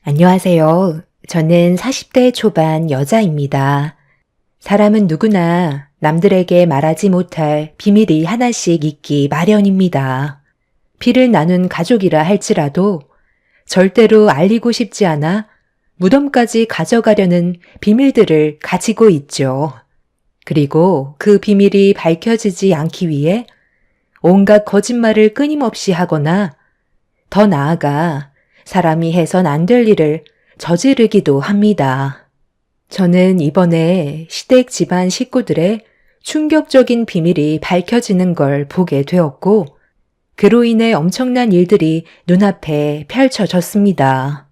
안녕하세요. 저는 40대 초반 여자입니다. 사람은 누구나 남들에게 말하지 못할 비밀이 하나씩 있기 마련입니다. 피를 나눈 가족이라 할지라도 절대로 알리고 싶지 않아 무덤까지 가져가려는 비밀들을 가지고 있죠. 그리고 그 비밀이 밝혀지지 않기 위해 온갖 거짓말을 끊임없이 하거나 더 나아가 사람이 해선 안 될 일을 저지르기도 합니다. 저는 이번에 시댁 집안 식구들의 충격적인 비밀이 밝혀지는 걸 보게 되었고, 그로 인해 엄청난 일들이 눈앞에 펼쳐졌습니다.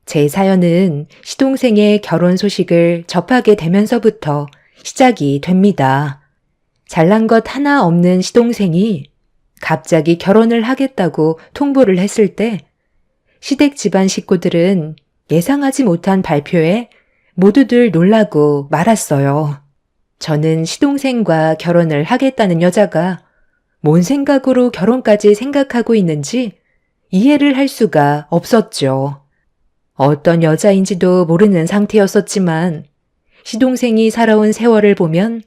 제 사연은 시동생의 결혼 소식을 접하게 되면서부터 시작이 됩니다. 잘난 것 하나 없는 시동생이 갑자기 결혼을 하겠다고 통보를 했을 때 시댁 집안 식구들은 예상하지 못한 발표에 모두들 놀라고 말았어요. 저는 시동생과 결혼을 하겠다는 여자가 뭔 생각으로 결혼까지 생각하고 있는지 이해를 할 수가 없었죠. 어떤 여자인지도 모르는 상태였었지만 시동생이 살아온 세월을 보면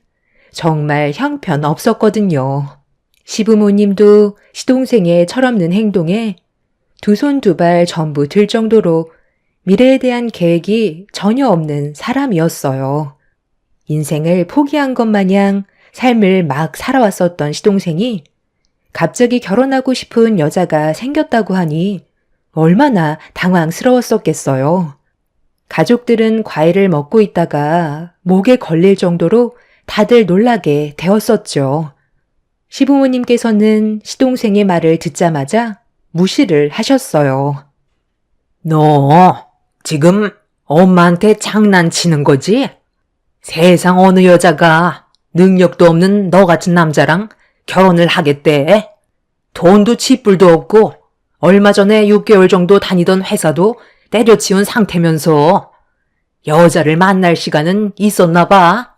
정말 형편없었거든요. 시부모님도 시동생의 철없는 행동에 두 손 두 발 전부 들 정도로 미래에 대한 계획이 전혀 없는 사람이었어요. 인생을 포기한 것 마냥 삶을 막 살아왔었던 시동생이 갑자기 결혼하고 싶은 여자가 생겼다고 하니 얼마나 당황스러웠었겠어요. 가족들은 과일을 먹고 있다가 목에 걸릴 정도로 다들 놀라게 되었었죠. 시부모님께서는 시동생의 말을 듣자마자 무시를 하셨어요. 너 지금 엄마한테 장난치는 거지? 세상 어느 여자가 능력도 없는 너 같은 남자랑 결혼을 하겠대? 돈도 쥐뿔도 없고 얼마 전에 6개월 정도 다니던 회사도 때려치운 상태면서 여자를 만날 시간은 있었나 봐.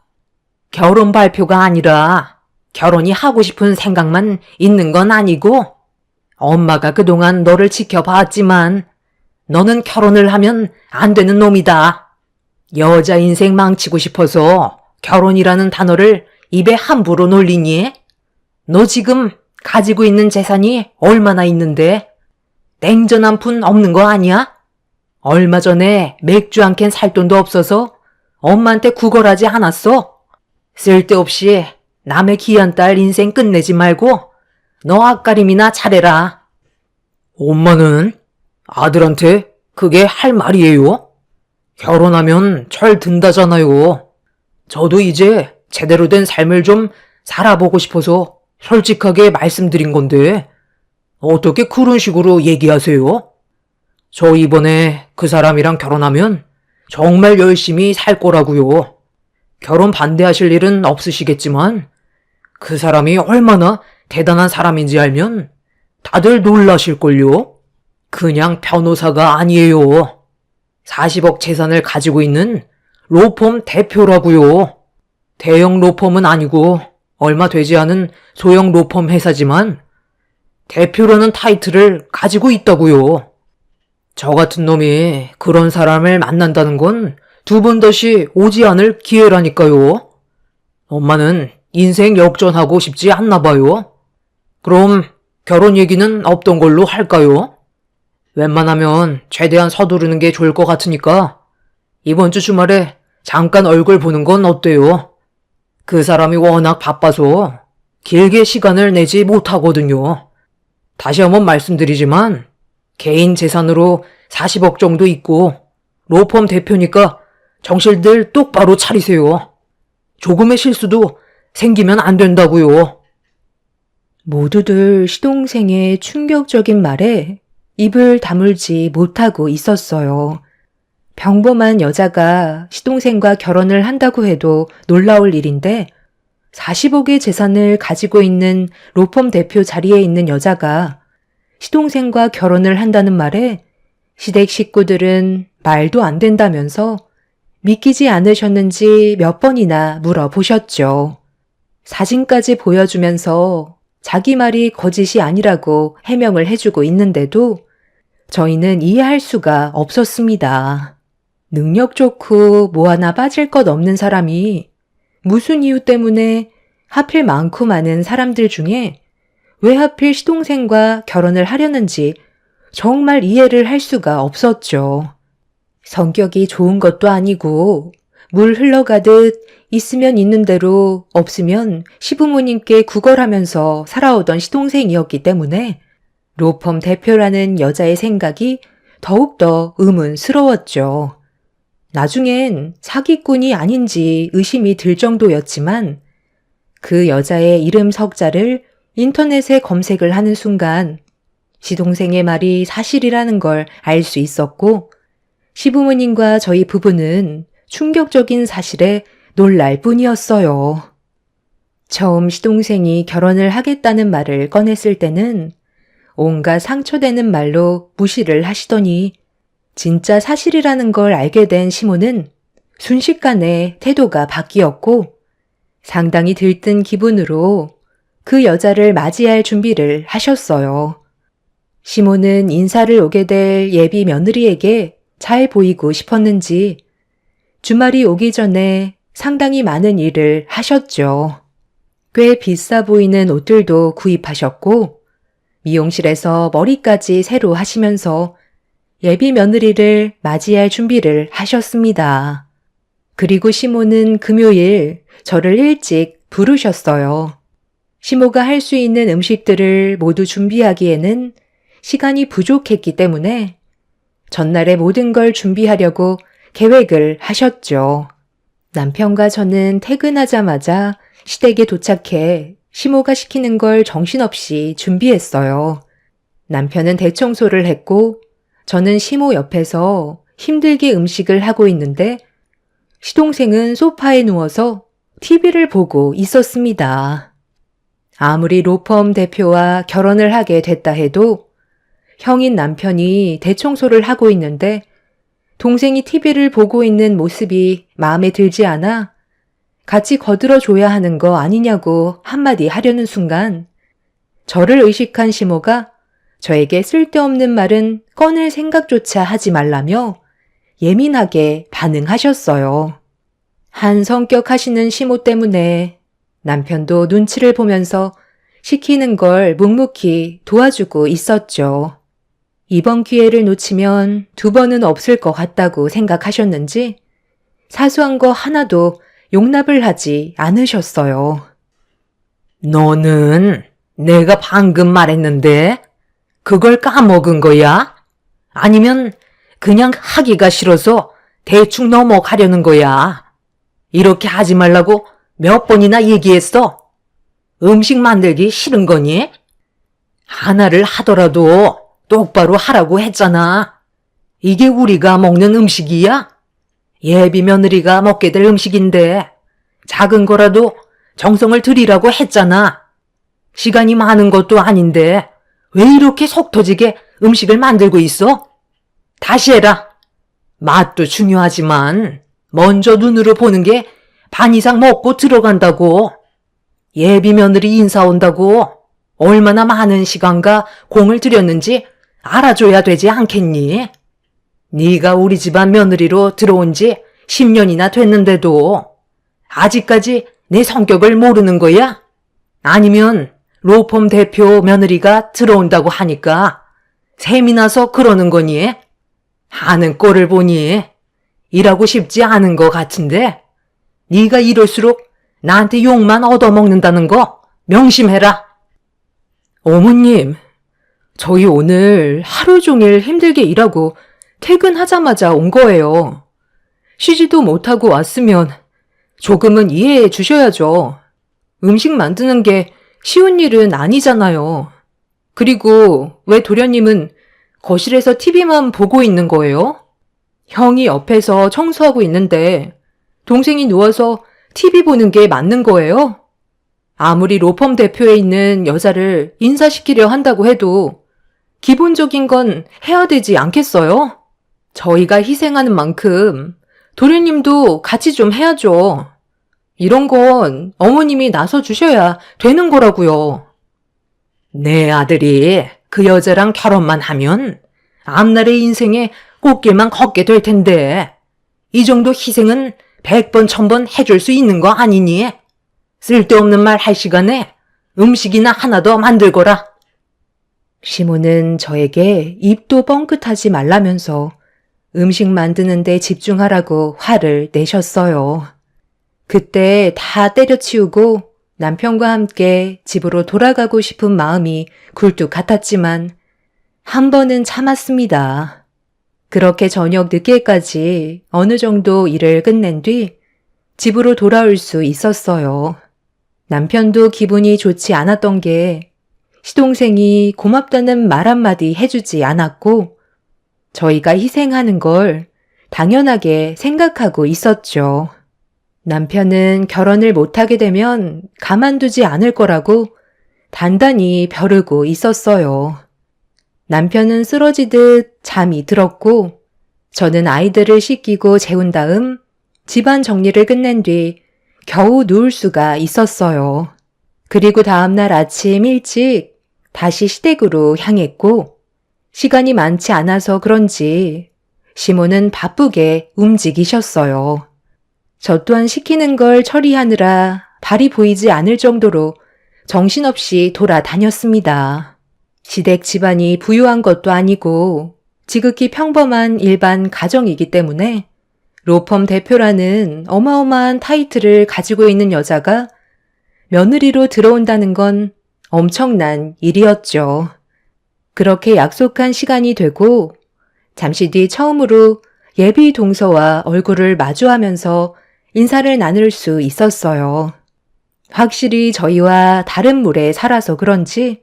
결혼 발표가 아니라 결혼이 하고 싶은 생각만 있는 건 아니고 엄마가 그동안 너를 지켜봤지만 너는 결혼을 하면 안 되는 놈이다. 여자 인생 망치고 싶어서 결혼이라는 단어를 입에 함부로 놀리니? 너 지금 가지고 있는 재산이 얼마나 있는데? 냉전 한 푼 없는 거 아니야? 얼마 전에 맥주 한 캔 살 돈도 없어서 엄마한테 구걸하지 않았어? 쓸데없이 남의 귀한 딸 인생 끝내지 말고 너 앞가림이나 잘해라. 엄마는 아들한테 그게 할 말이에요? 결혼하면 철 든다잖아요. 저도 이제 제대로 된 삶을 좀 살아보고 싶어서 솔직하게 말씀드린 건데 어떻게 그런 식으로 얘기하세요? 저 이번에 그 사람이랑 결혼하면 정말 열심히 살 거라고요. 결혼 반대하실 일은 없으시겠지만 그 사람이 얼마나 대단한 사람인지 알면 다들 놀라실걸요? 그냥 변호사가 아니에요. 40억 재산을 가지고 있는 로펌 대표라고요. 대형 로펌은 아니고 얼마 되지 않은 소형 로펌 회사지만 대표라는 타이틀을 가지고 있다고요. 저 같은 놈이 그런 사람을 만난다는 건 두 번 다시 오지 않을 기회라니까요. 엄마는 인생 역전하고 싶지 않나 봐요. 그럼 결혼 얘기는 없던 걸로 할까요? 웬만하면 최대한 서두르는 게 좋을 것 같으니까 이번 주 주말에 잠깐 얼굴 보는 건 어때요? 그 사람이 워낙 바빠서 길게 시간을 내지 못하거든요. 다시 한번 말씀드리지만 개인 재산으로 40억 정도 있고 로펌 대표니까 정신들 똑바로 차리세요. 조금의 실수도 생기면 안 된다고요. 모두들 시동생의 충격적인 말에 입을 다물지 못하고 있었어요. 평범한 여자가 시동생과 결혼을 한다고 해도 놀라울 일인데 40억의 재산을 가지고 있는 로펌 대표 자리에 있는 여자가 시동생과 결혼을 한다는 말에 시댁 식구들은 말도 안 된다면서 믿기지 않으셨는지 몇 번이나 물어보셨죠. 사진까지 보여주면서 자기 말이 거짓이 아니라고 해명을 해주고 있는데도 저희는 이해할 수가 없었습니다. 능력 좋고 뭐 하나 빠질 것 없는 사람이 무슨 이유 때문에 하필 많고 많은 사람들 중에 왜 하필 시동생과 결혼을 하려는지 정말 이해를 할 수가 없었죠. 성격이 좋은 것도 아니고 물 흘러가듯 있으면 있는 대로 없으면 시부모님께 구걸하면서 살아오던 시동생이었기 때문에 로펌 대표라는 여자의 생각이 더욱더 의문스러웠죠. 나중엔 사기꾼이 아닌지 의심이 들 정도였지만 그 여자의 이름 석자를 인터넷에 검색을 하는 순간 시동생의 말이 사실이라는 걸 알 수 있었고 시부모님과 저희 부부는 충격적인 사실에 놀랄 뿐이었어요. 처음 시동생이 결혼을 하겠다는 말을 꺼냈을 때는 온갖 상처되는 말로 무시를 하시더니 진짜 사실이라는 걸 알게 된 시모는 순식간에 태도가 바뀌었고 상당히 들뜬 기분으로 그 여자를 맞이할 준비를 하셨어요. 시모는 인사를 오게 될 예비 며느리에게 잘 보이고 싶었는지 주말이 오기 전에 상당히 많은 일을 하셨죠. 꽤 비싸 보이는 옷들도 구입하셨고 미용실에서 머리까지 새로 하시면서 예비 며느리를 맞이할 준비를 하셨습니다. 그리고 시모는 금요일 저를 일찍 부르셨어요. 시모가 할 수 있는 음식들을 모두 준비하기에는 시간이 부족했기 때문에 전날에 모든 걸 준비하려고 계획을 하셨죠. 남편과 저는 퇴근하자마자 시댁에 도착해 시모가 시키는 걸 정신없이 준비했어요. 남편은 대청소를 했고 저는 시모 옆에서 힘들게 음식을 하고 있는데 시동생은 소파에 누워서 TV를 보고 있었습니다. 아무리 로펌 대표와 결혼을 하게 됐다 해도 형인 남편이 대청소를 하고 있는데 동생이 TV를 보고 있는 모습이 마음에 들지 않아 같이 거들어줘야 하는 거 아니냐고 한마디 하려는 순간 저를 의식한 시모가 저에게 쓸데없는 말은 꺼낼 생각조차 하지 말라며 예민하게 반응하셨어요. 한 성격 하시는 시모 때문에 남편도 눈치를 보면서 시키는 걸 묵묵히 도와주고 있었죠. 이번 기회를 놓치면 두 번은 없을 것 같다고 생각하셨는지 사소한 거 하나도 용납을 하지 않으셨어요. 너는 내가 방금 말했는데 그걸 까먹은 거야? 아니면 그냥 하기가 싫어서 대충 넘어가려는 거야? 이렇게 하지 말라고 몇 번이나 얘기했어? 음식 만들기 싫은 거니? 하나를 하더라도 똑바로 하라고 했잖아. 이게 우리가 먹는 음식이야? 예비 며느리가 먹게 될 음식인데 작은 거라도 정성을 들이라고 했잖아. 시간이 많은 것도 아닌데 왜 이렇게 속 터지게 음식을 만들고 있어? 다시 해라. 맛도 중요하지만 먼저 눈으로 보는 게 반 이상 먹고 들어간다고. 예비 며느리 인사 온다고 얼마나 많은 시간과 공을 들였는지 알아줘야 되지 않겠니? 네가 우리 집안 며느리로 들어온 지 10년이나 됐는데도 아직까지 내 성격을 모르는 거야? 아니면 로펌 대표 며느리가 들어온다고 하니까 셈이 나서 그러는 거니? 하는 꼴을 보니 일하고 싶지 않은 것 같은데 네가 이럴수록 나한테 욕만 얻어먹는다는 거 명심해라. 어머님, 저희 오늘 하루 종일 힘들게 일하고 퇴근하자마자 온 거예요. 쉬지도 못하고 왔으면 조금은 이해해 주셔야죠. 음식 만드는 게 쉬운 일은 아니잖아요. 그리고 왜 도련님은 거실에서 TV만 보고 있는 거예요? 형이 옆에서 청소하고 있는데 동생이 누워서 TV 보는 게 맞는 거예요? 아무리 로펌 대표에 있는 여자를 인사시키려 한다고 해도 기본적인 건 해야 되지 않겠어요? 저희가 희생하는 만큼 도련님도 같이 좀 해야죠. 이런 건 어머님이 나서 주셔야 되는 거라고요. 내 아들이 그 여자랑 결혼만 하면 앞날의 인생에 꽃길만 걷게 될 텐데 이 정도 희생은 100번 1000번 해줄 수 있는 거 아니니? 쓸데없는 말 할 시간에 음식이나 하나 더 만들거라. 시모는 저에게 입도 뻥끗하지 말라면서 음식 만드는 데 집중하라고 화를 내셨어요. 그때 다 때려치우고 남편과 함께 집으로 돌아가고 싶은 마음이 굴뚝 같았지만 한 번은 참았습니다. 그렇게 저녁 늦게까지 어느 정도 일을 끝낸 뒤 집으로 돌아올 수 있었어요. 남편도 기분이 좋지 않았던 게 시동생이 고맙다는 말 한마디 해주지 않았고 저희가 희생하는 걸 당연하게 생각하고 있었죠. 남편은 결혼을 못하게 되면 가만두지 않을 거라고 단단히 벼르고 있었어요. 남편은 쓰러지듯 잠이 들었고 저는 아이들을 씻기고 재운 다음 집안 정리를 끝낸 뒤 겨우 누울 수가 있었어요. 그리고 다음날 아침 일찍 다시 시댁으로 향했고 시간이 많지 않아서 그런지 시모는 바쁘게 움직이셨어요. 저 또한 시키는 걸 처리하느라 발이 보이지 않을 정도로 정신없이 돌아다녔습니다. 시댁 집안이 부유한 것도 아니고 지극히 평범한 일반 가정이기 때문에 로펌 대표라는 어마어마한 타이틀을 가지고 있는 여자가 며느리로 들어온다는 건 엄청난 일이었죠. 그렇게 약속한 시간이 되고 잠시 뒤 처음으로 예비 동서와 얼굴을 마주하면서 인사를 나눌 수 있었어요. 확실히 저희와 다른 물에 살아서 그런지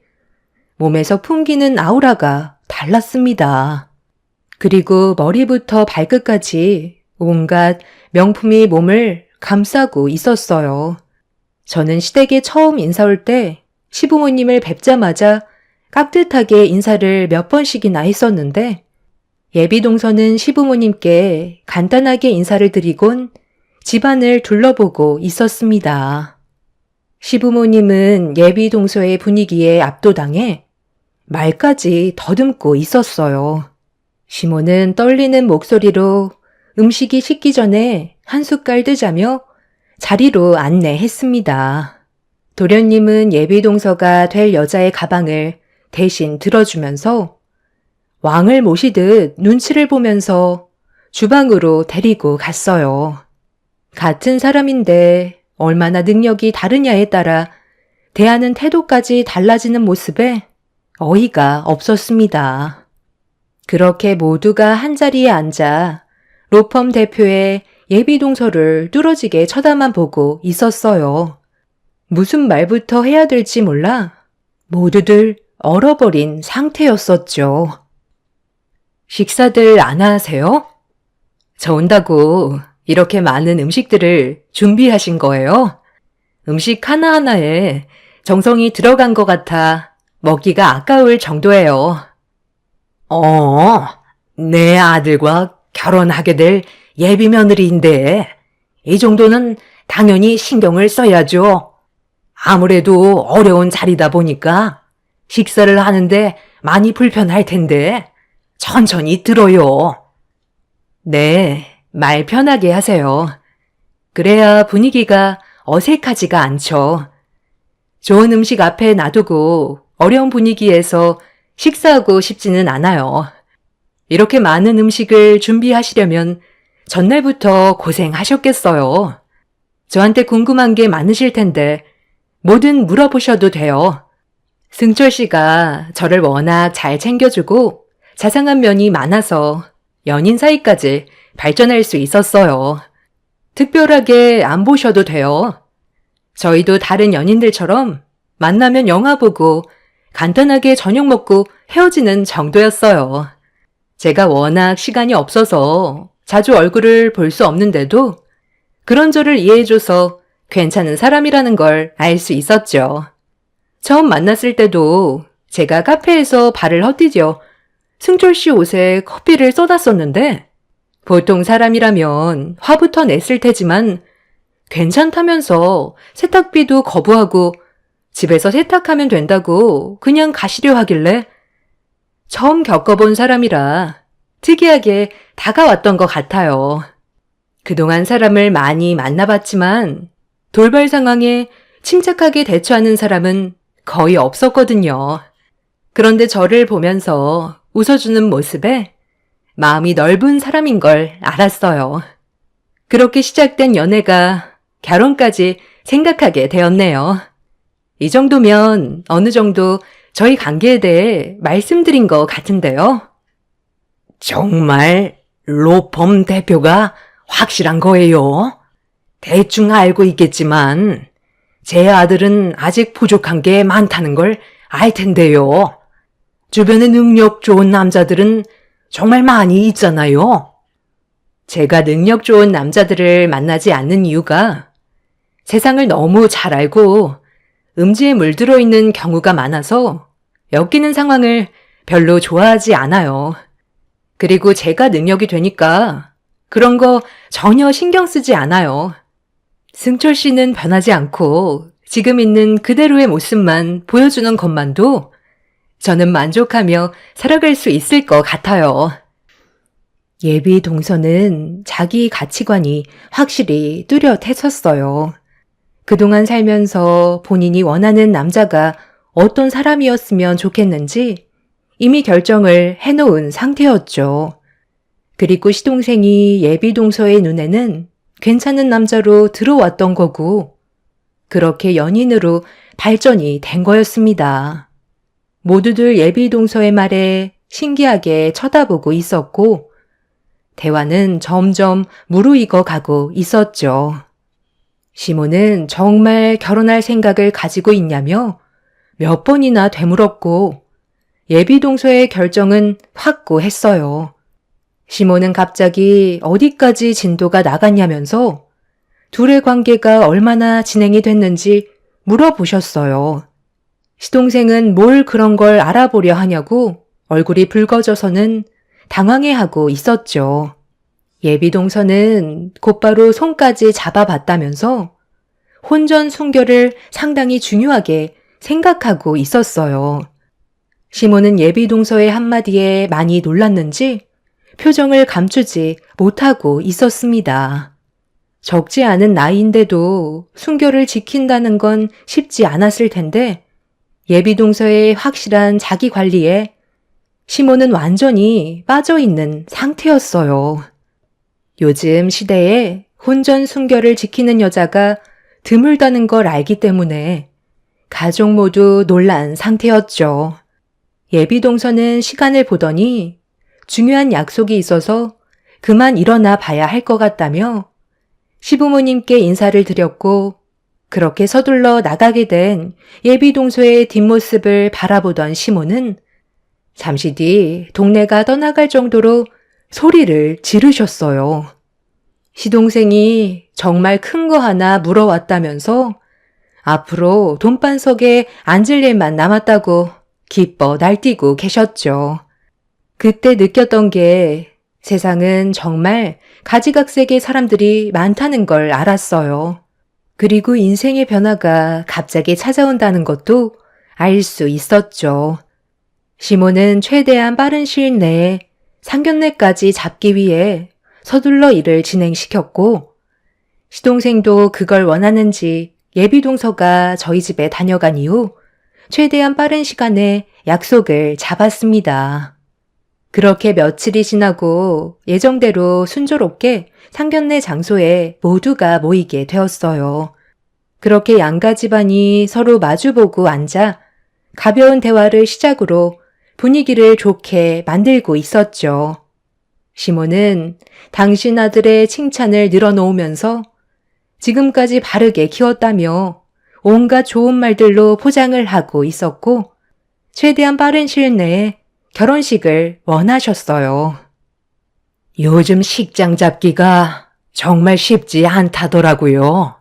몸에서 풍기는 아우라가 달랐습니다. 그리고 머리부터 발끝까지 온갖 명품이 몸을 감싸고 있었어요. 저는 시댁에 처음 인사 올 때 시부모님을 뵙자마자 깍듯하게 인사를 몇 번씩이나 했었는데 예비동서는 시부모님께 간단하게 인사를 드리곤 집안을 둘러보고 있었습니다. 시부모님은 예비동서의 분위기에 압도당해 말까지 더듬고 있었어요. 시모는 떨리는 목소리로 음식이 식기 전에 한 숟갈 뜨자며 자리로 안내했습니다. 도련님은 예비동서가 될 여자의 가방을 대신 들어주면서 왕을 모시듯 눈치를 보면서 주방으로 데리고 갔어요. 같은 사람인데 얼마나 능력이 다르냐에 따라 대하는 태도까지 달라지는 모습에 어이가 없었습니다. 그렇게 모두가 한자리에 앉아 로펌 대표의 예비동서를 뚫어지게 쳐다만 보고 있었어요. 무슨 말부터 해야 될지 몰라 모두들 얼어버린 상태였었죠. 식사들 안 하세요? 저 온다고 이렇게 많은 음식들을 준비하신 거예요? 음식 하나하나에 정성이 들어간 것 같아 먹기가 아까울 정도예요. 내 아들과 결혼하게 될 예비 며느리인데 이 정도는 당연히 신경을 써야죠. 아무래도 어려운 자리다 보니까 식사를 하는데 많이 불편할 텐데 천천히 들어요. 네, 말 편하게 하세요. 그래야 분위기가 어색하지가 않죠. 좋은 음식 앞에 놔두고 어려운 분위기에서 식사하고 싶지는 않아요. 이렇게 많은 음식을 준비하시려면 전날부터 고생하셨겠어요. 저한테 궁금한 게 많으실 텐데 뭐든 물어보셔도 돼요. 승철 씨가 저를 워낙 잘 챙겨주고 자상한 면이 많아서 연인 사이까지 발전할 수 있었어요. 특별하게 안 보셔도 돼요. 저희도 다른 연인들처럼 만나면 영화 보고 간단하게 저녁 먹고 헤어지는 정도였어요. 제가 워낙 시간이 없어서 자주 얼굴을 볼 수 없는데도 그런 저를 이해해줘서 괜찮은 사람이라는 걸 알 수 있었죠. 처음 만났을 때도 제가 카페에서 발을 헛디뎌 승철 씨 옷에 커피를 쏟았었는데 보통 사람이라면 화부터 냈을 테지만 괜찮다면서 세탁비도 거부하고 집에서 세탁하면 된다고 그냥 가시려 하길래 처음 겪어본 사람이라 특이하게 다가왔던 것 같아요. 그동안 사람을 많이 만나봤지만 돌발 상황에 침착하게 대처하는 사람은 거의 없었거든요. 그런데 저를 보면서 웃어주는 모습에 마음이 넓은 사람인 걸 알았어요. 그렇게 시작된 연애가 결혼까지 생각하게 되었네요. 이 정도면 어느 정도 저희 관계에 대해 말씀드린 것 같은데요. 정말 로펌 대표가 확실한 거예요? 대충 알고 있겠지만 제 아들은 아직 부족한 게 많다는 걸 알 텐데요. 주변에 능력 좋은 남자들은 정말 많이 있잖아요. 제가 능력 좋은 남자들을 만나지 않는 이유가 세상을 너무 잘 알고 음지에 물들어 있는 경우가 많아서 엮이는 상황을 별로 좋아하지 않아요. 그리고 제가 능력이 되니까 그런 거 전혀 신경 쓰지 않아요. 승철 씨는 변하지 않고 지금 있는 그대로의 모습만 보여주는 것만도 저는 만족하며 살아갈 수 있을 것 같아요. 예비 동서는 자기 가치관이 확실히 뚜렷했었어요. 그동안 살면서 본인이 원하는 남자가 어떤 사람이었으면 좋겠는지 이미 결정을 해놓은 상태였죠. 그리고 시동생이 예비 동서의 눈에는 괜찮은 남자로 들어왔던 거고, 그렇게 연인으로 발전이 된 거였습니다. 모두들 예비 동서의 말에 신기하게 쳐다보고 있었고, 대화는 점점 무르익어 가고 있었죠. 시몬은 정말 결혼할 생각을 가지고 있냐며 몇 번이나 되물었고, 예비 동서의 결정은 확고했어요. 시몬은 갑자기 어디까지 진도가 나갔냐면서 둘의 관계가 얼마나 진행이 됐는지 물어보셨어요. 시동생은 뭘 그런 걸 알아보려 하냐고 얼굴이 붉어져서는 당황해하고 있었죠. 예비 동서는 곧바로 손까지 잡아봤다면서 혼전 순결을 상당히 중요하게 생각하고 있었어요. 시몬은 예비 동서의 한마디에 많이 놀랐는지 표정을 감추지 못하고 있었습니다. 적지 않은 나이인데도 순결을 지킨다는 건 쉽지 않았을 텐데 예비 동서의 확실한 자기 관리에 시몬은 완전히 빠져있는 상태였어요. 요즘 시대에 혼전 순결을 지키는 여자가 드물다는 걸 알기 때문에 가족 모두 놀란 상태였죠. 예비 동서는 시간을 보더니 중요한 약속이 있어서 그만 일어나 봐야 할 것 같다며 시부모님께 인사를 드렸고 그렇게 서둘러 나가게 된 예비 동서의 뒷모습을 바라보던 시몬은 잠시 뒤 동네가 떠나갈 정도로 소리를 지르셨어요. 시동생이 정말 큰 거 하나 물어왔다면서 앞으로 돈반석에 앉을 일만 남았다고 기뻐 날뛰고 계셨죠. 그때 느꼈던 게 세상은 정말 가지각색의 사람들이 많다는 걸 알았어요. 그리고 인생의 변화가 갑자기 찾아온다는 것도 알 수 있었죠. 시몬은 최대한 빠른 시일 내에 상견례까지 잡기 위해 서둘러 일을 진행시켰고 시동생도 그걸 원하는지 예비 동서가 저희 집에 다녀간 이후 최대한 빠른 시간에 약속을 잡았습니다. 그렇게 며칠이 지나고 예정대로 순조롭게 상견례 장소에 모두가 모이게 되었어요. 그렇게 양가 집안이 서로 마주보고 앉아 가벼운 대화를 시작으로 분위기를 좋게 만들고 있었죠. 시몬은 당신 아들의 칭찬을 늘어놓으면서 지금까지 바르게 키웠다며 온갖 좋은 말들로 포장을 하고 있었고 최대한 빠른 시일 내에 결혼식을 원하셨어요. 요즘 식장 잡기가 정말 쉽지 않다더라고요.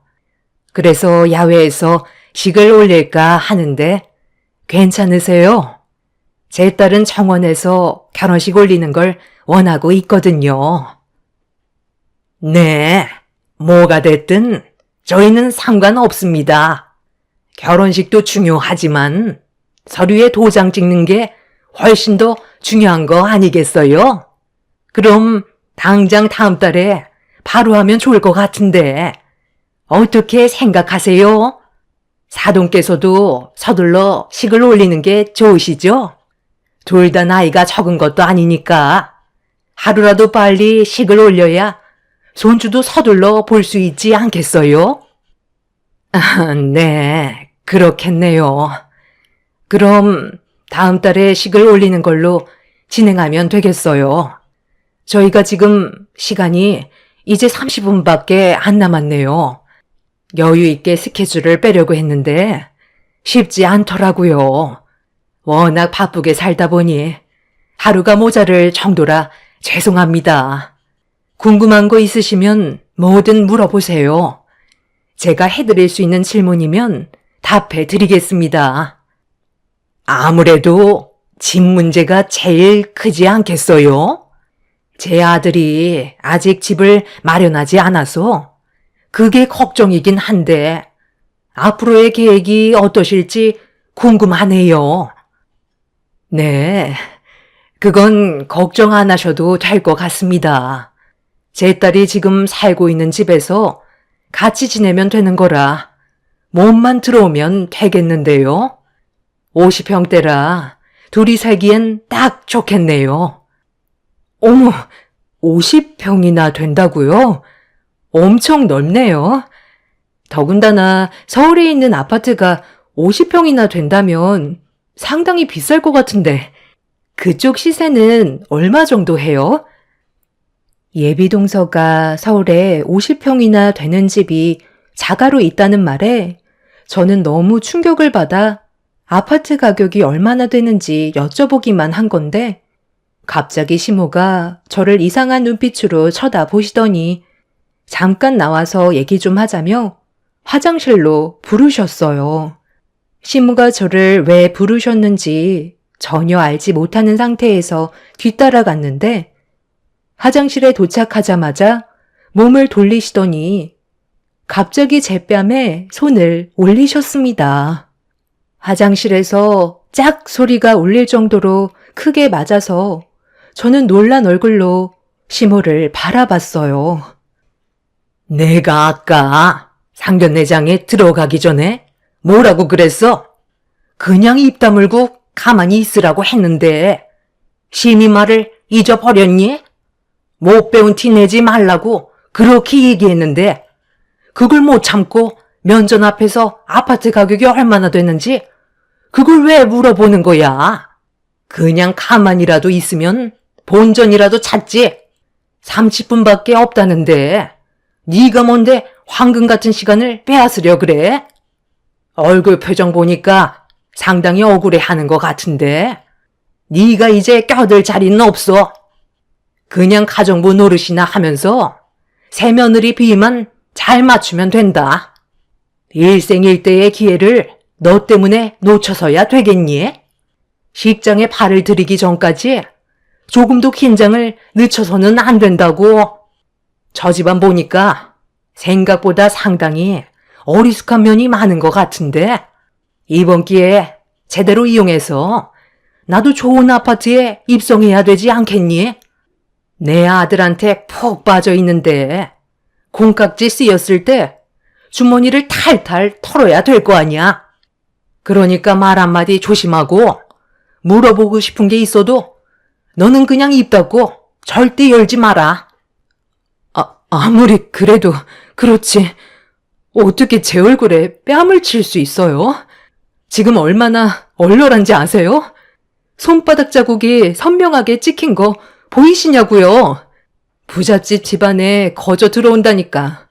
그래서 야외에서 식을 올릴까 하는데 괜찮으세요? 제 딸은 청원에서 결혼식 올리는 걸 원하고 있거든요. 네, 뭐가 됐든 저희는 상관없습니다. 결혼식도 중요하지만 서류에 도장 찍는 게 훨씬 더 중요한 거 아니겠어요? 그럼 당장 다음 달에 바로 하면 좋을 것 같은데 어떻게 생각하세요? 사돈께서도 서둘러 식을 올리는 게 좋으시죠? 둘 다 나이가 적은 것도 아니니까 하루라도 빨리 식을 올려야 손주도 서둘러 볼 수 있지 않겠어요? 네, 그렇겠네요. 그럼 다음 달에 식을 올리는 걸로 진행하면 되겠어요. 저희가 지금 시간이 이제 30분밖에 안 남았네요. 여유 있게 스케줄을 빼려고 했는데 쉽지 않더라고요. 워낙 바쁘게 살다 보니 하루가 모자랄 정도라 죄송합니다. 궁금한 거 있으시면 뭐든 물어보세요. 제가 해드릴 수 있는 질문이면 답해 드리겠습니다. 아무래도 집 문제가 제일 크지 않겠어요? 제 아들이 아직 집을 마련하지 않아서 그게 걱정이긴 한데 앞으로의 계획이 어떠실지 궁금하네요. 네, 그건 걱정 안 하셔도 될 것 같습니다. 제 딸이 지금 살고 있는 집에서 같이 지내면 되는 거라 몸만 들어오면 되겠는데요. 50평대라 둘이 살기엔 딱 좋겠네요. 어머, 50평이나 된다고요? 엄청 넓네요. 더군다나 서울에 있는 아파트가 50평이나 된다면 상당히 비쌀 것 같은데 그쪽 시세는 얼마 정도 해요? 예비동서가 서울에 50평이나 되는 집이 자가로 있다는 말에 저는 너무 충격을 받아 아파트 가격이 얼마나 되는지 여쭤보기만 한 건데 갑자기 시모가 저를 이상한 눈빛으로 쳐다보시더니 잠깐 나와서 얘기 좀 하자며 화장실로 부르셨어요. 시모가 저를 왜 부르셨는지 전혀 알지 못하는 상태에서 뒤따라갔는데 화장실에 도착하자마자 몸을 돌리시더니 갑자기 제 뺨에 손을 올리셨습니다. 화장실에서 짝 소리가 울릴 정도로 크게 맞아서 저는 놀란 얼굴로 시모를 바라봤어요. 내가 아까 상견례장에 들어가기 전에 뭐라고 그랬어? 그냥 입 다물고 가만히 있으라고 했는데 시미 말을 잊어버렸니? 못 배운 티 내지 말라고 그렇게 얘기했는데 그걸 못 참고 면전 앞에서 아파트 가격이 얼마나 됐는지 그걸 왜 물어보는 거야? 그냥 가만히라도 있으면 본전이라도 찾지. 30분밖에 없다는데 네가 뭔데 황금 같은 시간을 빼앗으려 그래? 얼굴 표정 보니까 상당히 억울해하는 것 같은데 네가 이제 껴들 자리는 없어. 그냥 가정부 노릇이나 하면서 새며느리 비위만 잘 맞추면 된다. 일생일대의 기회를 너 때문에 놓쳐서야 되겠니? 식장에 발을 들이기 전까지 조금도 긴장을 늦춰서는 안 된다고. 저 집안 보니까 생각보다 상당히 어리숙한 면이 많은 것 같은데 이번 기회에 제대로 이용해서 나도 좋은 아파트에 입성해야 되지 않겠니? 내 아들한테 푹 빠져 있는데 콩깍지 쓰였을 때 주머니를 탈탈 털어야 될 거 아니야. 그러니까 말 한마디 조심하고 물어보고 싶은 게 있어도 너는 그냥 입 닫고 절대 열지 마라. 아무리 그래도 그렇지. 어떻게 제 얼굴에 뺨을 칠 수 있어요? 지금 얼마나 얼얼한지 아세요? 손바닥 자국이 선명하게 찍힌 거 보이시냐고요? 부잣집 집안에 거저 들어온다니까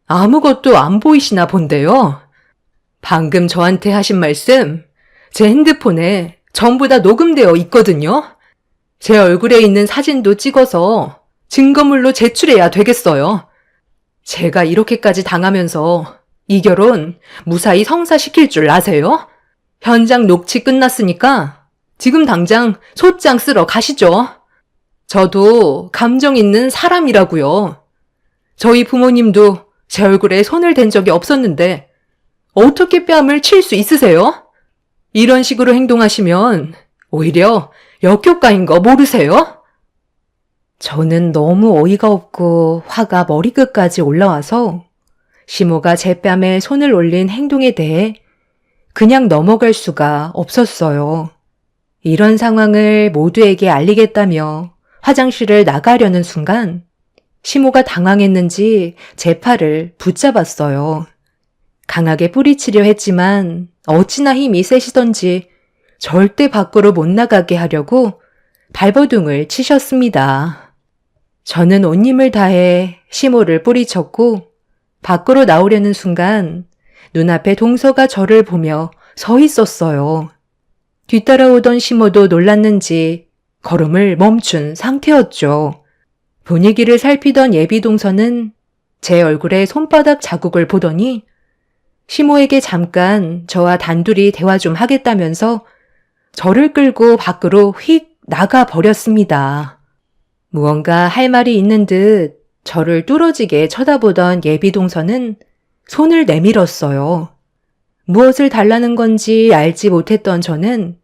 아무것도 안 보이시나 본데요. 방금 저한테 하신 말씀 제 핸드폰에 전부 다 녹음되어 있거든요. 제 얼굴에 있는 사진도 찍어서 증거물로 제출해야 되겠어요. 제가 이렇게까지 당하면서 이 결혼 무사히 성사시킬 줄 아세요? 현장 녹취 끝났으니까 지금 당장 소장 쓰러 가시죠. 저도 감정 있는 사람이라고요. 저희 부모님도 제 얼굴에 손을 댄 적이 없었는데 어떻게 뺨을 칠 수 있으세요? 이런 식으로 행동하시면 오히려 역효과인 거 모르세요? 저는 너무 어이가 없고 화가 머리끝까지 올라와서 시모가 제 뺨에 손을 올린 행동에 대해 그냥 넘어갈 수가 없었어요. 이런 상황을 모두에게 알리겠다며 화장실을 나가려는 순간 시모가 당황했는지 제 팔을 붙잡았어요. 강하게 뿌리치려 했지만 어찌나 힘이 세시던지 절대 밖으로 못 나가게 하려고 발버둥을 치셨습니다. 저는 온 힘을 다해 시모를 뿌리쳤고 밖으로 나오려는 순간 눈앞에 동서가 저를 보며 서 있었어요. 뒤따라오던 시모도 놀랐는지 걸음을 멈춘 상태였죠. 분위기를 살피던 예비 동서는 제 얼굴에 손바닥 자국을 보더니 시모에게 잠깐 저와 단둘이 대화 좀 하겠다면서 저를 끌고 밖으로 휙 나가 버렸습니다. 무언가 할 말이 있는 듯 저를 뚫어지게 쳐다보던 예비 동서는 손을 내밀었어요. 무엇을 달라는 건지 알지 못했던 저는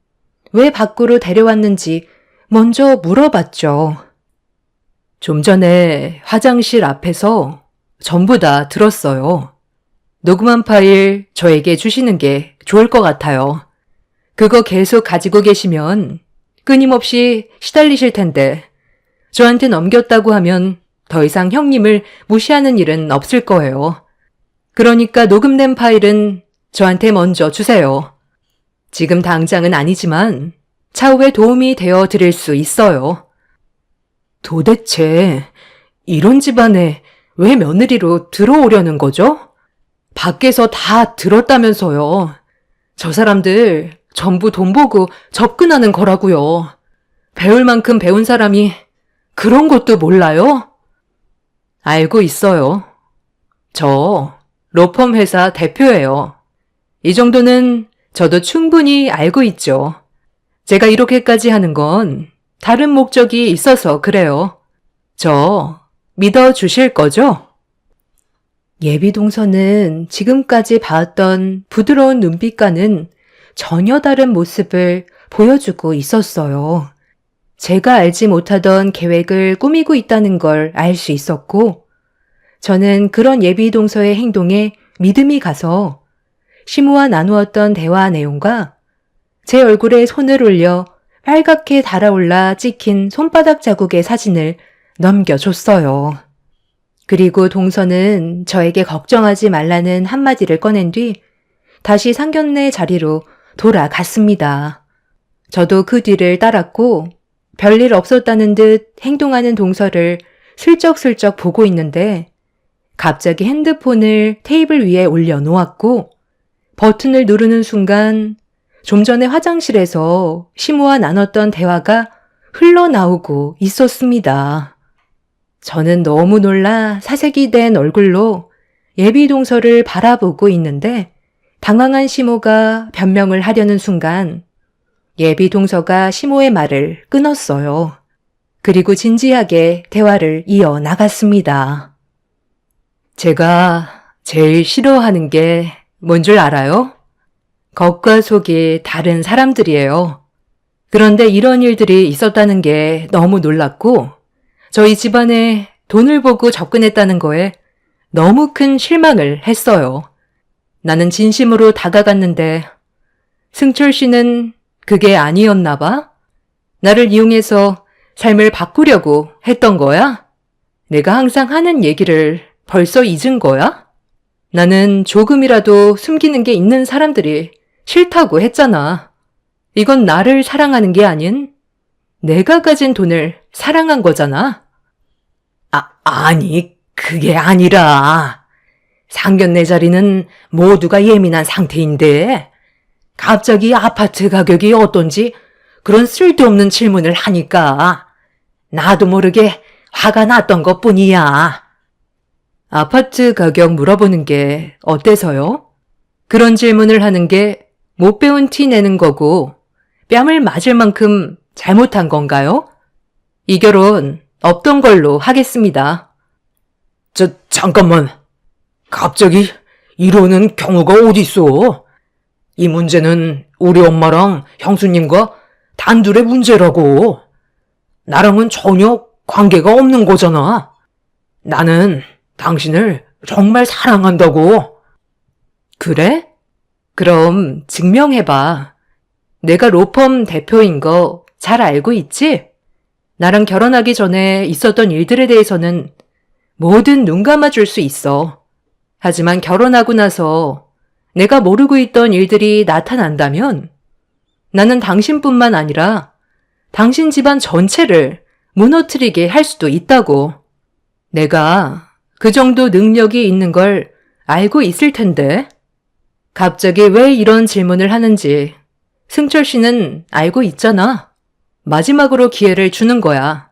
왜 밖으로 데려왔는지 먼저 물어봤죠. 좀 전에 화장실 앞에서 전부 다 들었어요. 녹음한 파일 저에게 주시는 게 좋을 것 같아요. 그거 계속 가지고 계시면 끊임없이 시달리실 텐데 저한테 넘겼다고 하면 더 이상 형님을 무시하는 일은 없을 거예요. 그러니까 녹음된 파일은 저한테 먼저 주세요. 지금 당장은 아니지만 차후에 도움이 되어 드릴 수 있어요. 도대체 이런 집안에 왜 며느리로 들어오려는 거죠? 밖에서 다 들었다면서요. 저 사람들 전부 돈 보고 접근하는 거라고요. 배울 만큼 배운 사람이 그런 것도 몰라요? 알고 있어요. 저 로펌 회사 대표예요. 이 정도는 저도 충분히 알고 있죠. 제가 이렇게까지 하는 건 다른 목적이 있어서 그래요. 저 믿어주실 거죠? 예비 동서는 지금까지 봐왔던 부드러운 눈빛과는 전혀 다른 모습을 보여주고 있었어요. 제가 알지 못하던 계획을 꾸미고 있다는 걸 알 수 있었고, 저는 그런 예비 동서의 행동에 믿음이 가서 시모와 나누었던 대화 내용과 제 얼굴에 손을 올려 빨갛게 달아올라 찍힌 손바닥 자국의 사진을 넘겨줬어요. 그리고 동서는 저에게 걱정하지 말라는 한마디를 꺼낸 뒤 다시 상견례 자리로 돌아갔습니다. 저도 그 뒤를 따랐고 별일 없었다는 듯 행동하는 동서를 슬쩍슬쩍 보고 있는데 갑자기 핸드폰을 테이블 위에 올려놓았고 버튼을 누르는 순간 좀 전에 화장실에서 시모와 나눴던 대화가 흘러나오고 있었습니다. 저는 너무 놀라 사색이 된 얼굴로 예비 동서를 바라보고 있는데 당황한 시모가 변명을 하려는 순간 예비 동서가 시모의 말을 끊었어요. 그리고 진지하게 대화를 이어나갔습니다. 제가 제일 싫어하는 게 뭔 줄 알아요? 겉과 속이 다른 사람들이에요. 그런데 이런 일들이 있었다는 게 너무 놀랐고 저희 집안에 돈을 보고 접근했다는 거에 너무 큰 실망을 했어요. 나는 진심으로 다가갔는데 승철 씨는 그게 아니었나 봐? 나를 이용해서 삶을 바꾸려고 했던 거야? 내가 항상 하는 얘기를 벌써 잊은 거야? 나는 조금이라도 숨기는 게 있는 사람들이 싫다고 했잖아. 이건 나를 사랑하는 게 아닌 내가 가진 돈을 사랑한 거잖아. 아니, 그게 아니라 상견례 자리는 모두가 예민한 상태인데 갑자기 아파트 가격이 어떤지 그런 쓸데없는 질문을 하니까 나도 모르게 화가 났던 것뿐이야. 아파트 가격 물어보는 게 어때서요? 그런 질문을 하는 게 못 배운 티 내는 거고 뺨을 맞을 만큼 잘못한 건가요? 이 결혼 없던 걸로 하겠습니다. 잠깐만. 갑자기 이러는 경우가 어딨어? 이 문제는 우리 엄마랑 형수님과 단둘의 문제라고. 나랑은 전혀 관계가 없는 거잖아. 나는 당신을 정말 사랑한다고. 그래? 그럼 증명해봐. 내가 로펌 대표인 거 잘 알고 있지? 나랑 결혼하기 전에 있었던 일들에 대해서는 뭐든 눈 감아줄 수 있어. 하지만 결혼하고 나서 내가 모르고 있던 일들이 나타난다면 나는 당신뿐만 아니라 당신 집안 전체를 무너뜨리게 할 수도 있다고. 내가 그 정도 능력이 있는 걸 알고 있을 텐데. 갑자기 왜 이런 질문을 하는지 승철 씨는 알고 있잖아. 마지막으로 기회를 주는 거야.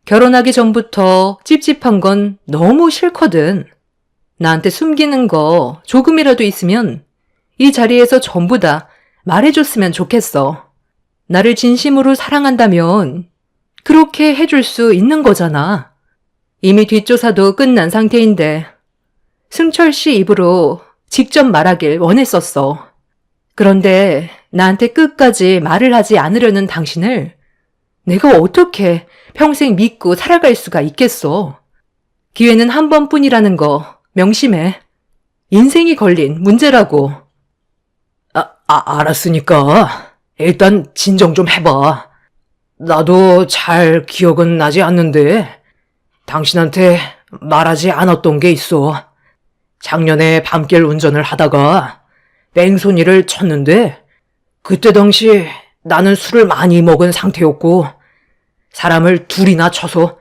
결혼하기 전부터 찝찝한 건 너무 싫거든. 나한테 숨기는 거 조금이라도 있으면 이 자리에서 전부 다 말해줬으면 좋겠어. 나를 진심으로 사랑한다면 그렇게 해줄 수 있는 거잖아. 이미 뒷조사도 끝난 상태인데 승철 씨 입으로 직접 말하길 원했었어. 그런데 나한테 끝까지 말을 하지 않으려는 당신을 내가 어떻게 평생 믿고 살아갈 수가 있겠어. 기회는 한 번뿐이라는 거 명심해. 인생이 걸린 문제라고. 알았으니까 일단 진정 좀 해봐. 나도 잘 기억은 나지 않는데 당신한테 말하지 않았던 게 있어. 작년에 밤길 운전을 하다가 뺑소니를 쳤는데 그때 당시 나는 술을 많이 먹은 상태였고 사람을 둘이나 쳐서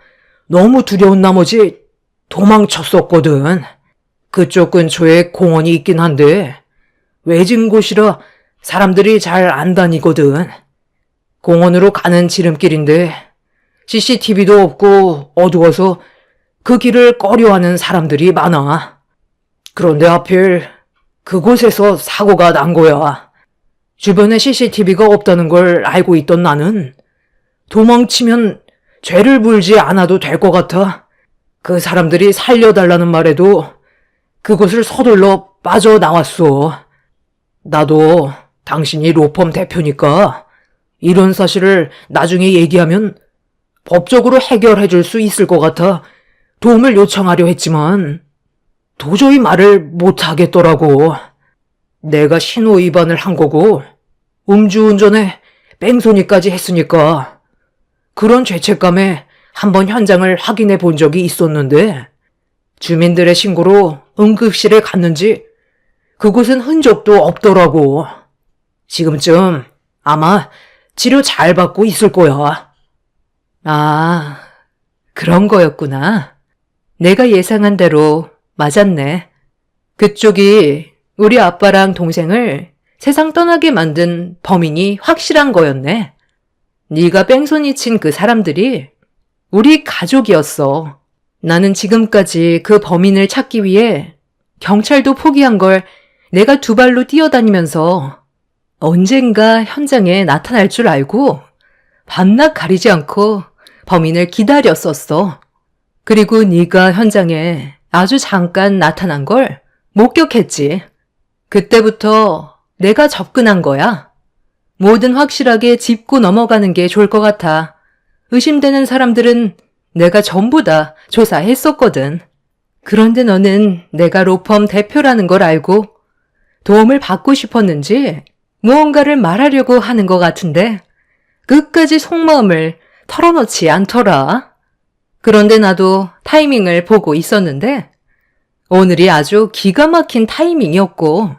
너무 두려운 나머지 도망쳤었거든. 그쪽 근처에 공원이 있긴 한데 외진 곳이라 사람들이 잘 안 다니거든. 공원으로 가는 지름길인데 CCTV도 없고 어두워서 그 길을 꺼려하는 사람들이 많아. 그런데 하필 그곳에서 사고가 난 거야. 주변에 CCTV가 없다는 걸 알고 있던 나는 도망치면 죄를 물지 않아도 될 것 같아 그 사람들이 살려달라는 말에도 그곳을 서둘러 빠져나왔어. 나도 당신이 로펌 대표니까 이런 사실을 나중에 얘기하면 법적으로 해결해 줄 수 있을 것 같아 도움을 요청하려 했지만 도저히 말을 못 하겠더라고. 내가 신호 위반을 한 거고 음주운전에 뺑소니까지 했으니까 그런 죄책감에 한번 현장을 확인해 본 적이 있었는데 주민들의 신고로 응급실에 갔는지 그곳은 흔적도 없더라고. 지금쯤 아마 치료 잘 받고 있을 거야. 아, 그런 거였구나. 내가 예상한 대로 맞았네. 그쪽이 우리 아빠랑 동생을 세상 떠나게 만든 범인이 확실한 거였네. 네가 뺑소니 친 그 사람들이 우리 가족이었어. 나는 지금까지 그 범인을 찾기 위해 경찰도 포기한 걸 내가 두 발로 뛰어다니면서 언젠가 현장에 나타날 줄 알고 밤낮 가리지 않고 범인을 기다렸었어. 그리고 네가 현장에 아주 잠깐 나타난 걸 목격했지. 그때부터 내가 접근한 거야. 뭐든 확실하게 짚고 넘어가는 게 좋을 것 같아. 의심되는 사람들은 내가 전부 다 조사했었거든. 그런데 너는 내가 로펌 대표라는 걸 알고 도움을 받고 싶었는지 무언가를 말하려고 하는 것 같은데 끝까지 속마음을 털어놓지 않더라. 그런데 나도 타이밍을 보고 있었는데 오늘이 아주 기가 막힌 타이밍이었고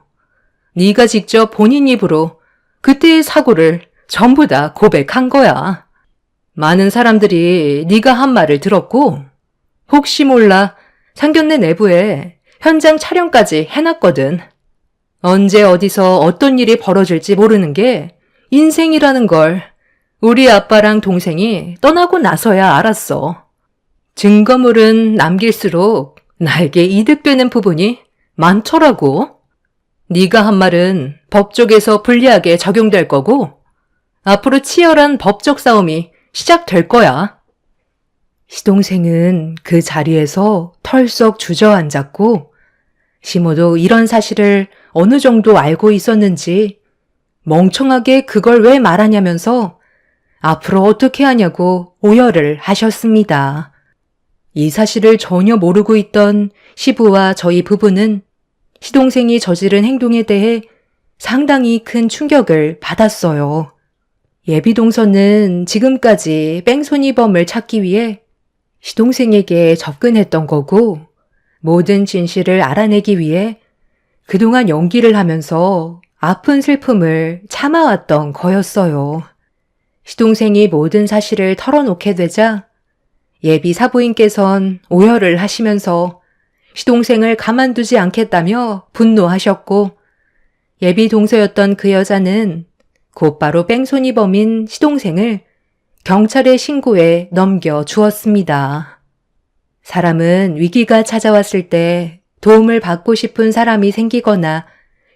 네가 직접 본인 입으로 그때의 사고를 전부 다 고백한 거야. 많은 사람들이 네가 한 말을 들었고 혹시 몰라 상견례 내부에 현장 촬영까지 해놨거든. 언제 어디서 어떤 일이 벌어질지 모르는 게 인생이라는 걸 우리 아빠랑 동생이 떠나고 나서야 알았어. 증거물은 남길수록 나에게 이득되는 부분이 많더라고. 네가 한 말은 법쪽에서 불리하게 적용될 거고 앞으로 치열한 법적 싸움이 시작될 거야. 시동생은 그 자리에서 털썩 주저앉았고 시모도 이런 사실을 어느 정도 알고 있었는지 멍청하게 그걸 왜 말하냐면서 앞으로 어떻게 하냐고 오열을 하셨습니다. 이 사실을 전혀 모르고 있던 시부와 저희 부부는 시동생이 저지른 행동에 대해 상당히 큰 충격을 받았어요. 예비동서는 지금까지 뺑소니범을 찾기 위해 시동생에게 접근했던 거고, 모든 진실을 알아내기 위해 그동안 연기를 하면서 아픈 슬픔을 참아왔던 거였어요. 시동생이 모든 사실을 털어놓게 되자 예비 사부인께선 오열을 하시면서 시동생을 가만두지 않겠다며 분노하셨고, 예비 동서였던 그 여자는 곧바로 뺑소니범인 시동생을 경찰에 신고해 넘겨주었습니다. 사람은 위기가 찾아왔을 때 도움을 받고 싶은 사람이 생기거나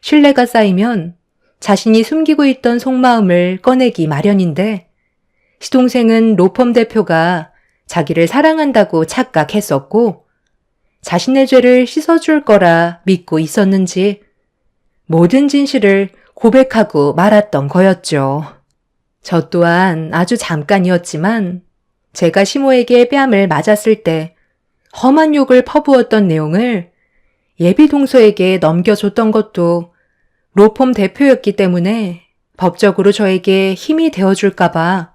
신뢰가 쌓이면 자신이 숨기고 있던 속마음을 꺼내기 마련인데, 시동생은 로펌 대표가 자기를 사랑한다고 착각했었고 자신의 죄를 씻어줄 거라 믿고 있었는지 모든 진실을 고백하고 말았던 거였죠. 저 또한 아주 잠깐이었지만 제가 시모에게 뺨을 맞았을 때 험한 욕을 퍼부었던 내용을 예비 동서에게 넘겨줬던 것도 로펌 대표였기 때문에 법적으로 저에게 힘이 되어줄까봐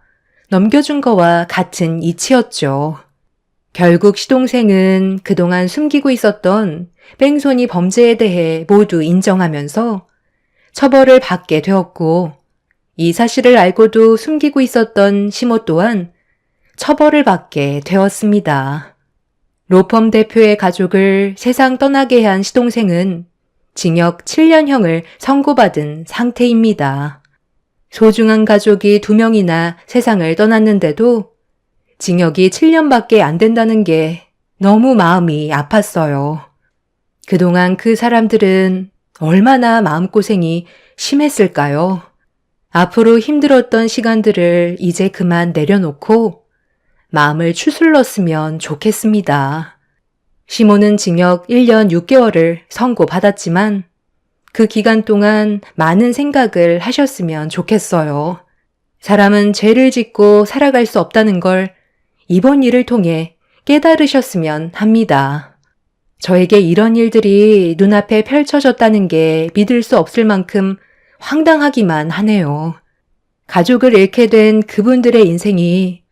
넘겨준 거와 같은 이치였죠. 결국 시동생은 그동안 숨기고 있었던 뺑소니 범죄에 대해 모두 인정하면서 처벌을 받게 되었고, 이 사실을 알고도 숨기고 있었던 시모 또한 처벌을 받게 되었습니다. 로펌 대표의 가족을 세상 떠나게 한 시동생은 징역 7년형을 선고받은 상태입니다. 소중한 가족이 2명이나 세상을 떠났는데도 징역이 7년밖에 안 된다는 게 너무 마음이 아팠어요. 그동안 그 사람들은 얼마나 마음고생이 심했을까요? 앞으로 힘들었던 시간들을 이제 그만 내려놓고 마음을 추슬렀으면 좋겠습니다. 시모는 징역 1년 6개월을 선고받았지만 그 기간 동안 많은 생각을 하셨으면 좋겠어요. 사람은 죄를 짓고 살아갈 수 없다는 걸 이번 일을 통해 깨달으셨으면 합니다. 저에게 이런 일들이 눈앞에 펼쳐졌다는 게 믿을 수 없을 만큼 황당하기만 하네요. 가족을 잃게 된 그분들의 인생이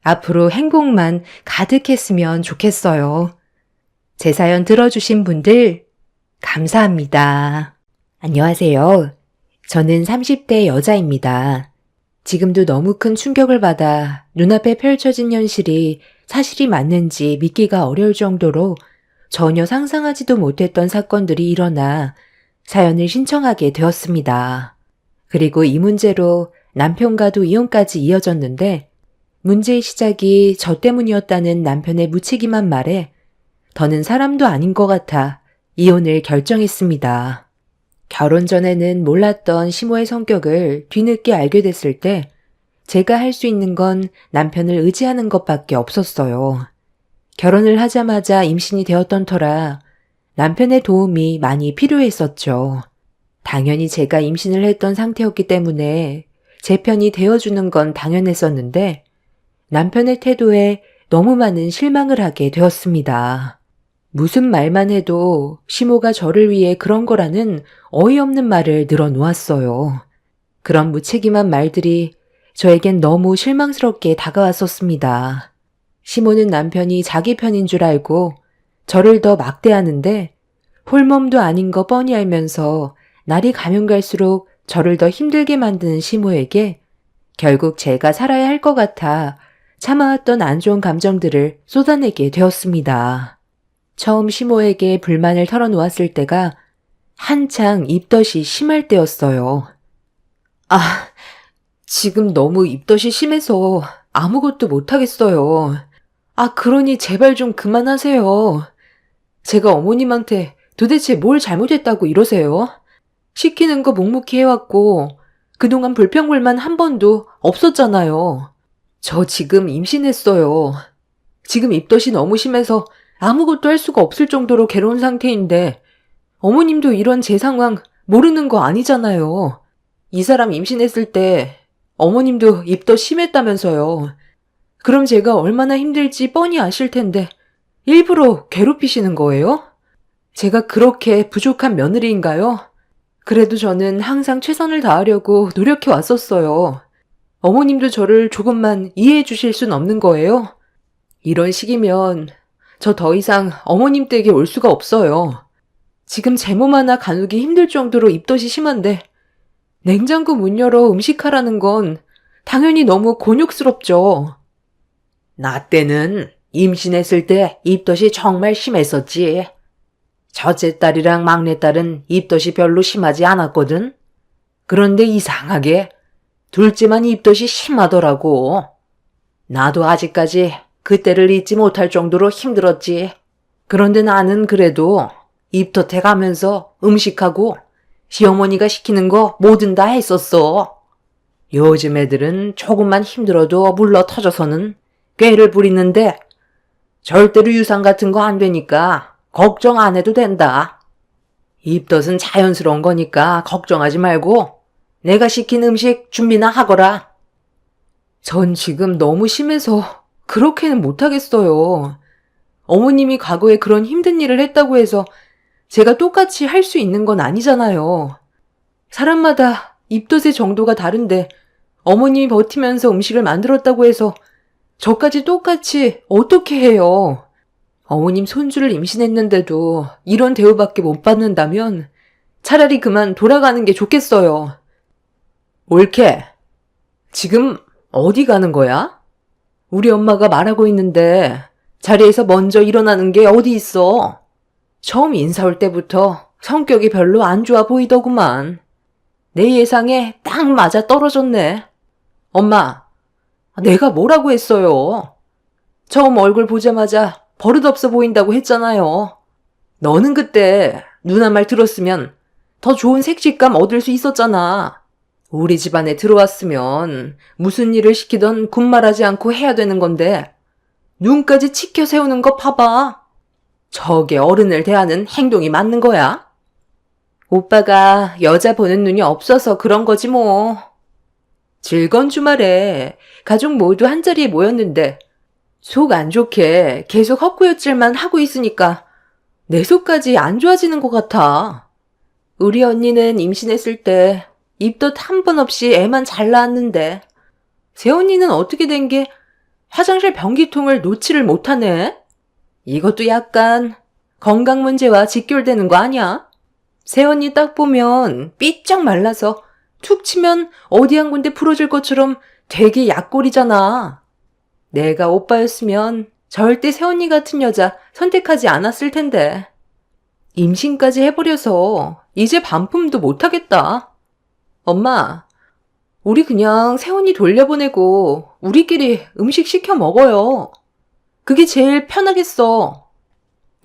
앞으로 행복만 가득했으면 좋겠어요. 제 사연 들어주신 분들 감사합니다. 안녕하세요. 저는 30대 여자입니다. 지금도 너무 큰 충격을 받아 눈앞에 펼쳐진 현실이 사실이 맞는지 믿기가 어려울 정도로 전혀 상상하지도 못했던 사건들이 일어나 사연을 신청하게 되었습니다. 그리고 이 문제로 남편과도 이혼까지 이어졌는데 문제의 시작이 저 때문이었다는 남편의 무책임한 말에 더는 사람도 아닌 것 같아 이혼을 결정했습니다. 결혼 전에는 몰랐던 시모의 성격을 뒤늦게 알게 됐을 때 제가 할 수 있는 건 남편을 의지하는 것밖에 없었어요. 결혼을 하자마자 임신이 되었던 터라 남편의 도움이 많이 필요했었죠. 당연히 제가 임신을 했던 상태였기 때문에 제 편이 되어주는 건 당연했었는데 남편의 태도에 너무 많은 실망을 하게 되었습니다. 무슨 말만 해도 시모가 저를 위해 그런 거라는 어이없는 말을 늘어놓았어요. 그런 무책임한 말들이 저에겐 너무 실망스럽게 다가왔었습니다. 시모는 남편이 자기 편인 줄 알고 저를 더 막대하는데 홀몸도 아닌 거 뻔히 알면서 날이 가면 갈수록 저를 더 힘들게 만드는 시모에게 결국 제가 살아야 할 것 같아 참아왔던 안 좋은 감정들을 쏟아내게 되었습니다. 처음 시모에게 불만을 털어놓았을 때가 한창 입덧이 심할 때였어요. 지금 너무 입덧이 심해서 아무것도 못하겠어요. 그러니 제발 좀 그만하세요. 제가 어머님한테 도대체 뭘 잘못했다고 이러세요? 시키는 거 묵묵히 해왔고 그동안 불평불만 한 번도 없었잖아요. 저 지금 임신했어요. 지금 입덧이 너무 심해서 아무것도 할 수가 없을 정도로 괴로운 상태인데 어머님도 이런 제 상황 모르는 거 아니잖아요. 이 사람 임신했을 때 어머님도 입덧 심했다면서요. 그럼 제가 얼마나 힘들지 뻔히 아실 텐데 일부러 괴롭히시는 거예요? 제가 그렇게 부족한 며느리인가요? 그래도 저는 항상 최선을 다하려고 노력해 왔었어요. 어머님도 저를 조금만 이해해 주실 순 없는 거예요? 이런 식이면 저 더 이상 어머님 댁에 올 수가 없어요. 지금 제 몸 하나 가누기 힘들 정도로 입덧이 심한데 냉장고 문 열어 음식하라는 건 당연히 너무 곤욕스럽죠. 나 때는 임신했을 때 입덧이 정말 심했었지. 첫째 딸이랑 막내 딸은 입덧이 별로 심하지 않았거든. 그런데 이상하게 둘째만 입덧이 심하더라고. 나도 아직까지 그때를 잊지 못할 정도로 힘들었지. 그런데 나는 그래도 입덧해 가면서 음식하고 시어머니가 시키는 거 뭐든 다 했었어. 요즘 애들은 조금만 힘들어도 물러 터져서는 꾀를 부리는데 절대로 유산 같은 거 안 되니까 걱정 안 해도 된다. 입덧은 자연스러운 거니까 걱정하지 말고 내가 시킨 음식 준비나 하거라. 전 지금 너무 심해서 그렇게는 못하겠어요. 어머님이 과거에 그런 힘든 일을 했다고 해서 제가 똑같이 할 수 있는 건 아니잖아요. 사람마다 입덧의 정도가 다른데 어머님이 버티면서 음식을 만들었다고 해서 저까지 똑같이 어떻게 해요? 어머님 손주를 임신했는데도 이런 대우밖에 못 받는다면 차라리 그만 돌아가는 게 좋겠어요. 옳게. 지금 어디 가는 거야? 우리 엄마가 말하고 있는데 자리에서 먼저 일어나는 게 어디 있어? 처음 인사 올 때부터 성격이 별로 안 좋아 보이더구만. 내 예상에 딱 맞아 떨어졌네. 엄마, 내가 뭐라고 했어요? 처음 얼굴 보자마자 버릇없어 보인다고 했잖아요. 너는 그때 누나 말 들었으면 더 좋은 색식감 얻을 수 있었잖아. 우리 집안에 들어왔으면 무슨 일을 시키던 군말하지 않고 해야 되는 건데 눈까지 치켜 세우는 거 봐봐. 저게 어른을 대하는 행동이 맞는 거야? 오빠가 여자 보는 눈이 없어서 그런 거지 뭐. 즐거운 주말에 가족 모두 한자리에 모였는데 속 안 좋게 계속 헛구역질만 하고 있으니까 내 속까지 안 좋아지는 것 같아. 우리 언니는 임신했을 때 입덧 한 번 없이 애만 잘 낳았는데 새언니는 어떻게 된 게 화장실 변기통을 놓지를 못하네? 이것도 약간 건강 문제와 직결되는 거 아니야? 새언니 딱 보면 삐쩍 말라서 툭 치면 어디 한 군데 부러질 것처럼 되게 약골이잖아. 내가 오빠였으면 절대 새언니 같은 여자 선택하지 않았을 텐데. 임신까지 해버려서 이제 반품도 못하겠다. 엄마, 우리 그냥 새언니 돌려보내고 우리끼리 음식 시켜 먹어요. 그게 제일 편하겠어.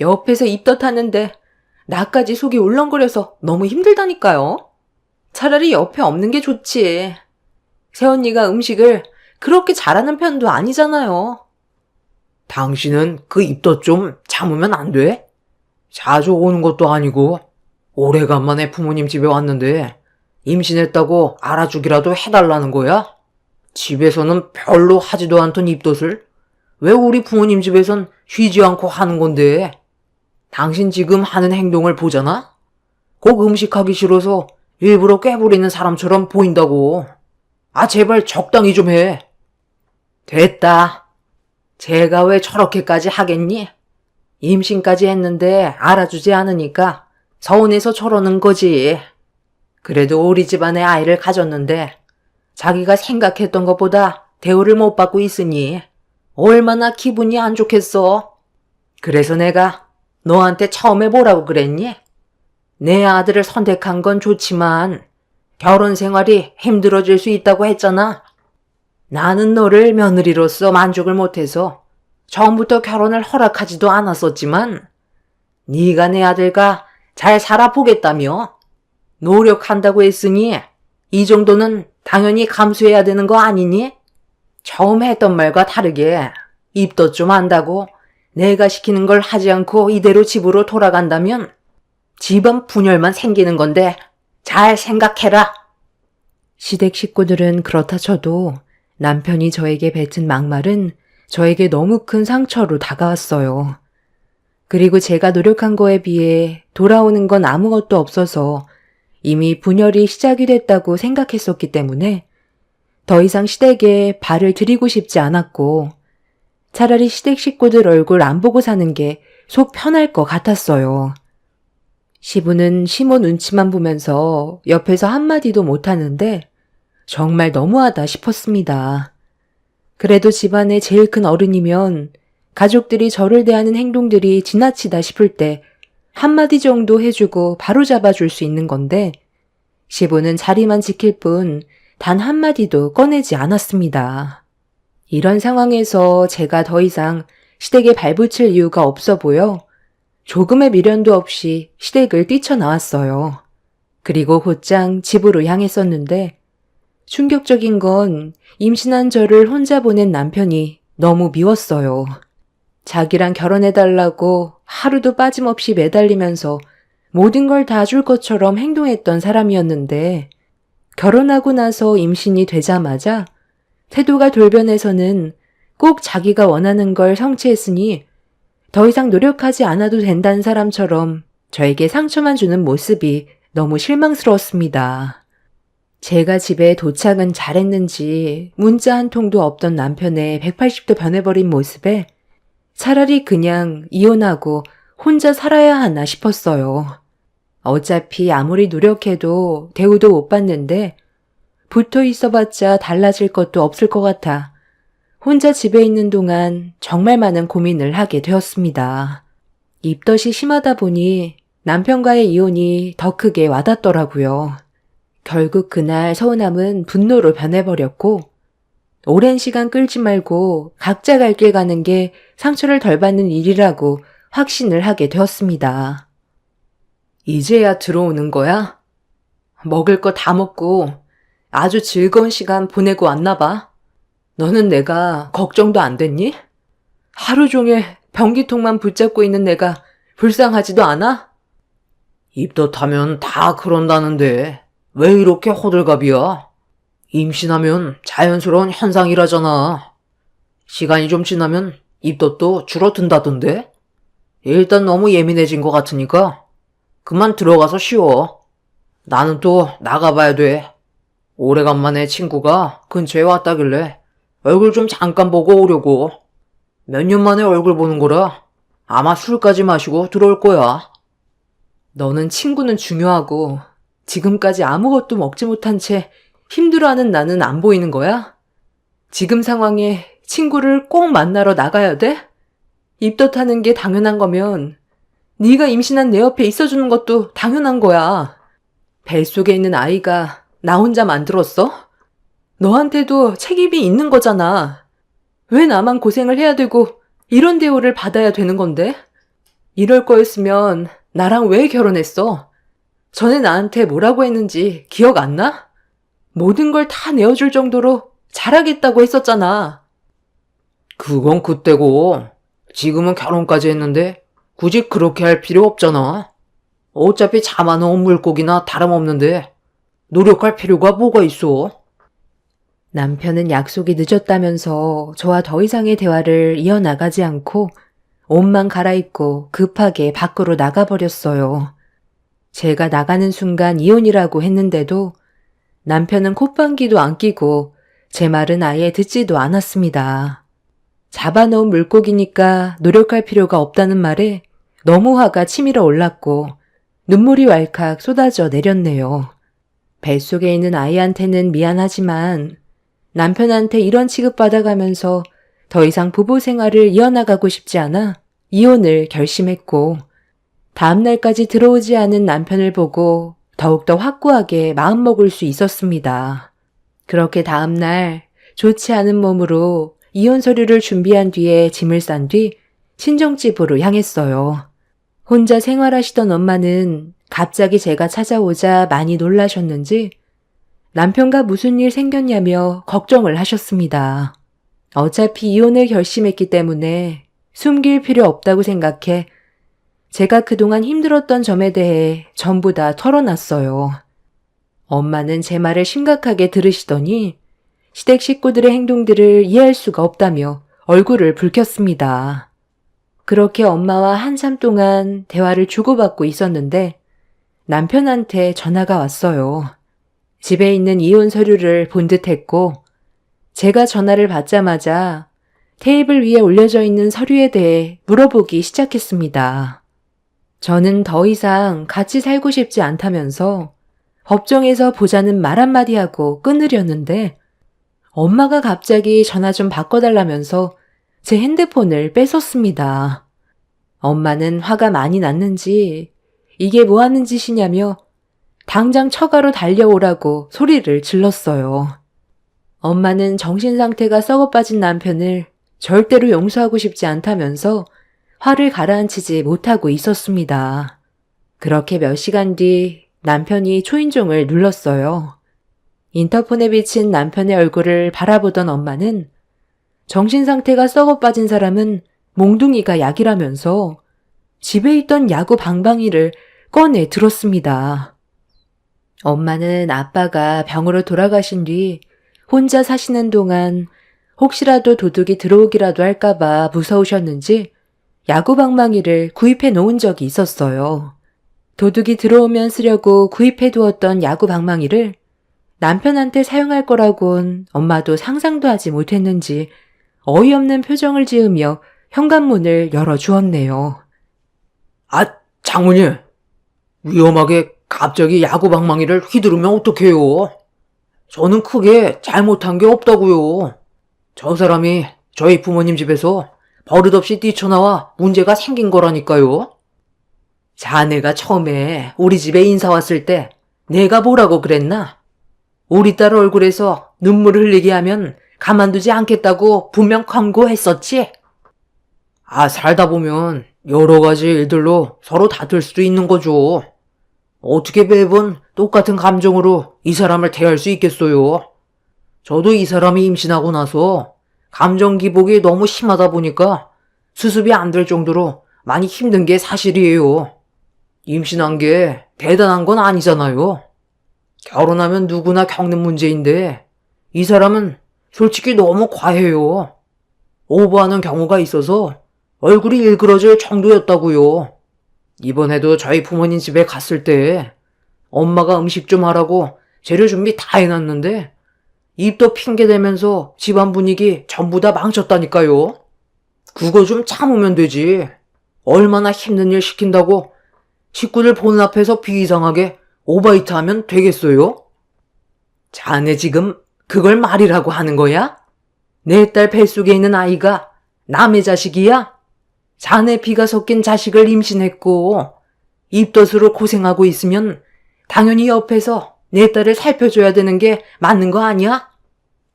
옆에서 입덧하는데 나까지 속이 울렁거려서 너무 힘들다니까요. 차라리 옆에 없는 게 좋지. 새언니가 음식을 그렇게 잘하는 편도 아니잖아요. 당신은 그 입덧 좀 참으면 안 돼? 자주 오는 것도 아니고 오래간만에 부모님 집에 왔는데 임신했다고 알아주기라도 해달라는 거야? 집에서는 별로 하지도 않던 입덧을 왜 우리 부모님 집에선 쉬지 않고 하는 건데? 당신 지금 하는 행동을 보잖아? 꼭 음식하기 싫어서 일부러 꾀부리는 사람처럼 보인다고. 아, 제발 적당히 좀 해. 됐다. 제가 왜 저렇게까지 하겠니? 임신까지 했는데 알아주지 않으니까 서운해서 저러는 거지. 그래도 우리 집안에 아이를 가졌는데 자기가 생각했던 것보다 대우를 못 받고 있으니 얼마나 기분이 안 좋겠어. 그래서 내가 너한테 처음에 뭐라고 그랬니? 내 아들을 선택한 건 좋지만 결혼 생활이 힘들어질 수 있다고 했잖아. 나는 너를 며느리로서 만족을 못해서 처음부터 결혼을 허락하지도 않았었지만 네가 내 아들과 잘 살아보겠다며 노력한다고 했으니 이 정도는 당연히 감수해야 되는 거 아니니? 처음 했던 말과 다르게 입덧 좀 한다고 내가 시키는 걸 하지 않고 이대로 집으로 돌아간다면 집안 분열만 생기는 건데 잘 생각해라. 시댁 식구들은 그렇다 쳐도 남편이 저에게 뱉은 막말은 저에게 너무 큰 상처로 다가왔어요. 그리고 제가 노력한 거에 비해 돌아오는 건 아무것도 없어서 이미 분열이 시작이 됐다고 생각했었기 때문에 더 이상 시댁에 발을 들이고 싶지 않았고 차라리 시댁 식구들 얼굴 안 보고 사는 게 속 편할 것 같았어요. 시부는 시모 눈치만 보면서 옆에서 한마디도 못하는데 정말 너무하다 싶었습니다. 그래도 집안의 제일 큰 어른이면 가족들이 저를 대하는 행동들이 지나치다 싶을 때 한마디 정도 해주고 바로잡아 줄 수 있는 건데 시부는 자리만 지킬 뿐 단 한마디도 꺼내지 않았습니다. 이런 상황에서 제가 더 이상 시댁에 발붙일 이유가 없어 보여 조금의 미련도 없이 시댁을 뛰쳐나왔어요. 그리고 곧장 집으로 향했었는데 충격적인 건 임신한 저를 혼자 보낸 남편이 너무 미웠어요. 자기랑 결혼해달라고 하루도 빠짐없이 매달리면서 모든 걸 다 줄 것처럼 행동했던 사람이었는데 결혼하고 나서 임신이 되자마자 태도가 돌변해서는 꼭 자기가 원하는 걸 성취했으니 더 이상 노력하지 않아도 된다는 사람처럼 저에게 상처만 주는 모습이 너무 실망스러웠습니다. 제가 집에 도착은 잘했는지 문자 한 통도 없던 남편의 180도 변해버린 모습에 차라리 그냥 이혼하고 혼자 살아야 하나 싶었어요. 어차피 아무리 노력해도 대우도 못 받는데 붙어 있어봤자 달라질 것도 없을 것 같아 혼자 집에 있는 동안 정말 많은 고민을 하게 되었습니다. 입덧이 심하다 보니 남편과의 이혼이 더 크게 와닿더라고요. 결국 그날 서운함은 분노로 변해버렸고 오랜 시간 끌지 말고 각자 갈 길 가는 게 상처를 덜 받는 일이라고 확신을 하게 되었습니다. 이제야 들어오는 거야? 먹을 거 다 먹고 아주 즐거운 시간 보내고 왔나 봐. 너는 내가 걱정도 안 됐니? 하루 종일 변기통만 붙잡고 있는 내가 불쌍하지도 않아? 입덧하면 다 그런다는데 왜 이렇게 호들갑이야? 임신하면 자연스러운 현상이라잖아. 시간이 좀 지나면 입덧도 줄어든다던데? 일단 너무 예민해진 것 같으니까 그만 들어가서 쉬어. 나는 또 나가봐야 돼. 오래간만에 친구가 근처에 왔다길래 얼굴 좀 잠깐 보고 오려고. 몇 년 만에 얼굴 보는 거라 아마 술까지 마시고 들어올 거야. 너는 친구는 중요하고 지금까지 아무것도 먹지 못한 채 힘들어하는 나는 안 보이는 거야? 지금 상황에 친구를 꼭 만나러 나가야 돼? 입덧하는 게 당연한 거면 네가 임신한 내 옆에 있어주는 것도 당연한 거야. 뱃속에 있는 아이가 나 혼자 만들었어? 너한테도 책임이 있는 거잖아. 왜 나만 고생을 해야 되고 이런 대우를 받아야 되는 건데? 이럴 거였으면 나랑 왜 결혼했어? 전에 나한테 뭐라고 했는지 기억 안 나? 모든 걸 다 내어줄 정도로 잘하겠다고 했었잖아. 그건 그때고 지금은 결혼까지 했는데 굳이 그렇게 할 필요 없잖아. 어차피 잡아놓은 물고기나 다름없는데 노력할 필요가 뭐가 있어? 남편은 약속이 늦었다면서 저와 더 이상의 대화를 이어나가지 않고 옷만 갈아입고 급하게 밖으로 나가버렸어요. 제가 나가는 순간 이혼이라고 했는데도 남편은 콧방귀도 안 끼고 제 말은 아예 듣지도 않았습니다. 잡아놓은 물고기니까 노력할 필요가 없다는 말에 너무 화가 치밀어 올랐고 눈물이 왈칵 쏟아져 내렸네요. 뱃속에 있는 아이한테는 미안하지만 남편한테 이런 취급받아가면서 더 이상 부부 생활을 이어나가고 싶지 않아 이혼을 결심했고 다음날까지 들어오지 않은 남편을 보고 더욱더 확고하게 마음먹을 수 있었습니다. 그렇게 다음날 좋지 않은 몸으로 이혼 서류를 준비한 뒤에 짐을 싼 뒤 친정집으로 향했어요. 혼자 생활하시던 엄마는 갑자기 제가 찾아오자 많이 놀라셨는지 남편과 무슨 일 생겼냐며 걱정을 하셨습니다. 어차피 이혼을 결심했기 때문에 숨길 필요 없다고 생각해 제가 그동안 힘들었던 점에 대해 전부 다 털어놨어요. 엄마는 제 말을 심각하게 들으시더니 시댁 식구들의 행동들을 이해할 수가 없다며 얼굴을 붉혔습니다. 그렇게 엄마와 한참 동안 대화를 주고받고 있었는데 남편한테 전화가 왔어요. 집에 있는 이혼 서류를 본 듯했고 제가 전화를 받자마자 테이블 위에 올려져 있는 서류에 대해 물어보기 시작했습니다. 저는 더 이상 같이 살고 싶지 않다면서 법정에서 보자는 말 한마디 하고 끊으려는데 엄마가 갑자기 전화 좀 바꿔달라면서 제 핸드폰을 뺏었습니다. 엄마는 화가 많이 났는지 이게 뭐 하는 짓이냐며 당장 처가로 달려오라고 소리를 질렀어요. 엄마는 정신 상태가 썩어 빠진 남편을 절대로 용서하고 싶지 않다면서 화를 가라앉히지 못하고 있었습니다. 그렇게 몇 시간 뒤 남편이 초인종을 눌렀어요. 인터폰에 비친 남편의 얼굴을 바라보던 엄마는 정신 상태가 썩어 빠진 사람은 몽둥이가 약이라면서 집에 있던 야구 방망이를 꺼내 들었습니다. 엄마는 아빠가 병으로 돌아가신 뒤 혼자 사시는 동안 혹시라도 도둑이 들어오기라도 할까봐 무서우셨는지 야구 방망이를 구입해 놓은 적이 있었어요. 도둑이 들어오면 쓰려고 구입해 두었던 야구 방망이를 남편한테 사용할 거라곤 엄마도 상상도 하지 못했는지 어이없는 표정을 지으며 현관문을 열어주었네요. 아, 장모님. 위험하게 갑자기 야구 방망이를 휘두르면 어떡해요? 저는 크게 잘못한 게 없다고요. 저 사람이 저희 부모님 집에서 버릇없이 뛰쳐나와 문제가 생긴 거라니까요. 자네가 처음에 우리 집에 인사 왔을 때 내가 뭐라고 그랬나? 우리 딸 얼굴에서 눈물을 흘리게 하면 가만두지 않겠다고 분명 경고했었지? 살다 보면 여러 가지 일들로 서로 다툴 수도 있는 거죠. 어떻게 매번 똑같은 감정으로 이 사람을 대할 수 있겠어요? 저도 이 사람이 임신하고 나서 감정 기복이 너무 심하다 보니까 수습이 안 될 정도로 많이 힘든 게 사실이에요. 임신한 게 대단한 건 아니잖아요. 결혼하면 누구나 겪는 문제인데 이 사람은 솔직히 너무 과해요. 오버하는 경우가 있어서 얼굴이 일그러질 정도였다고요. 이번에도 저희 부모님 집에 갔을 때 엄마가 음식 좀 하라고 재료 준비 다 해놨는데 입도 핑계대면서 집안 분위기 전부 다 망쳤다니까요. 그거 좀 참으면 되지. 얼마나 힘든 일 시킨다고 식구들 보는 앞에서 비이상하게 오바이트 하면 되겠어요? 자네 지금 그걸 말이라고 하는 거야? 내 딸 뱃속에 있는 아이가 남의 자식이야? 자네 피가 섞인 자식을 임신했고 입덧으로 고생하고 있으면 당연히 옆에서 내 딸을 살펴줘야 되는 게 맞는 거 아니야?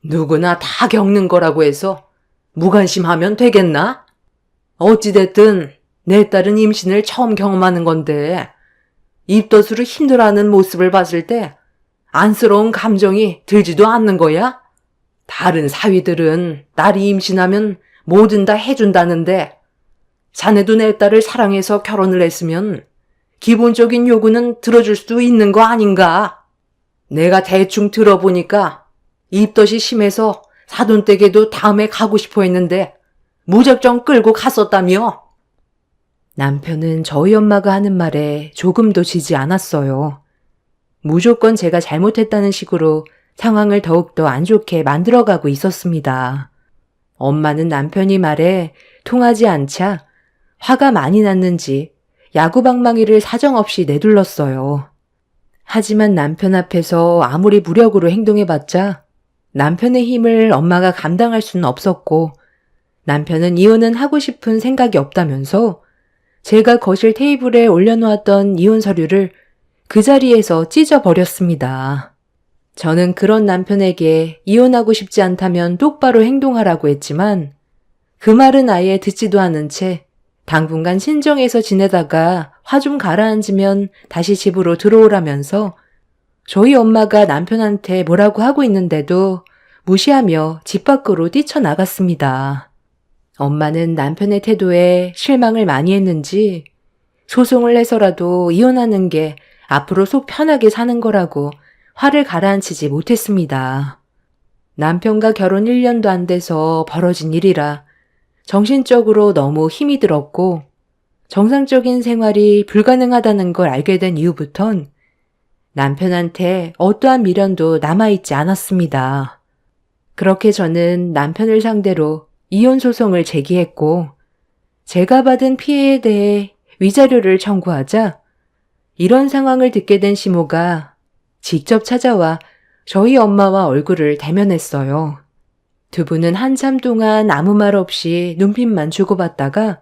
누구나 다 겪는 거라고 해서 무관심하면 되겠나? 어찌됐든 내 딸은 임신을 처음 경험하는 건데 입덧으로 힘들어하는 모습을 봤을 때 안쓰러운 감정이 들지도 않는 거야? 다른 사위들은 딸이 임신하면 뭐든 다 해준다는데 자네도 내 딸을 사랑해서 결혼을 했으면 기본적인 요구는 들어줄 수도 있는 거 아닌가? 내가 대충 들어보니까 입덧이 심해서 사돈댁에도 다음에 가고 싶어 했는데 무작정 끌고 갔었다며? 남편은 저희 엄마가 하는 말에 조금도 지지 않았어요. 무조건 제가 잘못했다는 식으로 상황을 더욱더 안 좋게 만들어가고 있었습니다. 엄마는 남편이 말에 통하지 않자 화가 많이 났는지 야구방망이를 사정없이 내둘렀어요. 하지만 남편 앞에서 아무리 무력으로 행동해봤자 남편의 힘을 엄마가 감당할 수는 없었고 남편은 이혼은 하고 싶은 생각이 없다면서 제가 거실 테이블에 올려놓았던 이혼 서류를 그 자리에서 찢어버렸습니다. 저는 그런 남편에게 이혼하고 싶지 않다면 똑바로 행동하라고 했지만 그 말은 아예 듣지도 않은 채 당분간 신정해서 지내다가 화 좀 가라앉으면 다시 집으로 들어오라면서 저희 엄마가 남편한테 뭐라고 하고 있는데도 무시하며 집 밖으로 뛰쳐나갔습니다. 엄마는 남편의 태도에 실망을 많이 했는지 소송을 해서라도 이혼하는 게 앞으로 속 편하게 사는 거라고 화를 가라앉히지 못했습니다. 남편과 결혼 1년도 안 돼서 벌어진 일이라 정신적으로 너무 힘이 들었고 정상적인 생활이 불가능하다는 걸 알게 된 이후부턴 남편한테 어떠한 미련도 남아있지 않았습니다. 그렇게 저는 남편을 상대로 이혼 소송을 제기했고 제가 받은 피해에 대해 위자료를 청구하자 이런 상황을 듣게 된 시모가 직접 찾아와 저희 엄마와 얼굴을 대면했어요. 두 분은 한참 동안 아무 말 없이 눈빛만 주고받다가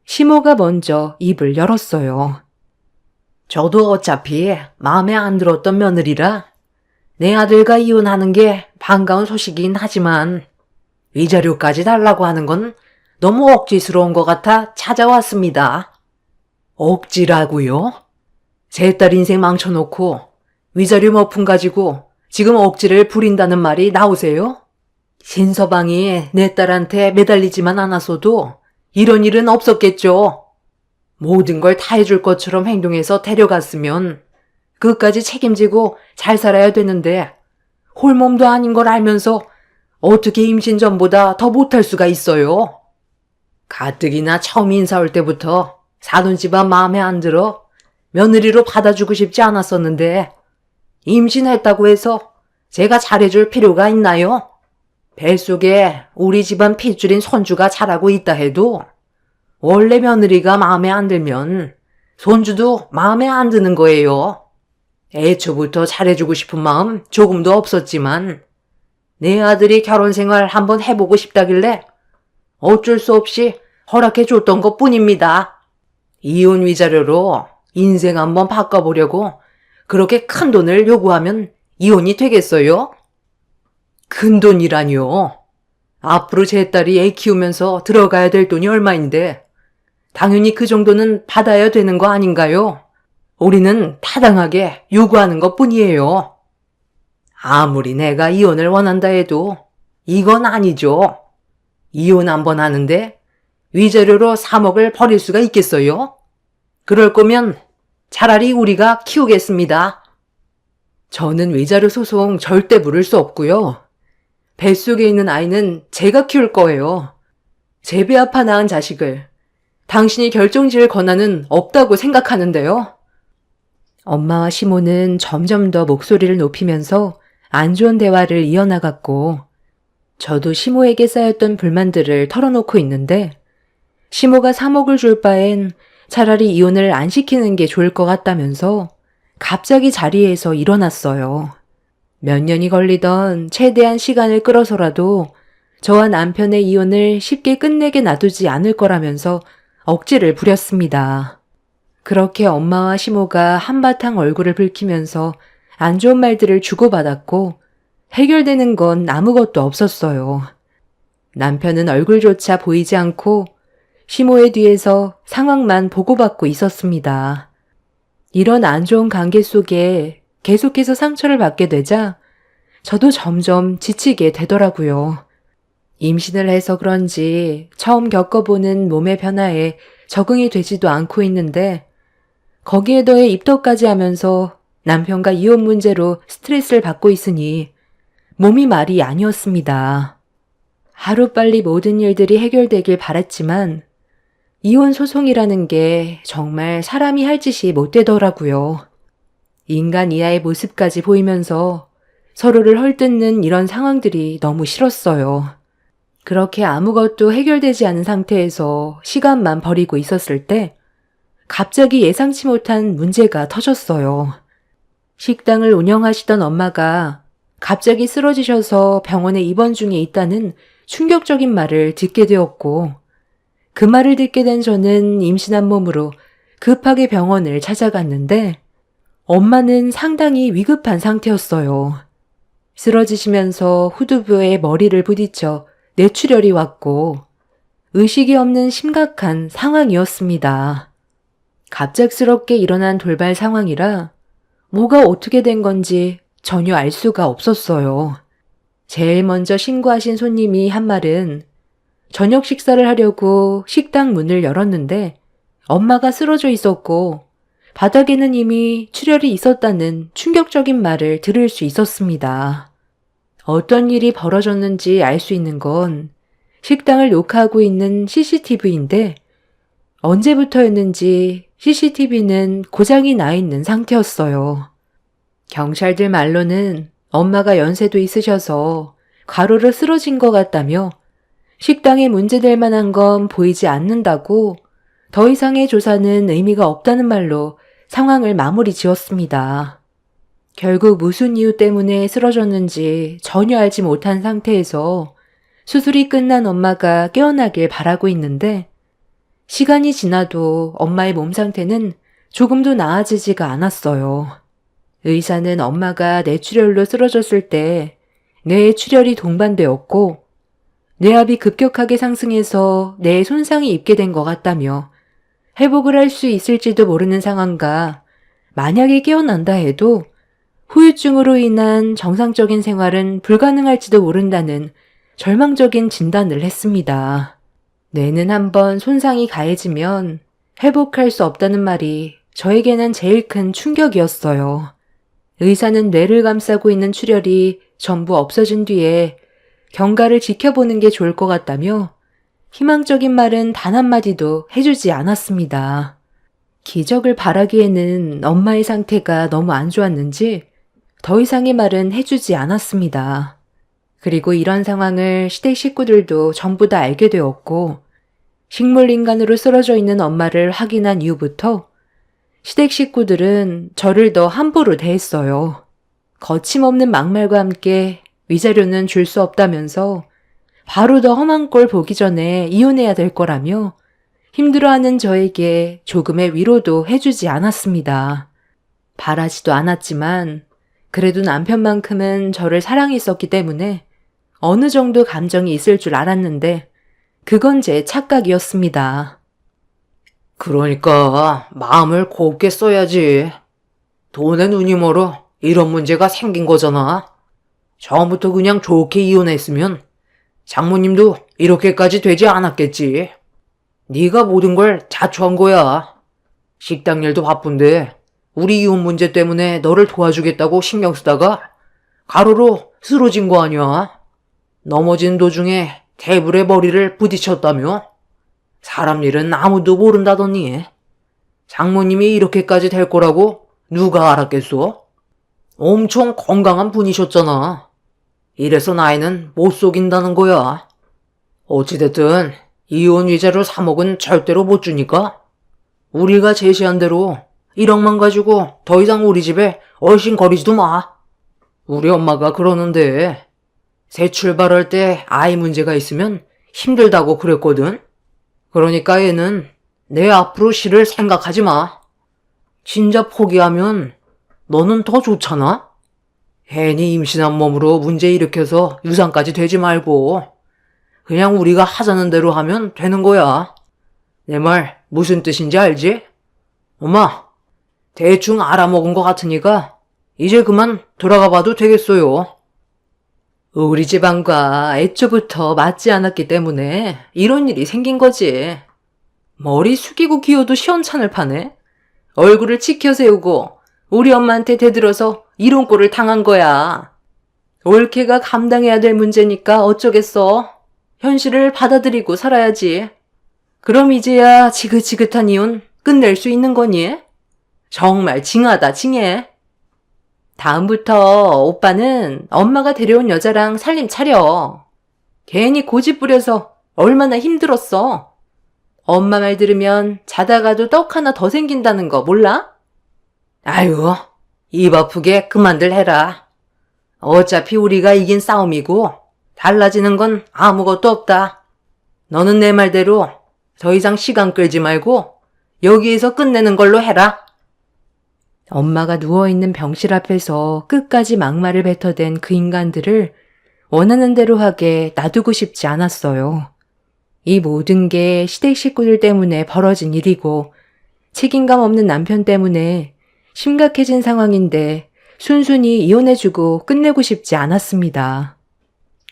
시모가 먼저 입을 열었어요. 저도 어차피 마음에 안 들었던 며느리라 내 아들과 이혼하는 게 반가운 소식이긴 하지만 위자료까지 달라고 하는 건 너무 억지스러운 것 같아 찾아왔습니다. 억지라고요? 제 딸 인생 망쳐놓고 위자료 몇 푼 가지고 지금 억지를 부린다는 말이 나오세요? 신서방이 내 딸한테 매달리지만 않았어도 이런 일은 없었겠죠. 모든 걸 다 해줄 것처럼 행동해서 데려갔으면 그까지 책임지고 잘 살아야 되는데 홀몸도 아닌 걸 알면서 어떻게 임신 전보다 더 못할 수가 있어요? 가뜩이나 처음 인사 올 때부터 사돈 집안 마음에 안 들어 며느리로 받아주고 싶지 않았었는데 임신했다고 해서 제가 잘해줄 필요가 있나요? 뱃속에 우리 집안 핏줄인 손주가 자라고 있다 해도 원래 며느리가 마음에 안 들면 손주도 마음에 안 드는 거예요. 애초부터 잘해주고 싶은 마음 조금도 없었지만 내 아들이 결혼 생활 한번 해보고 싶다길래 어쩔 수 없이 허락해줬던 것 뿐입니다. 이혼 위자료로 인생 한번 바꿔보려고 그렇게 큰 돈을 요구하면 이혼이 되겠어요? 큰 돈이라뇨. 앞으로 제 딸이 애 키우면서 들어가야 될 돈이 얼마인데 당연히 그 정도는 받아야 되는 거 아닌가요? 우리는 타당하게 요구하는 것 뿐이에요. 아무리 내가 이혼을 원한다 해도 이건 아니죠. 이혼 한번 하는데 위자료로 3억을 버릴 수가 있겠어요? 그럴 거면 차라리 우리가 키우겠습니다. 저는 위자료 소송 절대 부를 수 없고요. 뱃속에 있는 아이는 제가 키울 거예요. 제 배 아파 낳은 자식을 당신이 결정지을 권한은 없다고 생각하는데요. 엄마와 시모는 점점 더 목소리를 높이면서 안 좋은 대화를 이어나갔고 저도 시모에게 쌓였던 불만들을 털어놓고 있는데 시모가 3억을 줄 바엔 차라리 이혼을 안 시키는 게 좋을 것 같다면서 갑자기 자리에서 일어났어요. 몇 년이 걸리던 최대한 시간을 끌어서라도 저와 남편의 이혼을 쉽게 끝내게 놔두지 않을 거라면서 억지를 부렸습니다. 그렇게 엄마와 시모가 한바탕 얼굴을 붉히면서 안 좋은 말들을 주고받았고 해결되는 건 아무것도 없었어요. 남편은 얼굴조차 보이지 않고 시모의 뒤에서 상황만 보고받고 있었습니다. 이런 안 좋은 관계 속에 계속해서 상처를 받게 되자 저도 점점 지치게 되더라고요. 임신을 해서 그런지 처음 겪어보는 몸의 변화에 적응이 되지도 않고 있는데 거기에 더해 입덧까지 하면서 남편과 이혼 문제로 스트레스를 받고 있으니 몸이 말이 아니었습니다. 하루빨리 모든 일들이 해결되길 바랐지만 이혼 소송이라는 게 정말 사람이 할 짓이 못 되더라고요. 인간 이하의 모습까지 보이면서 서로를 헐뜯는 이런 상황들이 너무 싫었어요. 그렇게 아무것도 해결되지 않은 상태에서 시간만 버리고 있었을 때 갑자기 예상치 못한 문제가 터졌어요. 식당을 운영하시던 엄마가 갑자기 쓰러지셔서 병원에 입원 중에 있다는 충격적인 말을 듣게 되었고 그 말을 듣게 된 저는 임신한 몸으로 급하게 병원을 찾아갔는데 엄마는 상당히 위급한 상태였어요. 쓰러지시면서 후두부에 머리를 부딪혀 뇌출혈이 왔고 의식이 없는 심각한 상황이었습니다. 갑작스럽게 일어난 돌발 상황이라 뭐가 어떻게 된 건지 전혀 알 수가 없었어요. 제일 먼저 신고하신 손님이 한 말은 저녁 식사를 하려고 식당 문을 열었는데 엄마가 쓰러져 있었고 바닥에는 이미 출혈이 있었다는 충격적인 말을 들을 수 있었습니다. 어떤 일이 벌어졌는지 알 수 있는 건 식당을 녹화하고 있는 CCTV인데 언제부터였는지 CCTV는 고장이 나 있는 상태였어요. 경찰들 말로는 엄마가 연세도 있으셔서 과로로 쓰러진 것 같다며 식당에 문제될 만한 건 보이지 않는다고 더 이상의 조사는 의미가 없다는 말로 상황을 마무리 지었습니다. 결국 무슨 이유 때문에 쓰러졌는지 전혀 알지 못한 상태에서 수술이 끝난 엄마가 깨어나길 바라고 있는데 시간이 지나도 엄마의 몸 상태는 조금도 나아지지가 않았어요. 의사는 엄마가 뇌출혈로 쓰러졌을 때 뇌에 출혈이 동반되었고 뇌압이 급격하게 상승해서 뇌에 손상이 입게 된 것 같다며 회복을 할 수 있을지도 모르는 상황과 만약에 깨어난다 해도 후유증으로 인한 정상적인 생활은 불가능할지도 모른다는 절망적인 진단을 했습니다. 뇌는 한번 손상이 가해지면 회복할 수 없다는 말이 저에게는 제일 큰 충격이었어요. 의사는 뇌를 감싸고 있는 출혈이 전부 없어진 뒤에 경과를 지켜보는 게 좋을 것 같다며 희망적인 말은 단 한마디도 해주지 않았습니다. 기적을 바라기에는 엄마의 상태가 너무 안 좋았는지 더 이상의 말은 해주지 않았습니다. 그리고 이런 상황을 시댁 식구들도 전부 다 알게 되었고 식물인간으로 쓰러져 있는 엄마를 확인한 이후부터 시댁 식구들은 저를 더 함부로 대했어요. 거침없는 막말과 함께 위자료는 줄 수 없다면서 바로 더 험한 꼴 보기 전에 이혼해야 될 거라며 힘들어하는 저에게 조금의 위로도 해주지 않았습니다. 바라지도 않았지만 그래도 남편만큼은 저를 사랑했었기 때문에 어느 정도 감정이 있을 줄 알았는데 그건 제 착각이었습니다. 그러니까 마음을 곱게 써야지. 돈에 눈이 멀어 이런 문제가 생긴 거잖아. 처음부터 그냥 좋게 이혼했으면 장모님도 이렇게까지 되지 않았겠지. 네가 모든 걸 자초한 거야. 식당 일도 바쁜데 우리 이혼 문제 때문에 너를 도와주겠다고 신경 쓰다가 가로로 쓰러진 거 아니야. 넘어진 도중에 테이블에 머리를 부딪혔다며? 사람 일은 아무도 모른다더니 장모님이 이렇게까지 될 거라고 누가 알았겠어? 엄청 건강한 분이셨잖아. 이래서 나이는 못 속인다는 거야. 어찌됐든 이혼 위자료 3억은 절대로 못 주니까 우리가 제시한 대로 1억만 가지고 더 이상 우리 집에 얼씬거리지도 마. 우리 엄마가 그러는데 새 출발할 때 아이 문제가 있으면 힘들다고 그랬거든. 그러니까 얘는 내 앞으로 시를 생각하지 마. 진짜 포기하면 너는 더 좋잖아? 괜히 임신한 몸으로 문제 일으켜서 유산까지 되지 말고 그냥 우리가 하자는 대로 하면 되는 거야. 내 말 무슨 뜻인지 알지? 엄마, 대충 알아먹은 것 같으니까 이제 그만 들어가 봐도 되겠어요. 우리 집안과 애초부터 맞지 않았기 때문에 이런 일이 생긴 거지. 머리 숙이고 기어도 시원찮을 파네. 얼굴을 치켜 세우고 우리 엄마한테 대들어서 이런 꼴을 당한 거야. 올케가 감당해야 될 문제니까 어쩌겠어. 현실을 받아들이고 살아야지. 그럼 이제야 지긋지긋한 이혼 끝낼 수 있는 거니? 정말 징하다 징해. 다음부터 오빠는 엄마가 데려온 여자랑 살림 차려. 괜히 고집 부려서 얼마나 힘들었어. 엄마 말 들으면 자다가도 떡 하나 더 생긴다는 거 몰라? 아유, 입 아프게 그만들 해라. 어차피 우리가 이긴 싸움이고 달라지는 건 아무것도 없다. 너는 내 말대로 더 이상 시간 끌지 말고 여기에서 끝내는 걸로 해라. 엄마가 누워있는 병실 앞에서 끝까지 막말을 뱉어댄 그 인간들을 원하는 대로 하게 놔두고 싶지 않았어요. 이 모든 게 시댁 식구들 때문에 벌어진 일이고 책임감 없는 남편 때문에 심각해진 상황인데 순순히 이혼해주고 끝내고 싶지 않았습니다.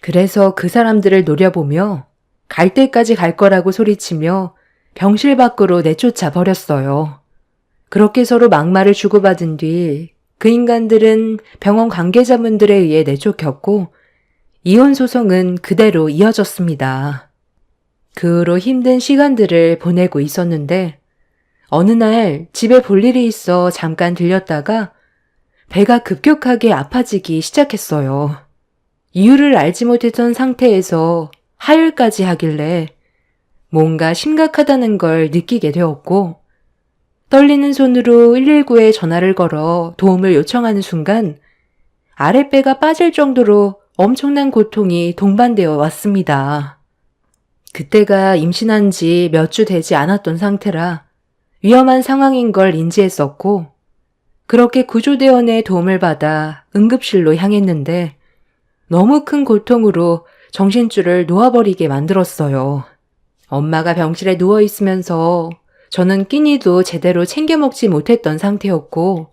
그래서 그 사람들을 노려보며 갈 때까지 갈 거라고 소리치며 병실 밖으로 내쫓아 버렸어요. 그렇게 서로 막말을 주고받은 뒤 그 인간들은 병원 관계자분들에 의해 내쫓겼고 이혼 소송은 그대로 이어졌습니다. 그 후로 힘든 시간들을 보내고 있었는데 어느 날 집에 볼 일이 있어 잠깐 들렸다가 배가 급격하게 아파지기 시작했어요. 이유를 알지 못했던 상태에서 하혈까지 하길래 뭔가 심각하다는 걸 느끼게 되었고 떨리는 손으로 119에 전화를 걸어 도움을 요청하는 순간 아랫배가 빠질 정도로 엄청난 고통이 동반되어 왔습니다. 그때가 임신한 지 몇 주 되지 않았던 상태라 위험한 상황인 걸 인지했었고 그렇게 구조대원의 도움을 받아 응급실로 향했는데 너무 큰 고통으로 정신줄을 놓아버리게 만들었어요. 엄마가 병실에 누워있으면서 저는 끼니도 제대로 챙겨 먹지 못했던 상태였고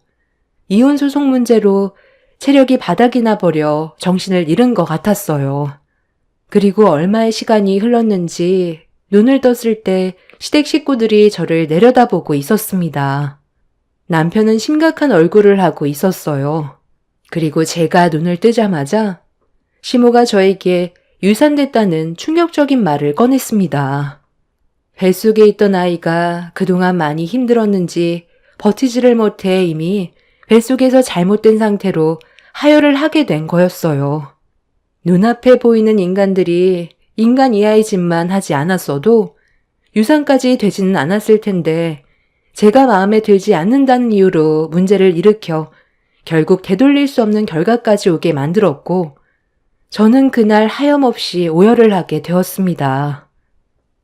이혼 소송 문제로 체력이 바닥이 나버려 정신을 잃은 것 같았어요. 그리고 얼마의 시간이 흘렀는지 눈을 떴을 때 시댁 식구들이 저를 내려다보고 있었습니다. 남편은 심각한 얼굴을 하고 있었어요. 그리고 제가 눈을 뜨자마자 시모가 저에게 유산됐다는 충격적인 말을 꺼냈습니다. 뱃속에 있던 아이가 그동안 많이 힘들었는지 버티지를 못해 이미 뱃속에서 잘못된 상태로 하혈을 하게 된 거였어요. 눈앞에 보이는 인간들이 인간 이하의 짓만 하지 않았어도 유산까지 되지는 않았을 텐데 제가 마음에 들지 않는다는 이유로 문제를 일으켜 결국 되돌릴 수 없는 결과까지 오게 만들었고 저는 그날 하염없이 오열을 하게 되었습니다.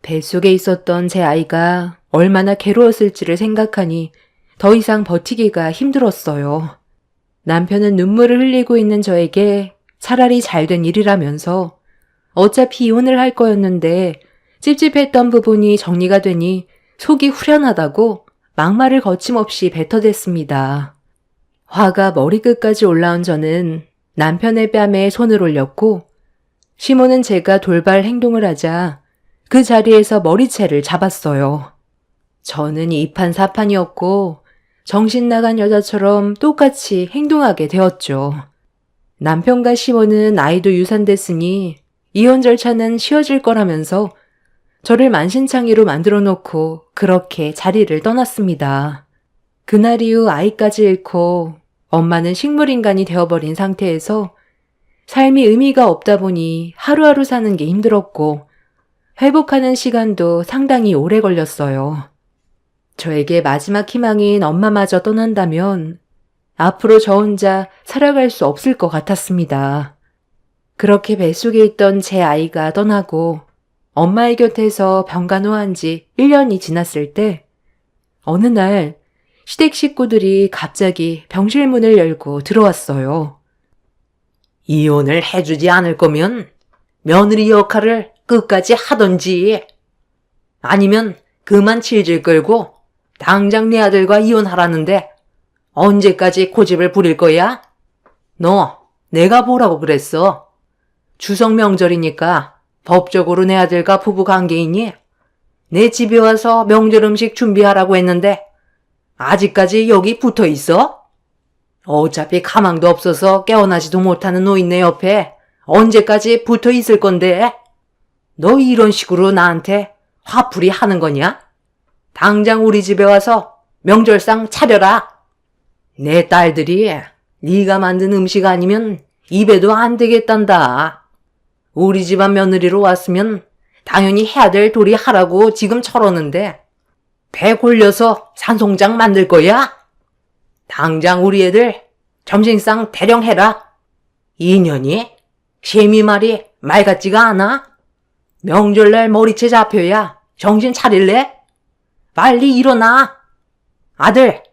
뱃속에 있었던 제 아이가 얼마나 괴로웠을지를 생각하니 더 이상 버티기가 힘들었어요. 남편은 눈물을 흘리고 있는 저에게 차라리 잘된 일이라면서 어차피 이혼을 할 거였는데 찝찝했던 부분이 정리가 되니 속이 후련하다고 막말을 거침없이 뱉어댔습니다. 화가 머리끝까지 올라온 저는 남편의 뺨에 손을 올렸고 시모는 제가 돌발 행동을 하자 그 자리에서 머리채를 잡았어요. 저는 이판사판이었고 정신 나간 여자처럼 똑같이 행동하게 되었죠. 남편과 시모는 아이도 유산됐으니 이혼 절차는 쉬워질 거라면서 저를 만신창이로 만들어 놓고 그렇게 자리를 떠났습니다. 그날 이후 아이까지 잃고 엄마는 식물인간이 되어버린 상태에서 삶이 의미가 없다 보니 하루하루 사는 게 힘들었고 회복하는 시간도 상당히 오래 걸렸어요. 저에게 마지막 희망인 엄마마저 떠난다면 앞으로 저 혼자 살아갈 수 없을 것 같았습니다. 그렇게 뱃속에 있던 제 아이가 떠나고 엄마의 곁에서 병간호한 지 1년이 지났을 때 어느 날 시댁 식구들이 갑자기 병실 문을 열고 들어왔어요. 이혼을 해주지 않을 거면 며느리 역할을 끝까지 하던지 아니면 그만 질질 끌고 당장 내 아들과 이혼하라는데 언제까지 고집을 부릴 거야? 너 내가 뭐라고 그랬어? 추석 명절이니까 법적으로 내 아들과 부부 관계이니 내 집에 와서 명절 음식 준비하라고 했는데 아직까지 여기 붙어 있어? 어차피 가망도 없어서 깨어나지도 못하는 노인네 옆에 언제까지 붙어 있을 건데? 너 이런 식으로 나한테 화풀이 하는 거냐? 당장 우리 집에 와서 명절상 차려라. 내 딸들이 네가 만든 음식 아니면 입에도 안 되겠단다. 우리 집안 며느리로 왔으면 당연히 해야 될 도리 하라고 지금 철었는데 배 골려서 산송장 만들 거야? 당장 우리 애들 점심상 대령해라. 2년이? 쉐미 말이 말 같지가 않아? 명절날 머리채 잡혀야 정신 차릴래? 빨리 일어나. 아들,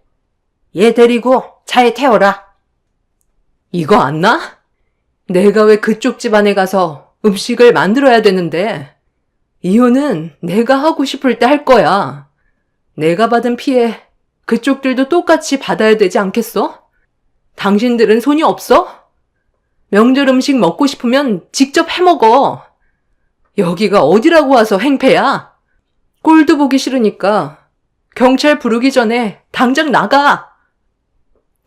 얘 데리고 차에 태워라. 이거 안 나? 내가 왜 그쪽 집안에 가서 음식을 만들어야 되는데 이혼은 내가 하고 싶을 때 할 거야. 내가 받은 피해 그쪽들도 똑같이 받아야 되지 않겠어? 당신들은 손이 없어? 명절 음식 먹고 싶으면 직접 해먹어. 여기가 어디라고 와서 행패야? 꼴도 보기 싫으니까 경찰 부르기 전에 당장 나가!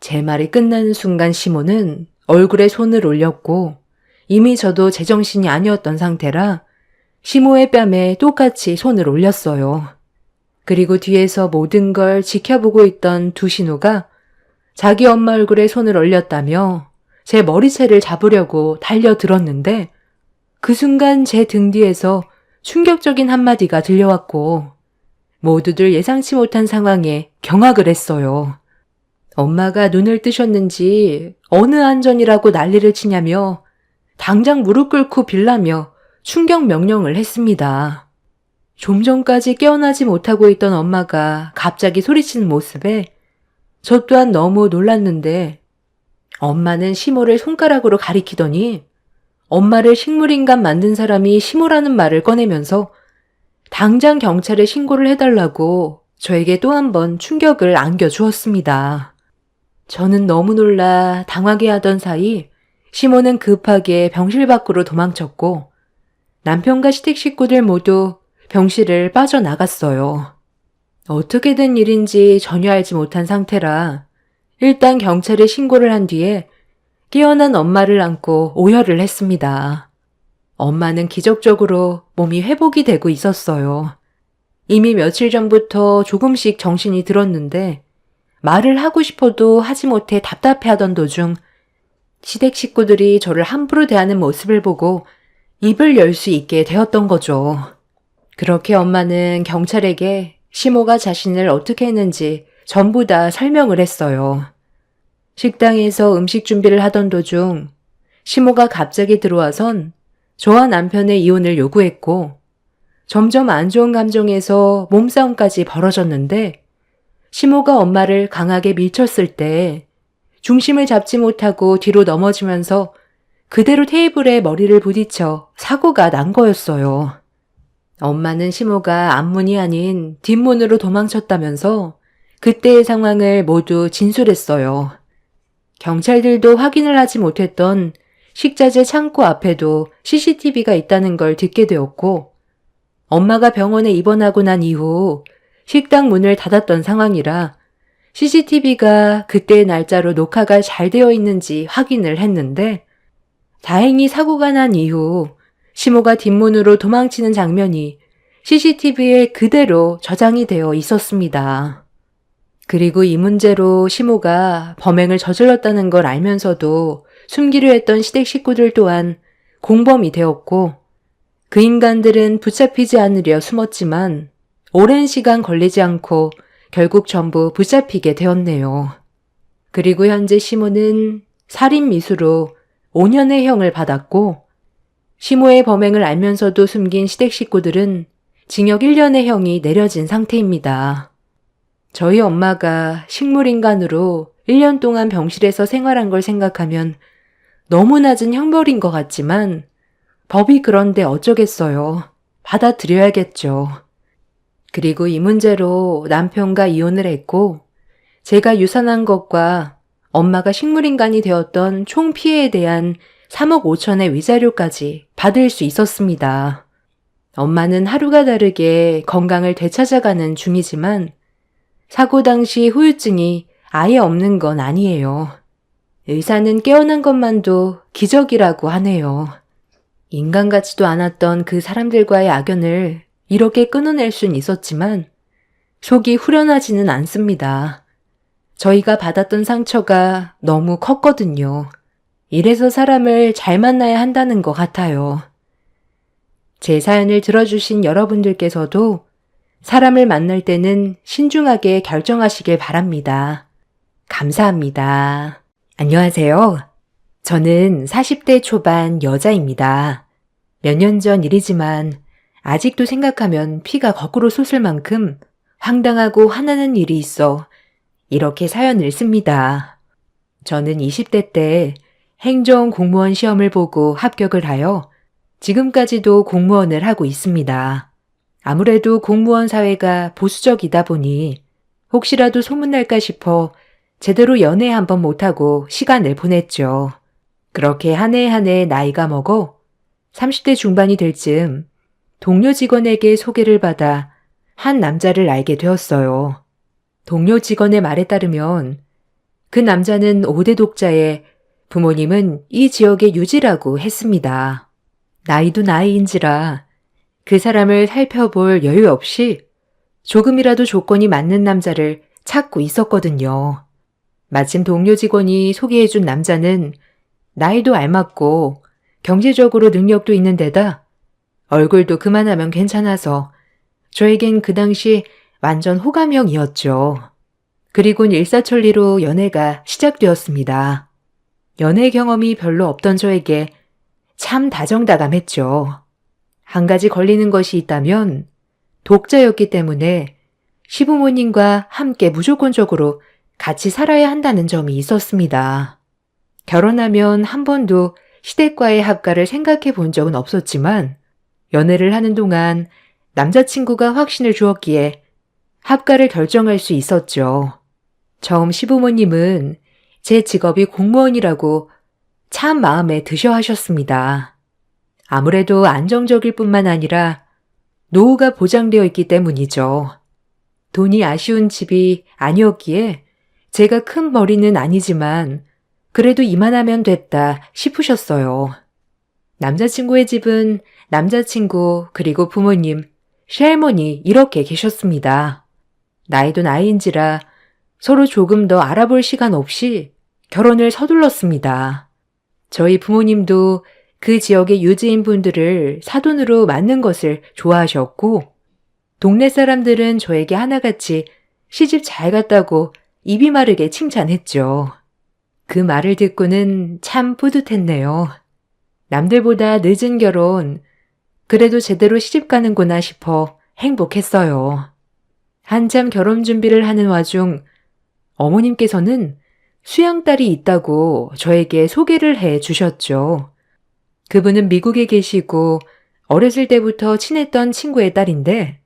제 말이 끝나는 순간 시모는 얼굴에 손을 올렸고 이미 저도 제정신이 아니었던 상태라 시모의 뺨에 똑같이 손을 올렸어요. 그리고 뒤에서 모든 걸 지켜보고 있던 두 신우가 자기 엄마 얼굴에 손을 올렸다며 제 머리채를 잡으려고 달려들었는데 그 순간 제 등 뒤에서 충격적인 한마디가 들려왔고 모두들 예상치 못한 상황에 경악을 했어요. 엄마가 눈을 뜨셨는지 어느 안전이라고 난리를 치냐며 당장 무릎 꿇고 빌라며 충격 명령을 했습니다. 좀 전까지 깨어나지 못하고 있던 엄마가 갑자기 소리치는 모습에 저 또한 너무 놀랐는데 엄마는 시모를 손가락으로 가리키더니 엄마를 식물인간 만든 사람이 시모라는 말을 꺼내면서 당장 경찰에 신고를 해달라고 저에게 또 한 번 충격을 안겨주었습니다. 저는 너무 놀라 당황해 하던 사이 시모는 급하게 병실 밖으로 도망쳤고 남편과 시댁 식구들 모두 병실을 빠져나갔어요. 어떻게 된 일인지 전혀 알지 못한 상태라 일단 경찰에 신고를 한 뒤에 깨어난 엄마를 안고 오열을 했습니다. 엄마는 기적적으로 몸이 회복이 되고 있었어요. 이미 며칠 전부터 조금씩 정신이 들었는데 말을 하고 싶어도 하지 못해 답답해하던 도중 시댁 식구들이 저를 함부로 대하는 모습을 보고 입을 열 수 있게 되었던 거죠. 그렇게 엄마는 경찰에게 시모가 자신을 어떻게 했는지 전부 다 설명을 했어요. 식당에서 음식 준비를 하던 도중 시모가 갑자기 들어와선 저와 남편의 이혼을 요구했고 점점 안 좋은 감정에서 몸싸움까지 벌어졌는데 시모가 엄마를 강하게 밀쳤을 때 중심을 잡지 못하고 뒤로 넘어지면서 그대로 테이블에 머리를 부딪혀 사고가 난 거였어요. 엄마는 시모가 앞문이 아닌 뒷문으로 도망쳤다면서 그때의 상황을 모두 진술했어요. 경찰들도 확인을 하지 못했던 식자재 창고 앞에도 CCTV가 있다는 걸 듣게 되었고 엄마가 병원에 입원하고 난 이후 식당 문을 닫았던 상황이라 CCTV가 그때의 날짜로 녹화가 잘 되어 있는지 확인을 했는데 다행히 사고가 난 이후 시모가 뒷문으로 도망치는 장면이 CCTV에 그대로 저장이 되어 있었습니다. 그리고 이 문제로 시모가 범행을 저질렀다는 걸 알면서도 숨기려 했던 시댁 식구들 또한 공범이 되었고 그 인간들은 붙잡히지 않으려 숨었지만 오랜 시간 걸리지 않고 결국 전부 붙잡히게 되었네요. 그리고 현재 시모는 살인 미수로 5년의 형을 받았고 시모의 범행을 알면서도 숨긴 시댁 식구들은 징역 1년의 형이 내려진 상태입니다. 저희 엄마가 식물인간으로 1년 동안 병실에서 생활한 걸 생각하면 너무 낮은 형벌인 것 같지만 법이 그런데 어쩌겠어요. 받아들여야겠죠. 그리고 이 문제로 남편과 이혼을 했고 제가 유산한 것과 엄마가 식물인간이 되었던 총 피해에 대한 3억 5천의 위자료까지 받을 수 있었습니다. 엄마는 하루가 다르게 건강을 되찾아가는 중이지만 사고 당시 후유증이 아예 없는 건 아니에요. 의사는 깨어난 것만도 기적이라고 하네요. 인간 같지도 않았던 그 사람들과의 악연을 이렇게 끊어낼 순 있었지만 속이 후련하지는 않습니다. 저희가 받았던 상처가 너무 컸거든요. 이래서 사람을 잘 만나야 한다는 것 같아요. 제 사연을 들어주신 여러분들께서도 사람을 만날 때는 신중하게 결정하시길 바랍니다. 감사합니다. 안녕하세요. 저는 40대 초반 여자입니다. 몇 년 전 일이지만 아직도 생각하면 피가 거꾸로 솟을 만큼 황당하고 화나는 일이 있어 이렇게 사연을 씁니다. 저는 20대 때 행정 공무원 시험을 보고 합격을 하여 지금까지도 공무원을 하고 있습니다. 아무래도 공무원 사회가 보수적이다 보니 혹시라도 소문날까 싶어 제대로 연애 한번 못하고 시간을 보냈죠. 그렇게 한 해 한 해 나이가 먹어 30대 중반이 될 즈음 동료 직원에게 소개를 받아 한 남자를 알게 되었어요. 동료 직원의 말에 따르면 그 남자는 5대 독자에 부모님은 이 지역의 유지라고 했습니다. 나이도 나이인지라 그 사람을 살펴볼 여유 없이 조금이라도 조건이 맞는 남자를 찾고 있었거든요. 마침 동료 직원이 소개해준 남자는 나이도 알맞고 경제적으로 능력도 있는 데다 얼굴도 그만하면 괜찮아서 저에겐 그 당시 완전 호감형이었죠. 그리곤 일사천리로 연애가 시작되었습니다. 연애 경험이 별로 없던 저에게 참 다정다감했죠. 한 가지 걸리는 것이 있다면 독자였기 때문에 시부모님과 함께 무조건적으로 같이 살아야 한다는 점이 있었습니다. 결혼하면 한 번도 시댁과의 합가를 생각해 본 적은 없었지만 연애를 하는 동안 남자친구가 확신을 주었기에 합가를 결정할 수 있었죠. 처음 시부모님은 제 직업이 공무원이라고 참 마음에 드셔 하셨습니다. 아무래도 안정적일 뿐만 아니라 노후가 보장되어 있기 때문이죠. 돈이 아쉬운 집이 아니었기에 제가 큰 머리는 아니지만 그래도 이만하면 됐다 싶으셨어요. 남자친구의 집은 남자친구 그리고 부모님, 시할머니 이렇게 계셨습니다. 나이도 나이인지라 서로 조금 더 알아볼 시간 없이 결혼을 서둘렀습니다. 저희 부모님도 그 지역의 유지인 분들을 사돈으로 맞는 것을 좋아하셨고 동네 사람들은 저에게 하나같이 시집 잘 갔다고 입이 마르게 칭찬했죠. 그 말을 듣고는 참 뿌듯했네요. 남들보다 늦은 결혼, 그래도 제대로 시집 가는구나 싶어 행복했어요. 한참 결혼 준비를 하는 와중 어머님께서는 수양딸이 있다고 저에게 소개를 해 주셨죠. 그분은 미국에 계시고 어렸을 때부터 친했던 친구의 딸인데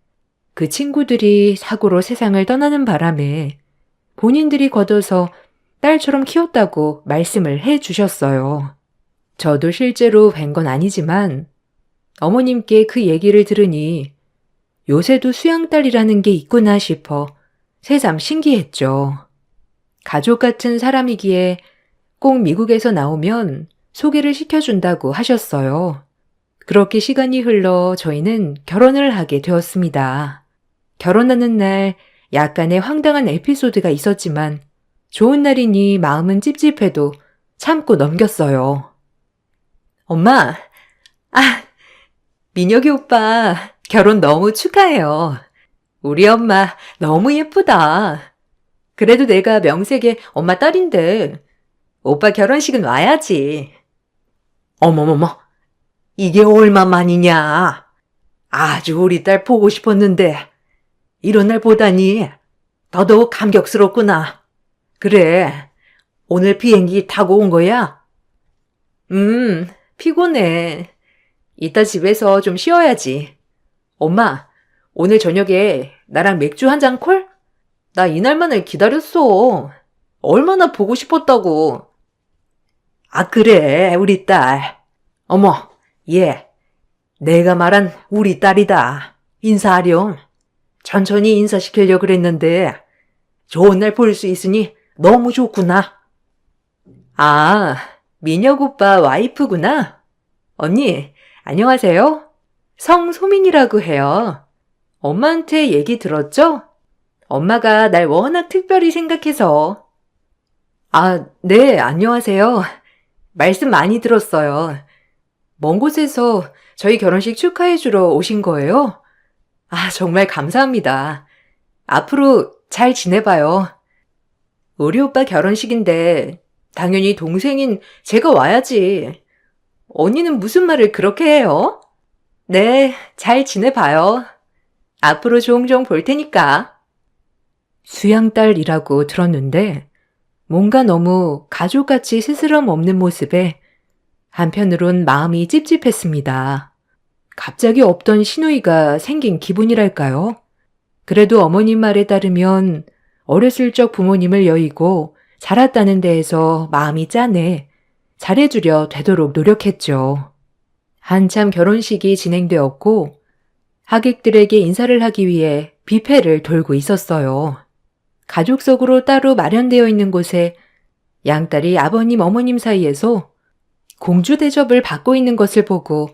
그 친구들이 사고로 세상을 떠나는 바람에 본인들이 걷어서 딸처럼 키웠다고 말씀을 해 주셨어요. 저도 실제로 뵌 건 아니지만 어머님께 그 얘기를 들으니 요새도 수양딸이라는 게 있구나 싶어 새삼 신기했죠. 가족 같은 사람이기에 꼭 미국에서 나오면 소개를 시켜준다고 하셨어요. 그렇게 시간이 흘러 저희는 결혼을 하게 되었습니다. 결혼하는 날 약간의 황당한 에피소드가 있었지만 좋은 날이니 마음은 찝찝해도 참고 넘겼어요. 엄마, 민혁이 오빠 결혼 너무 축하해요. 우리 엄마 너무 예쁘다. 그래도 내가 명색의 엄마 딸인데 오빠 결혼식은 와야지. 어머머머, 이게 얼마만이냐. 아주 우리 딸 보고 싶었는데 이런 날 보다니 더더욱 감격스럽구나. 그래, 오늘 비행기 타고 온 거야? 피곤해. 이따 집에서 좀 쉬어야지. 엄마, 오늘 저녁에 나랑 맥주 한 잔 콜? 나 이날만을 기다렸어. 얼마나 보고 싶었다고. 아, 그래, 우리 딸. 어머, 얘, 내가 말한 우리 딸이다. 인사하렴. 천천히 인사시키려고 그랬는데 좋은 날 볼 수 있으니 너무 좋구나. 아, 민혁 오빠 와이프구나. 언니, 안녕하세요. 성소민이라고 해요. 엄마한테 얘기 들었죠? 엄마가 날 워낙 특별히 생각해서. 아, 네, 안녕하세요. 말씀 많이 들었어요. 먼 곳에서 저희 결혼식 축하해주러 오신 거예요? 아, 정말 감사합니다. 앞으로 잘 지내봐요. 우리 오빠 결혼식인데 당연히 동생인 제가 와야지. 언니는 무슨 말을 그렇게 해요? 네, 잘 지내봐요. 앞으로 종종 볼 테니까. 수양딸이라고 들었는데 뭔가 너무 가족같이 스스럼 없는 모습에 한편으론 마음이 찝찝했습니다. 갑자기 없던 시누이가 생긴 기분이랄까요? 그래도 어머님 말에 따르면 어렸을 적 부모님을 여의고 자랐다는 데에서 마음이 짠해 잘해주려 되도록 노력했죠. 한참 결혼식이 진행되었고 하객들에게 인사를 하기 위해 뷔페를 돌고 있었어요. 가족 속으로 따로 마련되어 있는 곳에 양딸이 아버님, 어머님 사이에서 공주 대접을 받고 있는 것을 보고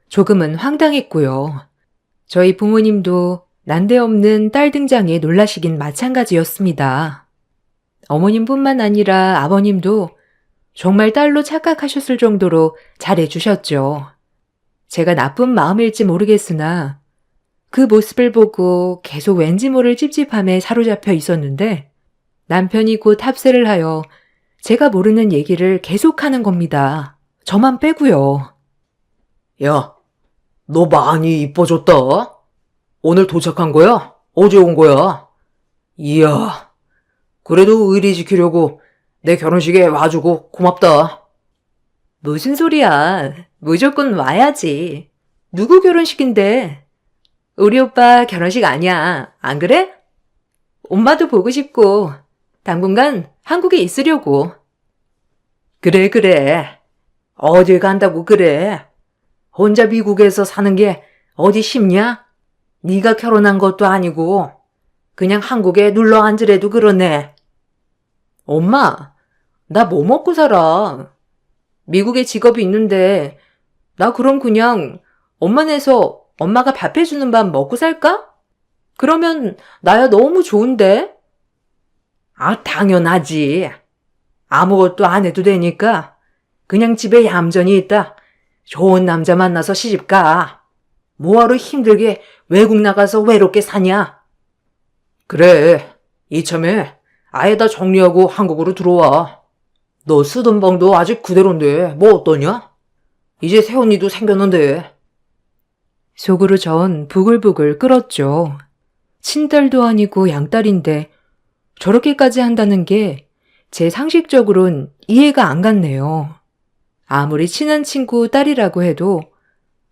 조금은 황당했고요. 저희 부모님도 난데없는 딸 등장에 놀라시긴 마찬가지였습니다. 어머님뿐만 아니라 아버님도 정말 딸로 착각하셨을 정도로 잘해주셨죠. 제가 나쁜 마음일지 모르겠으나 그 모습을 보고 계속 왠지 모를 찝찝함에 사로잡혀 있었는데 남편이 곧 합세를 하여 제가 모르는 얘기를 계속하는 겁니다. 저만 빼고요. 야, 너 많이 이뻐졌다. 오늘 도착한 거야? 어제 온 거야? 이야, 그래도 의리 지키려고 내 결혼식에 와주고 고맙다. 무슨 소리야. 무조건 와야지. 누구 결혼식인데? 우리 오빠 결혼식 아니야. 안 그래? 엄마도 보고 싶고 당분간 한국에 있으려고. 그래. 어딜 간다고 그래. 혼자 미국에서 사는 게 어디 쉽냐? 네가 결혼한 것도 아니고 그냥 한국에 눌러 앉으래도 그러네. 엄마, 나 뭐 먹고 살아? 미국에 직업이 있는데 나 그럼 그냥 엄마네서 엄마가 밥 해주는 밥 먹고 살까? 그러면 나야 너무 좋은데? 아, 당연하지. 아무것도 안 해도 되니까 그냥 집에 얌전히 있다 좋은 남자 만나서 시집 가. 뭐하러 힘들게 외국 나가서 외롭게 사냐? 그래, 이참에 아예 다 정리하고 한국으로 들어와. 너 쓰던 방도 아직 그대로인데 뭐 어떠냐? 이제 새언니도 생겼는데. 속으로 전 부글부글 끓었죠. 친딸도 아니고 양딸인데 저렇게까지 한다는 게 제 상식적으론 이해가 안 갔네요. 아무리 친한 친구 딸이라고 해도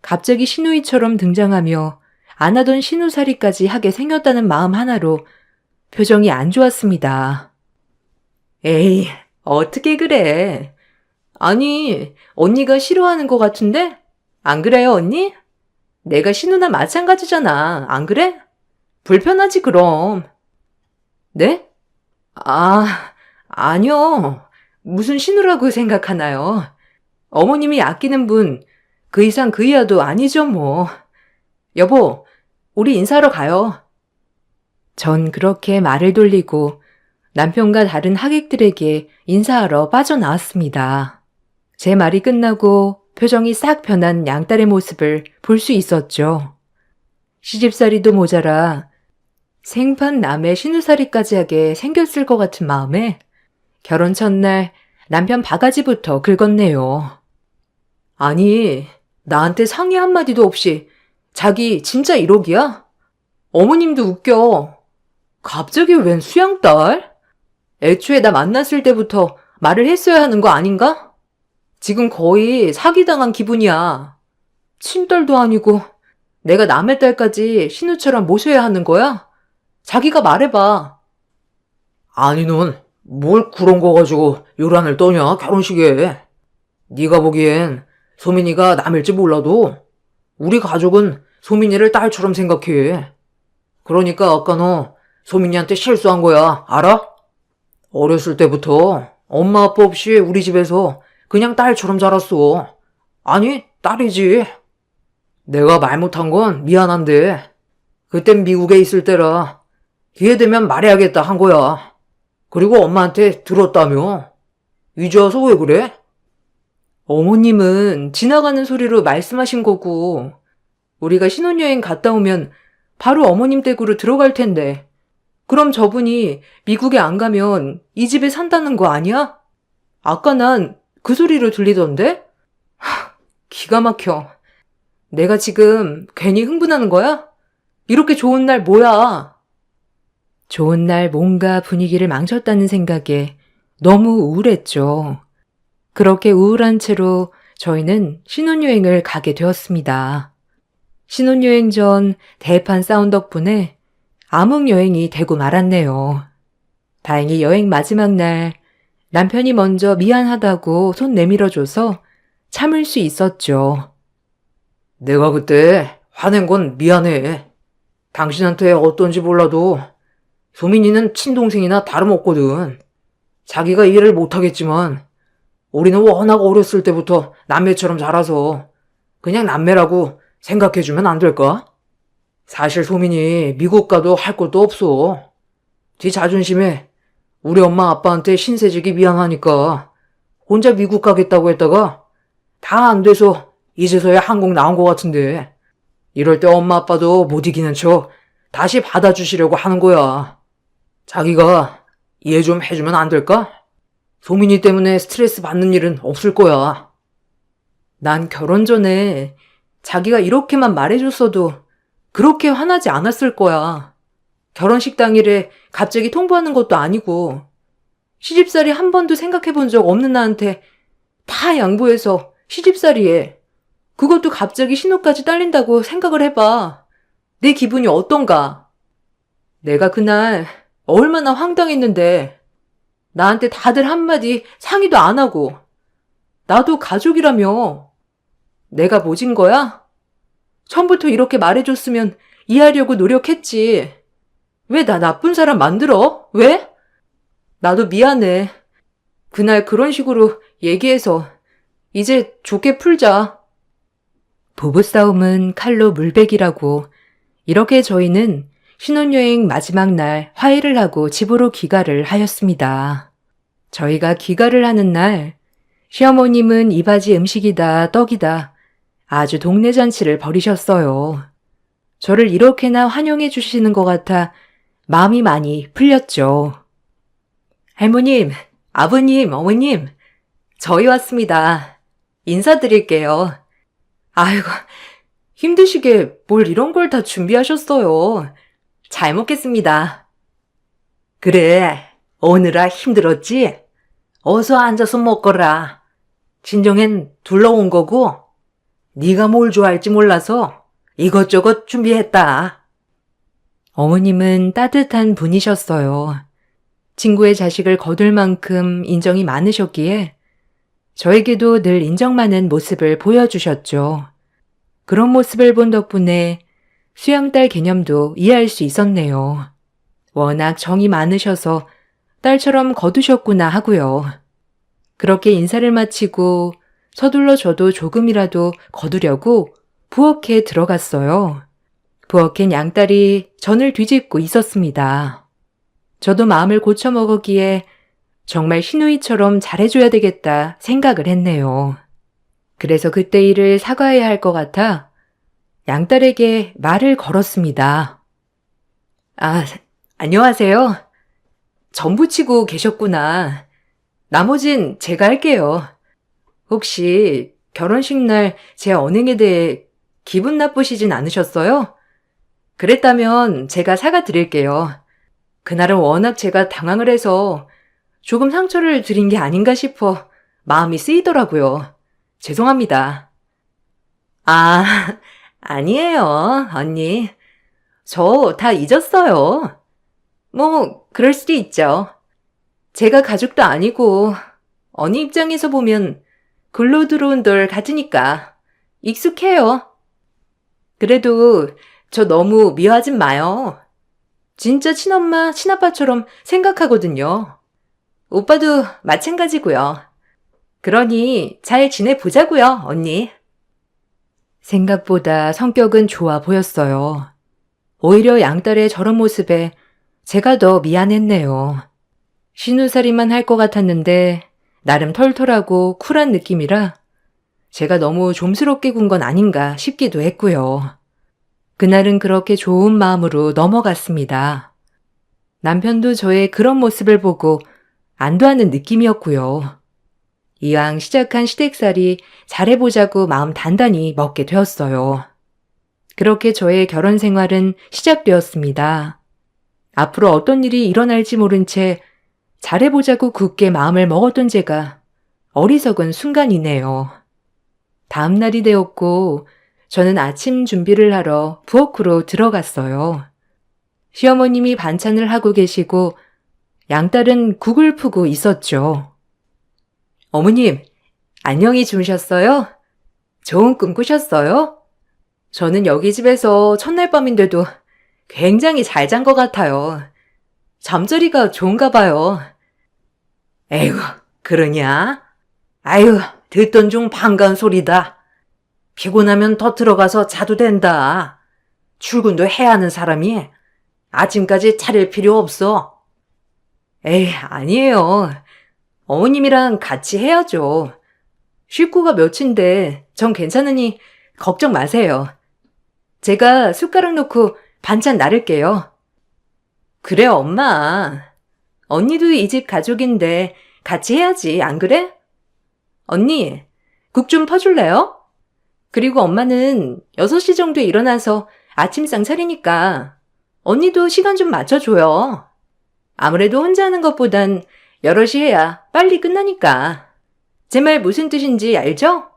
갑자기 시누이처럼 등장하며 안 하던 시누살이까지 하게 생겼다는 마음 하나로 표정이 안 좋았습니다. 에이, 어떻게 그래? 아니, 언니가 싫어하는 것 같은데? 안 그래요, 언니? 내가 시누나 마찬가지잖아. 안 그래? 불편하지, 그럼. 네? 아니요. 무슨 시누라고 생각하나요? 어머님이 아끼는 분, 그 이상 그 이하도 아니죠, 뭐. 여보, 우리 인사하러 가요. 전 그렇게 말을 돌리고 남편과 다른 하객들에게 인사하러 빠져나왔습니다. 제 말이 끝나고 표정이 싹 변한 양딸의 모습을 볼 수 있었죠. 시집살이도 모자라 생판 남의 시누살이까지 하게 생겼을 것 같은 마음에 결혼 첫날 남편 바가지부터 긁었네요. 아니, 나한테 상의 한마디도 없이 자기 진짜 1억이야? 어머님도 웃겨. 갑자기 웬 수양딸? 애초에 나 만났을 때부터 말을 했어야 하는 거 아닌가? 지금 거의 사기당한 기분이야. 친딸도 아니고 내가 남의 딸까지 신우처럼 모셔야 하는 거야? 자기가 말해봐. 아니 넌 뭘 그런 거 가지고 요란을 떠냐 결혼식에. 네가 보기엔 소민이가 남일지 몰라도 우리 가족은 소민이를 딸처럼 생각해. 그러니까 아까 너 소민이한테 실수한 거야. 알아? 어렸을 때부터 엄마 아빠 없이 우리 집에서 그냥 딸처럼 자랐어. 아니, 딸이지. 내가 말 못한 건 미안한데 그땐 미국에 있을 때라 기회 되면 말해야겠다 한 거야. 그리고 엄마한테 들었다며. 이제 와서 왜 그래? 어머님은 지나가는 소리로 말씀하신 거고 우리가 신혼여행 갔다 오면 바로 어머님 댁으로 들어갈 텐데 그럼 저분이 미국에 안 가면 이 집에 산다는 거 아니야? 아까 난 그 소리로 들리던데? 기가 막혀. 내가 지금 괜히 흥분하는 거야? 이렇게 좋은 날 뭐야? 좋은 날 뭔가 분위기를 망쳤다는 생각에 너무 우울했죠. 그렇게 우울한 채로 저희는 신혼여행을 가게 되었습니다. 신혼여행 전 대판 싸운 덕분에 암흑여행이 되고 말았네요. 다행히 여행 마지막 날 남편이 먼저 미안하다고 손 내밀어줘서 참을 수 있었죠. 내가 그때 화낸 건 미안해. 당신한테 어떤지 몰라도 소민이는 친동생이나 다름없거든. 자기가 이해를 못하겠지만 우리는 워낙 어렸을 때부터 남매처럼 자라서 그냥 남매라고 생각해주면 안 될까? 사실 소민이 미국 가도 할 것도 없어. 지 자존심에 우리 엄마 아빠한테 신세지기 미안하니까 혼자 미국 가겠다고 했다가 다 안 돼서 이제서야 한국 나온 것 같은데 이럴 때 엄마 아빠도 못 이기는 척 다시 받아주시려고 하는 거야. 자기가 이해 좀 해주면 안 될까? 소민이 때문에 스트레스 받는 일은 없을 거야. 난 결혼 전에 자기가 이렇게만 말해줬어도 그렇게 화나지 않았을 거야. 결혼식 당일에 갑자기 통보하는 것도 아니고 시집살이 한 번도 생각해 본 적 없는 나한테 다 양보해서 시집살이에 그것도 갑자기 신호까지 딸린다고 생각을 해봐. 내 기분이 어떤가? 내가 그날 얼마나 황당했는데 나한테 다들 한마디 상의도 안 하고 나도 가족이라며 내가 모진 거야? 처음부터 이렇게 말해줬으면 이해하려고 노력했지. 왜 나 나쁜 사람 만들어? 왜? 나도 미안해. 그날 그런 식으로 얘기해서 이제 좋게 풀자. 부부싸움은 칼로 물베기라고 이렇게 저희는 신혼여행 마지막 날 화해를 하고 집으로 귀가를 하였습니다. 저희가 귀가를 하는 날 시어머님은 이바지 음식이다 떡이다 아주 동네 잔치를 벌이셨어요. 저를 이렇게나 환영해 주시는 것 같아 마음이 많이 풀렸죠. 할머님, 아버님, 어머님, 저희 왔습니다. 인사드릴게요. 아이고, 힘드시게 뭘 이런 걸 다 준비하셨어요. 잘 먹겠습니다. 그래, 오느라 힘들었지? 어서 앉아서 먹거라. 친정엔 둘러온 거고, 네가 뭘 좋아할지 몰라서 이것저것 준비했다. 어머님은 따뜻한 분이셨어요. 친구의 자식을 거둘 만큼 인정이 많으셨기에 저에게도 늘 인정 많은 모습을 보여주셨죠. 그런 모습을 본 덕분에 수양딸 개념도 이해할 수 있었네요. 워낙 정이 많으셔서 딸처럼 거두셨구나 하고요. 그렇게 인사를 마치고 서둘러 저도 조금이라도 거두려고 부엌에 들어갔어요. 부엌엔 양딸이 전을 뒤집고 있었습니다. 저도 마음을 고쳐먹었기에 정말 시누이처럼 잘해줘야 되겠다 생각을 했네요. 그래서 그때 일을 사과해야 할 것 같아 양딸에게 말을 걸었습니다. 아, 안녕하세요. 전 부치고 계셨구나. 나머진 제가 할게요. 혹시 결혼식 날 제 언행에 대해 기분 나쁘시진 않으셨어요? 그랬다면 제가 사과드릴게요. 그날은 워낙 제가 당황을 해서 조금 상처를 드린 게 아닌가 싶어 마음이 쓰이더라고요. 죄송합니다. 아, 아니에요, 언니. 저 다 잊었어요. 뭐, 그럴 수도 있죠. 제가 가족도 아니고 언니 입장에서 보면 글로 들어온 돌 같으니까 익숙해요. 그래도 저 너무 미워하진 마요. 진짜 친엄마, 친아빠처럼 생각하거든요. 오빠도 마찬가지고요. 그러니 잘 지내보자고요, 언니. 생각보다 성격은 좋아 보였어요. 오히려 양딸의 저런 모습에 제가 더 미안했네요. 신우살이만 할 것 같았는데 나름 털털하고 쿨한 느낌이라 제가 너무 좀스럽게 군 건 아닌가 싶기도 했고요. 그날은 그렇게 좋은 마음으로 넘어갔습니다. 남편도 저의 그런 모습을 보고 안도하는 느낌이었고요. 이왕 시작한 시댁살이 잘해보자고 마음 단단히 먹게 되었어요. 그렇게 저의 결혼 생활은 시작되었습니다. 앞으로 어떤 일이 일어날지 모른 채 잘해보자고 굳게 마음을 먹었던 제가 어리석은 순간이네요. 다음 날이 되었고 저는 아침 준비를 하러 부엌으로 들어갔어요. 시어머님이 반찬을 하고 계시고 양딸은 국을 푸고 있었죠. 어머님, 안녕히 주무셨어요? 좋은 꿈 꾸셨어요? 저는 여기 집에서 첫날 밤인데도 굉장히 잘 잔 것 같아요. 잠자리가 좋은가 봐요. 에이구, 그러냐? 아유, 듣던 중 반가운 소리다. 피곤하면 더 들어가서 자도 된다. 출근도 해야 하는 사람이 아침까지 차릴 필요 없어. 에이, 아니에요. 어머님이랑 같이 해야죠. 식구가 몇인데 전 괜찮으니 걱정 마세요. 제가 숟가락 놓고 반찬 나를게요. 그래, 엄마. 언니도 이 집 가족인데 같이 해야지, 안 그래? 언니, 국 좀 퍼줄래요? 그리고 엄마는 6시 정도에 일어나서 아침상 차리니까 언니도 시간 좀 맞춰줘요. 아무래도 혼자 하는 것보단 여럿이 해야 빨리 끝나니까. 제 말 무슨 뜻인지 알죠?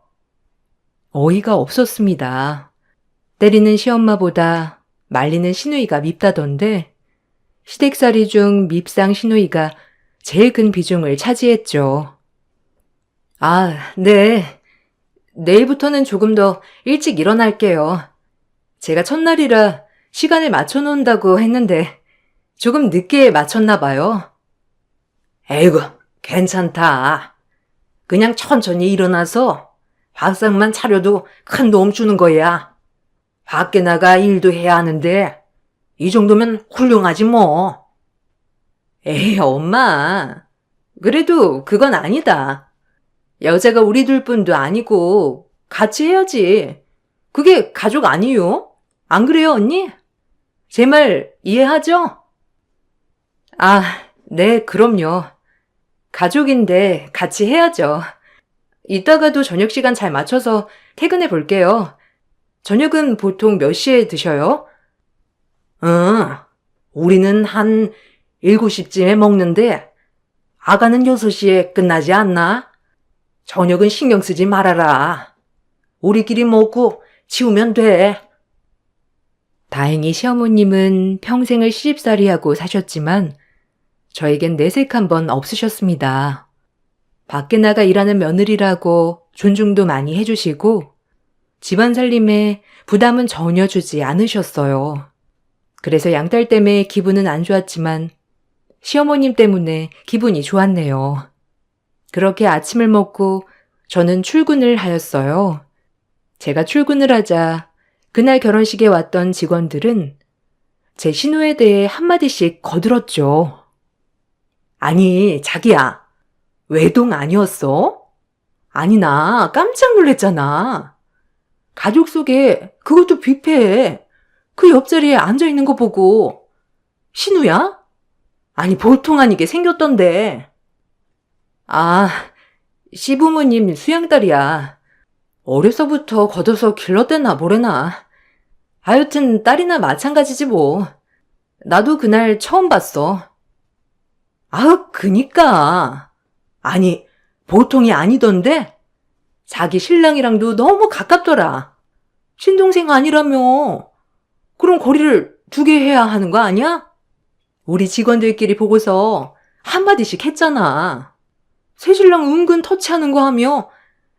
어이가 없었습니다. 때리는 시엄마보다 말리는 시누이가 밉다던데 시댁살이 중 밉상 시누이가 제일 큰 비중을 차지했죠. 아, 네. 내일부터는 조금 더 일찍 일어날게요. 제가 첫날이라 시간을 맞춰놓는다고 했는데 조금 늦게 맞췄나 봐요. 에이구, 괜찮다. 그냥 천천히 일어나서 밥상만 차려도 큰 도움 주는 거야. 밖에 나가 일도 해야 하는데 이 정도면 훌륭하지 뭐. 에이, 엄마. 그래도 그건 아니다. 여자가 우리 둘뿐도 아니고 같이 해야지. 그게 가족 아니요? 안 그래요, 언니? 제 말 이해하죠? 아, 네, 그럼요. 가족인데 같이 해야죠. 이따가도 저녁 시간 잘 맞춰서 퇴근해 볼게요. 저녁은 보통 몇 시에 드셔요? 응, 우리는 한 7시쯤에 먹는데 아가는 6시에 끝나지 않나? 저녁은 신경 쓰지 말아라. 우리끼리 먹고 치우면 돼. 다행히 시어머님은 평생을 시집살이하고 사셨지만 저에겐 내색 한 번 없으셨습니다. 밖에 나가 일하는 며느리라고 존중도 많이 해주시고 집안 살림에 부담은 전혀 주지 않으셨어요. 그래서 양딸 때문에 기분은 안 좋았지만 시어머님 때문에 기분이 좋았네요. 그렇게 아침을 먹고 저는 출근을 하였어요. 제가 출근을 하자 그날 결혼식에 왔던 직원들은 제 신호에 대해 한마디씩 거들었죠. 아니, 자기야. 외동 아니었어? 아니, 나 깜짝 놀랐잖아. 가족 속에 그것도 뷔페에 그 옆자리에 앉아있는 거 보고 신우야? 아니, 보통 아니게 생겼던데. 아, 시부모님 수양딸이야. 어려서부터 걷어서 길렀대나 뭐래나. 하여튼 딸이나 마찬가지지 뭐. 나도 그날 처음 봤어. 아, 그니까. 아니, 보통이 아니던데? 자기 신랑이랑도 너무 가깝더라. 친동생 아니라며. 그럼 거리를 두게 해야 하는 거 아니야? 우리 직원들끼리 보고서 한마디씩 했잖아. 새신랑 은근 터치하는 거 하며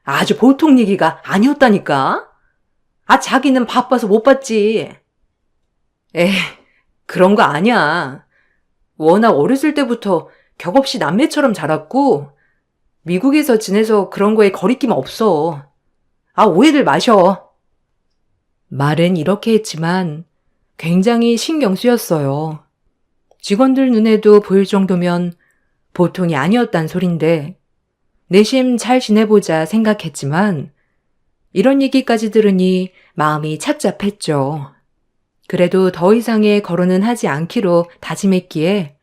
아주 보통 얘기가 아니었다니까? 아, 자기는 바빠서 못 봤지. 에이, 그런 거 아니야. 워낙 어렸을 때부터 격없이 남매처럼 자랐고 미국에서 지내서 그런 거에 거리낌 없어. 아, 오해들 마셔. 말은 이렇게 했지만 굉장히 신경 쓰였어요. 직원들 눈에도 보일 정도면 보통이 아니었단 소린데 내심 잘 지내보자 생각했지만 이런 얘기까지 들으니 마음이 착잡했죠. 그래도 더 이상의 거론은 하지 않기로 다짐했기에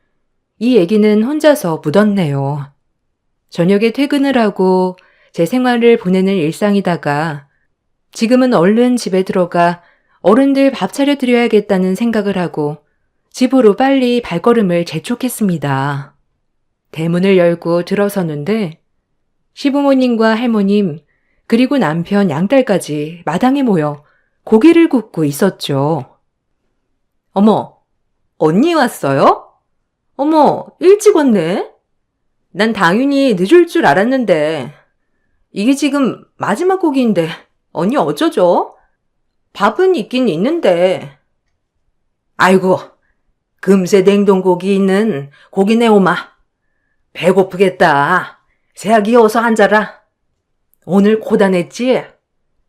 이 얘기는 혼자서 묻었네요. 저녁에 퇴근을 하고 제 생활을 보내는 일상이다가 지금은 얼른 집에 들어가 어른들 밥 차려드려야겠다는 생각을 하고 집으로 빨리 발걸음을 재촉했습니다. 대문을 열고 들어서는데 시부모님과 할머님 그리고 남편 양딸까지 마당에 모여 고개를 굽고 있었죠. 어머, 언니 왔어요? 어머, 일찍 왔네? 난 당연히 늦을 줄 알았는데 이게 지금 마지막 곡인데 언니 어쩌죠? 밥은 있긴 있는데. 아이고, 금세 냉동고기 있는 고기 내오마. 배고프겠다. 새아기 어서 앉아라. 오늘 고단했지?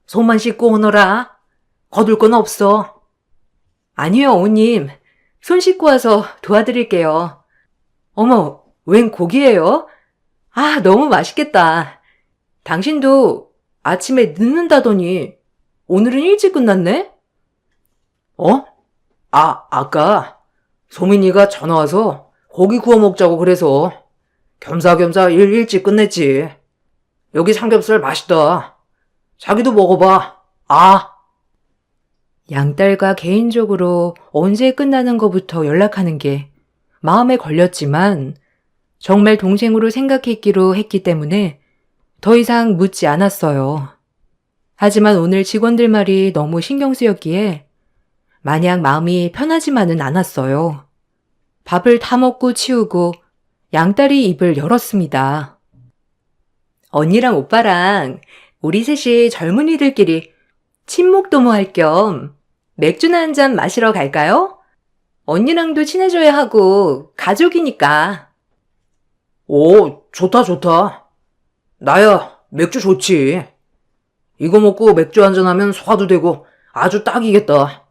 손만 씻고 오너라. 거둘 건 없어. 아니요, 어머님. 손 씻고 와서 도와드릴게요. 어머, 웬 고기예요? 아, 너무 맛있겠다. 당신도 아침에 늦는다더니 오늘은 일찍 끝났네? 어? 아까 소민이가 전화 와서 고기 구워 먹자고 그래서 겸사겸사 일 일찍 끝냈지. 여기 삼겹살 맛있다. 자기도 먹어봐. 양딸과 개인적으로 언제 끝나는 것부터 연락하는 게 마음에 걸렸지만 정말 동생으로 생각했기로 했기 때문에 더 이상 묻지 않았어요. 하지만 오늘 직원들 말이 너무 신경 쓰였기에 마냥 마음이 편하지만은 않았어요. 밥을 다 먹고 치우고 양딸이 입을 열었습니다. 언니랑 오빠랑 우리 셋이 젊은이들끼리 친목도모 할 겸 맥주나 한 잔 마시러 갈까요? 언니랑도 친해져야 하고 가족이니까. 오, 좋다. 나야 맥주 좋지. 이거 먹고 맥주 한잔하면 소화도 되고 아주 딱이겠다.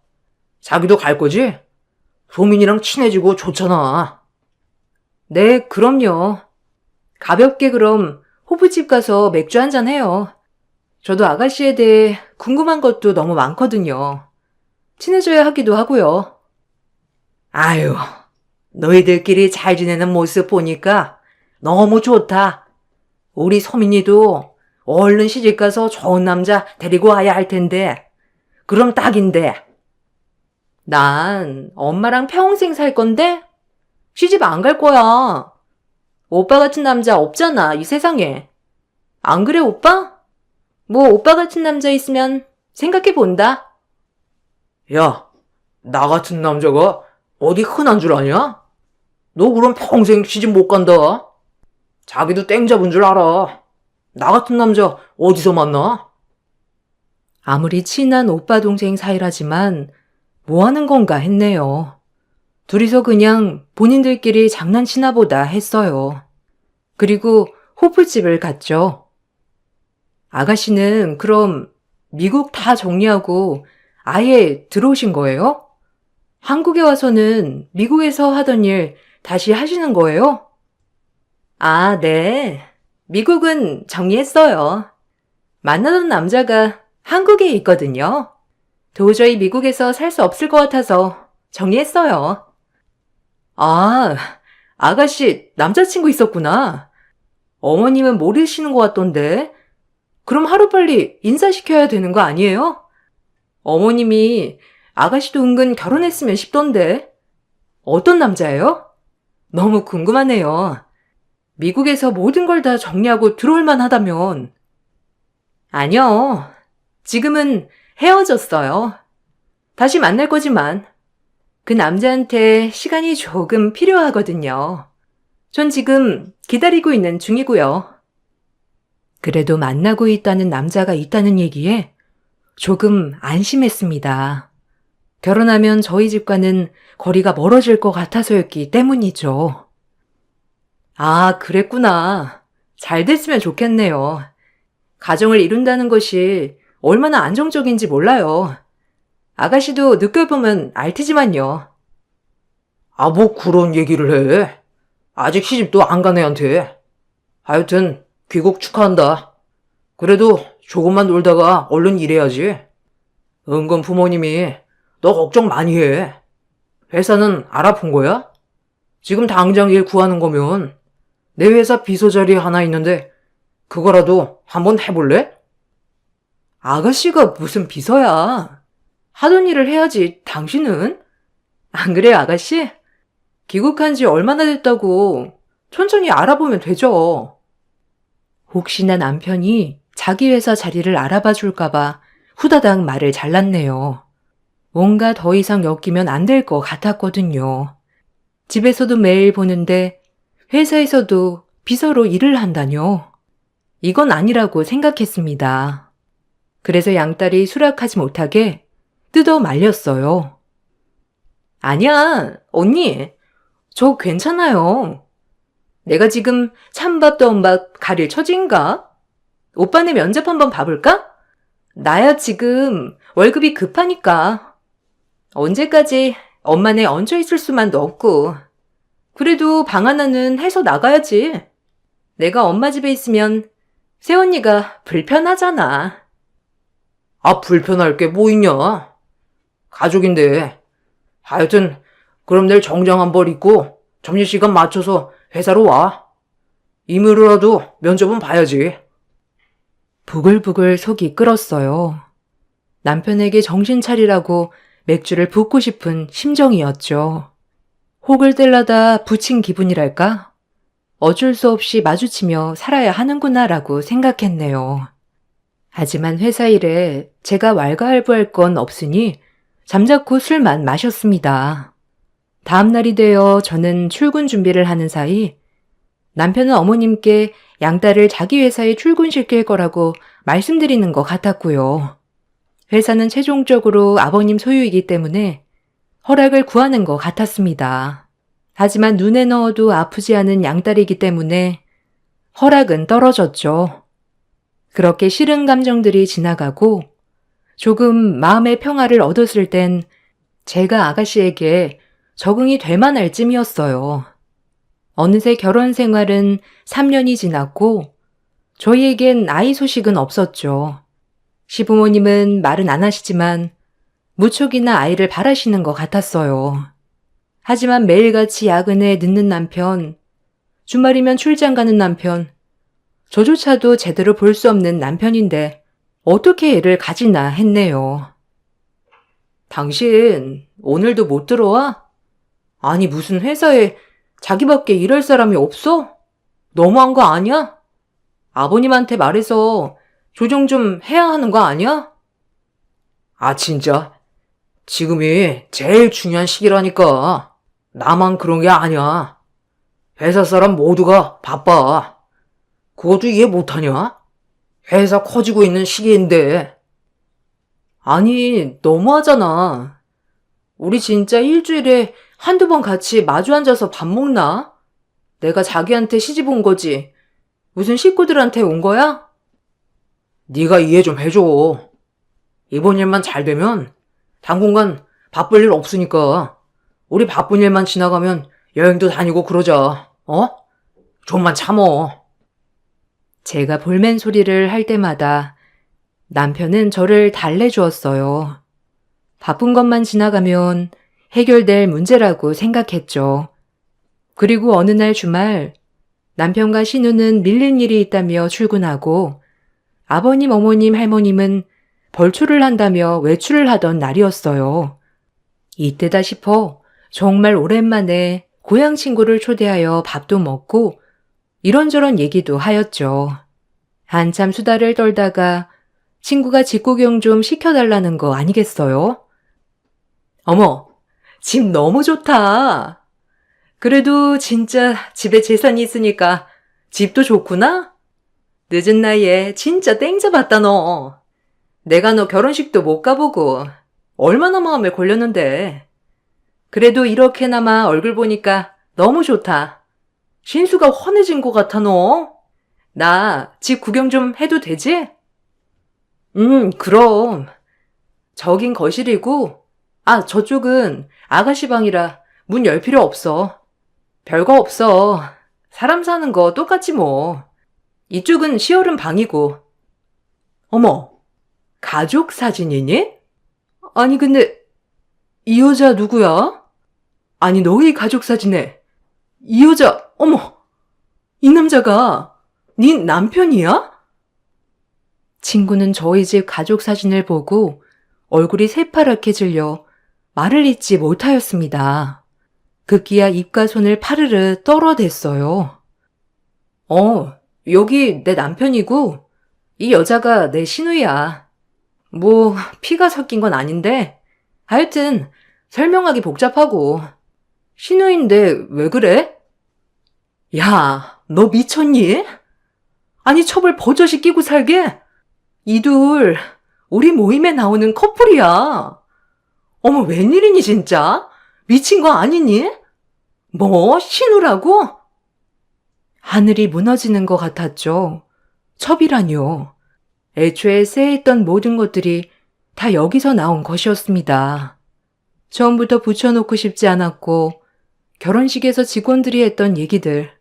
자기도 갈 거지? 소민이랑 친해지고 좋잖아. 네, 그럼요. 가볍게 그럼 호프집 가서 맥주 한잔 해요. 저도 아가씨에 대해 궁금한 것도 너무 많거든요. 친해져야 하기도 하고요. 아유, 너희들끼리 잘 지내는 모습 보니까 너무 좋다. 우리 소민이도 얼른 시집가서 좋은 남자 데리고 와야 할 텐데. 그럼 딱인데. 난 엄마랑 평생 살 건데 시집 안 갈 거야. 오빠 같은 남자 없잖아, 이 세상에. 안 그래, 오빠? 뭐 오빠 같은 남자 있으면 생각해 본다. 야, 나 같은 남자가 어디 흔한 줄 아냐? 너 그럼 평생 시집 못 간다. 자기도 땡 잡은 줄 알아. 나 같은 남자 어디서 만나? 아무리 친한 오빠 동생 사이라지만 뭐 하는 건가 했네요. 둘이서 그냥 본인들끼리 장난치나 보다 했어요. 그리고 호프집을 갔죠. 아가씨는 그럼 미국 다 정리하고 아예 들어오신 거예요? 한국에 와서는 미국에서 하던 일 다시 하시는 거예요? 아, 네. 미국은 정리했어요. 만나던 남자가 한국에 있거든요. 도저히 미국에서 살 수 없을 것 같아서 정리했어요. 아, 아가씨 남자친구 있었구나. 어머님은 모르시는 것 같던데. 그럼 하루빨리 인사시켜야 되는 거 아니에요? 어머님이 아가씨도 은근 결혼했으면 싶던데. 어떤 남자예요? 너무 궁금하네요. 미국에서 모든 걸 다 정리하고 들어올 만하다면. 아니요. 지금은 헤어졌어요. 다시 만날 거지만 그 남자한테 시간이 조금 필요하거든요. 전 지금 기다리고 있는 중이고요. 그래도 만나고 있다는 남자가 있다는 얘기에 조금 안심했습니다. 결혼하면 저희 집과는 거리가 멀어질 것 같아서였기 때문이죠. 아, 그랬구나. 잘 됐으면 좋겠네요. 가정을 이룬다는 것이 얼마나 안정적인지 몰라요. 아가씨도 느껴보면 알 테지만요. 아, 뭐 그런 얘기를 해. 아직 시집도 안 간 애한테. 하여튼 귀국 축하한다. 그래도 조금만 놀다가 얼른 일해야지. 은근 부모님이 너 걱정 많이 해. 회사는 알아본 거야? 지금 당장 일 구하는 거면 내 회사 비서 자리 하나 있는데 그거라도 한번 해볼래? 아가씨가 무슨 비서야. 하던 일을 해야지, 당신은? 안 그래요, 아가씨? 귀국한 지 얼마나 됐다고 천천히 알아보면 되죠. 혹시나 남편이 자기 회사 자리를 알아봐 줄까봐 후다닥 말을 잘랐네요. 뭔가 더 이상 엮이면 안 될 것 같았거든요. 집에서도 매일 보는데 회사에서도 비서로 일을 한다뇨. 이건 아니라고 생각했습니다. 그래서 양딸이 수락하지 못하게 뜯어 말렸어요. 아니야, 언니. 저 괜찮아요. 내가 지금 찬밥 더운 밥 가릴 처지인가? 오빠네 면접 한번 봐볼까? 나야 지금 월급이 급하니까. 언제까지 엄마네 얹혀 있을 수만도 없고. 그래도 방 하나는 해서 나가야지. 내가 엄마 집에 있으면 새언니가 불편하잖아. 아, 불편할 게 뭐 있냐? 가족인데. 하여튼, 그럼 내일 정장 한 벌 입고 점심시간 맞춰서 회사로 와. 임의로라도 면접은 봐야지. 부글부글 속이 끓었어요. 남편에게 정신 차리라고 맥주를 붓고 싶은 심정이었죠. 혹을 뗄라다 붙인 기분이랄까? 어쩔 수 없이 마주치며 살아야 하는구나라고 생각했네요. 하지만 회사 일에 제가 왈가왈부할 건 없으니 잠자코 술만 마셨습니다. 다음 날이 되어 저는 출근 준비를 하는 사이 남편은 어머님께 양딸을 자기 회사에 출근시킬 거라고 말씀드리는 것 같았고요. 회사는 최종적으로 아버님 소유이기 때문에 허락을 구하는 것 같았습니다. 하지만 눈에 넣어도 아프지 않은 양딸이기 때문에 허락은 떨어졌죠. 그렇게 싫은 감정들이 지나가고 조금 마음의 평화를 얻었을 땐 제가 아가씨에게 적응이 될 만할 쯤이었어요. 어느새 결혼 생활은 3년이 지났고 저희에겐 아이 소식은 없었죠. 시부모님은 말은 안 하시지만 무척이나 아이를 바라시는 것 같았어요. 하지만 매일같이 야근에 늦는 남편, 주말이면 출장 가는 남편, 저조차도 제대로 볼 수 없는 남편인데 어떻게 애를 가지나 했네요. 당신 오늘도 못 들어와? 아니 무슨 회사에 자기밖에 일할 사람이 없어? 너무한 거 아니야? 아버님한테 말해서 조정 좀 해야 하는 거 아니야? 아, 진짜? 지금이 제일 중요한 시기라니까. 나만 그런 게 아니야. 회사 사람 모두가 바빠. 그것도 이해 못하냐? 회사 커지고 있는 시기인데. 아니 너무하잖아. 우리 진짜 일주일에 한두 번 같이 마주 앉아서 밥 먹나? 내가 자기한테 시집 온 거지. 무슨 식구들한테 온 거야? 네가 이해 좀 해줘. 이번 일만 잘 되면 당분간 바쁠 일 없으니까 우리 바쁜 일만 지나가면 여행도 다니고 그러자. 어? 좀만 참어. 제가 볼멘 소리를 할 때마다 남편은 저를 달래주었어요. 바쁜 것만 지나가면 해결될 문제라고 생각했죠. 그리고 어느 날 주말 남편과 신우는 밀린 일이 있다며 출근하고 아버님, 어머님, 할머님은 벌초를 한다며 외출을 하던 날이었어요. 이때다 싶어 정말 오랜만에 고향 친구를 초대하여 밥도 먹고 이런저런 얘기도 하였죠. 한참 수다를 떨다가 친구가 집 구경 좀 시켜달라는 거 아니겠어요? 어머, 집 너무 좋다. 그래도 진짜 집에 재산이 있으니까 집도 좋구나? 늦은 나이에 진짜 땡 잡았다 너. 내가 너 결혼식도 못 가보고 얼마나 마음에 걸렸는데. 그래도 이렇게나마 얼굴 보니까 너무 좋다. 신수가 환해진 것 같아 너. 나 집 구경 좀 해도 되지? 그럼. 저긴 거실이고, 저쪽은 아가씨 방이라 문 열 필요 없어. 별거 없어. 사람 사는 거 똑같지 뭐. 이쪽은 시어른 방이고. 어머, 가족 사진이니? 아니 근데 이 여자 누구야? 아니 너희 가족 사진에 이 여자, 어머, 이 남자가 네 남편이야? 친구는 저희 집 가족 사진을 보고 얼굴이 새파랗게 질려 말을 잇지 못하였습니다. 급기야 입과 손을 파르르 떨어댔어요. 여기 내 남편이고 이 여자가 내 시누이야. 뭐 피가 섞인 건 아닌데 하여튼 설명하기 복잡하고. 시누이인데 왜 그래? 야, 너 미쳤니? 아니 첩을 버젓이 끼고 살게? 이 둘 우리 모임에 나오는 커플이야. 어머 웬일이니 진짜? 미친 거 아니니? 뭐, 신우라고? 하늘이 무너지는 것 같았죠. 첩이라뇨. 애초에 쎄했던 모든 것들이 다 여기서 나온 것이었습니다. 처음부터 붙여놓고 싶지 않았고, 결혼식에서 직원들이 했던 얘기들,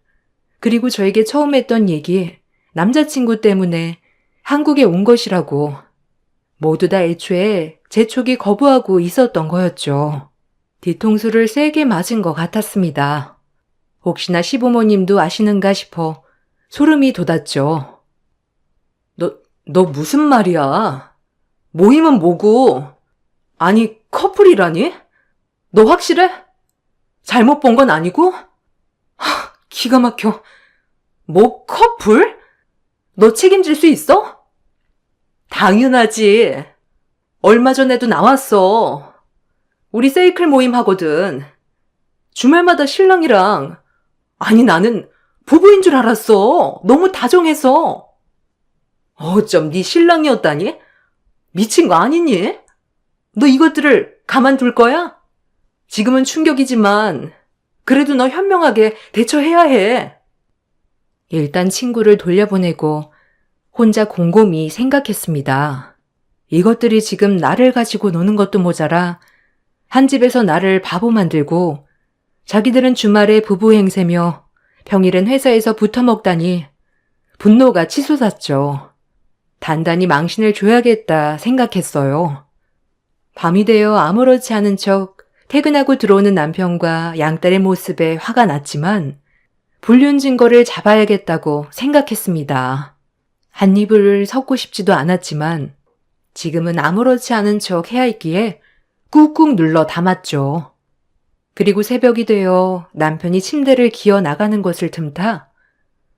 그리고 저에게 처음 했던 얘기, 남자친구 때문에 한국에 온 것이라고, 모두 다 애초에 제 촉이 거부하고 있었던 거였죠. 뒤통수를 세게 맞은 것 같았습니다. 혹시나 시부모님도 아시는가 싶어 소름이 돋았죠. 너 무슨 말이야? 모임은 뭐고? 아니, 커플이라니? 너 확실해? 잘못 본 건 아니고? 기가 막혀. 뭐, 커플? 너 책임질 수 있어? 당연하지. 얼마 전에도 나왔어. 우리 세이클 모임 하거든. 주말마다 신랑이랑, 아니 나는 부부인 줄 알았어. 너무 다정해서. 어쩜 네 신랑이었다니? 미친 거 아니니? 너 이것들을 가만둘 거야? 지금은 충격이지만 그래도 너 현명하게 대처해야 해. 일단 친구를 돌려보내고 혼자 곰곰이 생각했습니다. 이것들이 지금 나를 가지고 노는 것도 모자라 한 집에서 나를 바보 만들고 자기들은 주말에 부부 행세며 평일엔 회사에서 붙어 먹다니 분노가 치솟았죠. 단단히 망신을 줘야겠다 생각했어요. 밤이 되어 아무렇지 않은 척 퇴근하고 들어오는 남편과 양딸의 모습에 화가 났지만 불륜 증거를 잡아야겠다고 생각했습니다. 한 입을 섞고 싶지도 않았지만 지금은 아무렇지 않은 척 해야 했기에 꾹꾹 눌러 담았죠. 그리고 새벽이 되어 남편이 침대를 기어 나가는 것을 틈타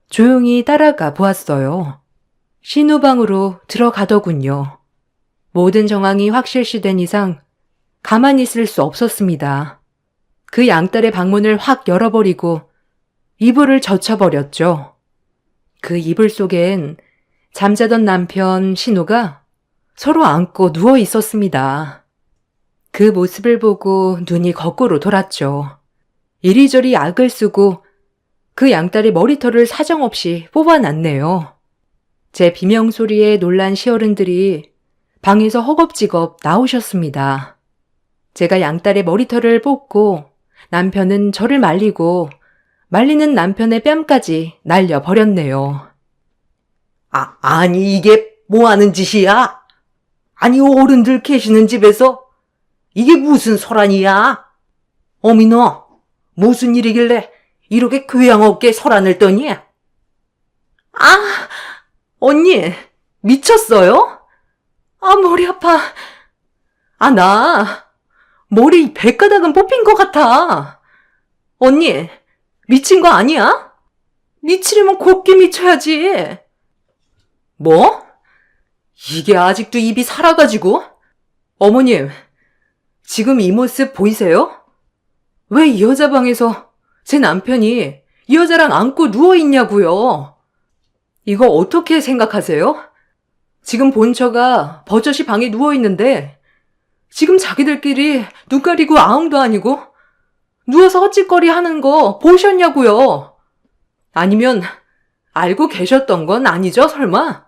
조용히 따라가 보았어요. 신우방으로 들어가더군요. 모든 정황이 확실시된 이상 가만히 있을 수 없었습니다. 그 양딸의 방문을 확 열어버리고 이불을 젖혀버렸죠. 그 이불 속엔 잠자던 남편 신우가 서로 안고 누워 있었습니다. 그 모습을 보고 눈이 거꾸로 돌았죠. 이리저리 악을 쓰고 그 양딸의 머리털을 사정없이 뽑아놨네요. 제 비명소리에 놀란 시어른들이 방에서 허겁지겁 나오셨습니다. 제가 양딸의 머리털을 뽑고 남편은 저를 말리고 말리는 남편의 뺨까지 날려버렸네요. 아니 이게 뭐하는 짓이야? 아니 어른들 계시는 집에서 이게 무슨 소란이야? 어미 너 무슨 일이길래 이렇게 교양 없게 소란을 떠니? 언니 미쳤어요? 머리 아파. 나 머리 백가닥은 뽑힌 것 같아. 언니 미친 거 아니야? 미치려면 곱게 미쳐야지. 뭐? 이게 아직도 입이 살아가지고? 어머님, 지금 이 모습 보이세요? 왜 이 여자 방에서 제 남편이 이 여자랑 안고 누워있냐고요? 이거 어떻게 생각하세요? 지금 본처가 버젓이 방에 누워있는데 지금 자기들끼리 눈 가리고 아웅도 아니고 누워서 헛짓거리 하는 거 보셨냐고요? 아니면 알고 계셨던 건 아니죠, 설마?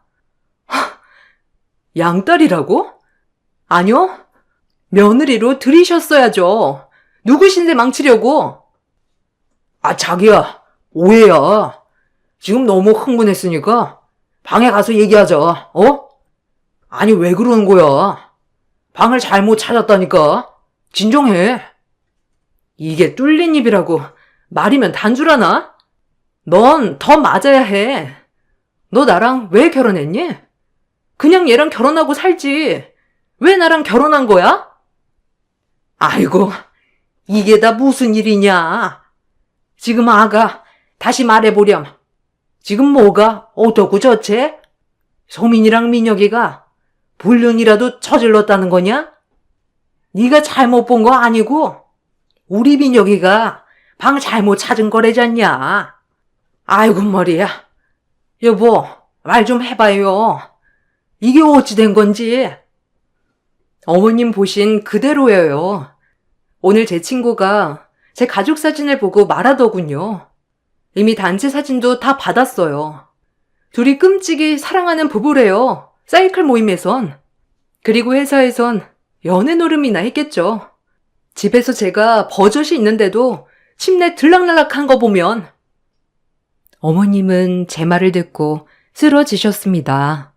양딸이라고? 아니요, 며느리로 들이셨어야죠. 누구신데 망치려고? 자기야, 오해야. 지금 너무 흥분했으니까 방에 가서 얘기하자, 아니, 왜 그러는 거야? 방을 잘못 찾았다니까. 진정해. 이게 뚫린 입이라고 말이면 단줄하나? 넌 더 맞아야 해. 너 나랑 왜 결혼했니? 그냥 얘랑 결혼하고 살지. 왜 나랑 결혼한 거야? 아이고, 이게 다 무슨 일이냐. 지금 아가 다시 말해보렴. 지금 뭐가 어떻고 저째? 소민이랑 민혁이가 불륜이라도 저질렀다는 거냐? 네가 잘못 본 거 아니고 우리 민혁이가 방 잘못 찾은 거래잖냐. 아이고 머리야. 여보, 말 좀 해봐요. 이게 어찌 된 건지. 어머님 보신 그대로예요. 오늘 제 친구가 제 가족 사진을 보고 말하더군요. 이미 단체 사진도 다 받았어요. 둘이 끔찍이 사랑하는 부부래요. 사이클 모임에선. 그리고 회사에선 연애 노름이나 했겠죠. 집에서 제가 버젓이 있는데도 침내 들락날락한 거 보면. 어머님은 제 말을 듣고 쓰러지셨습니다.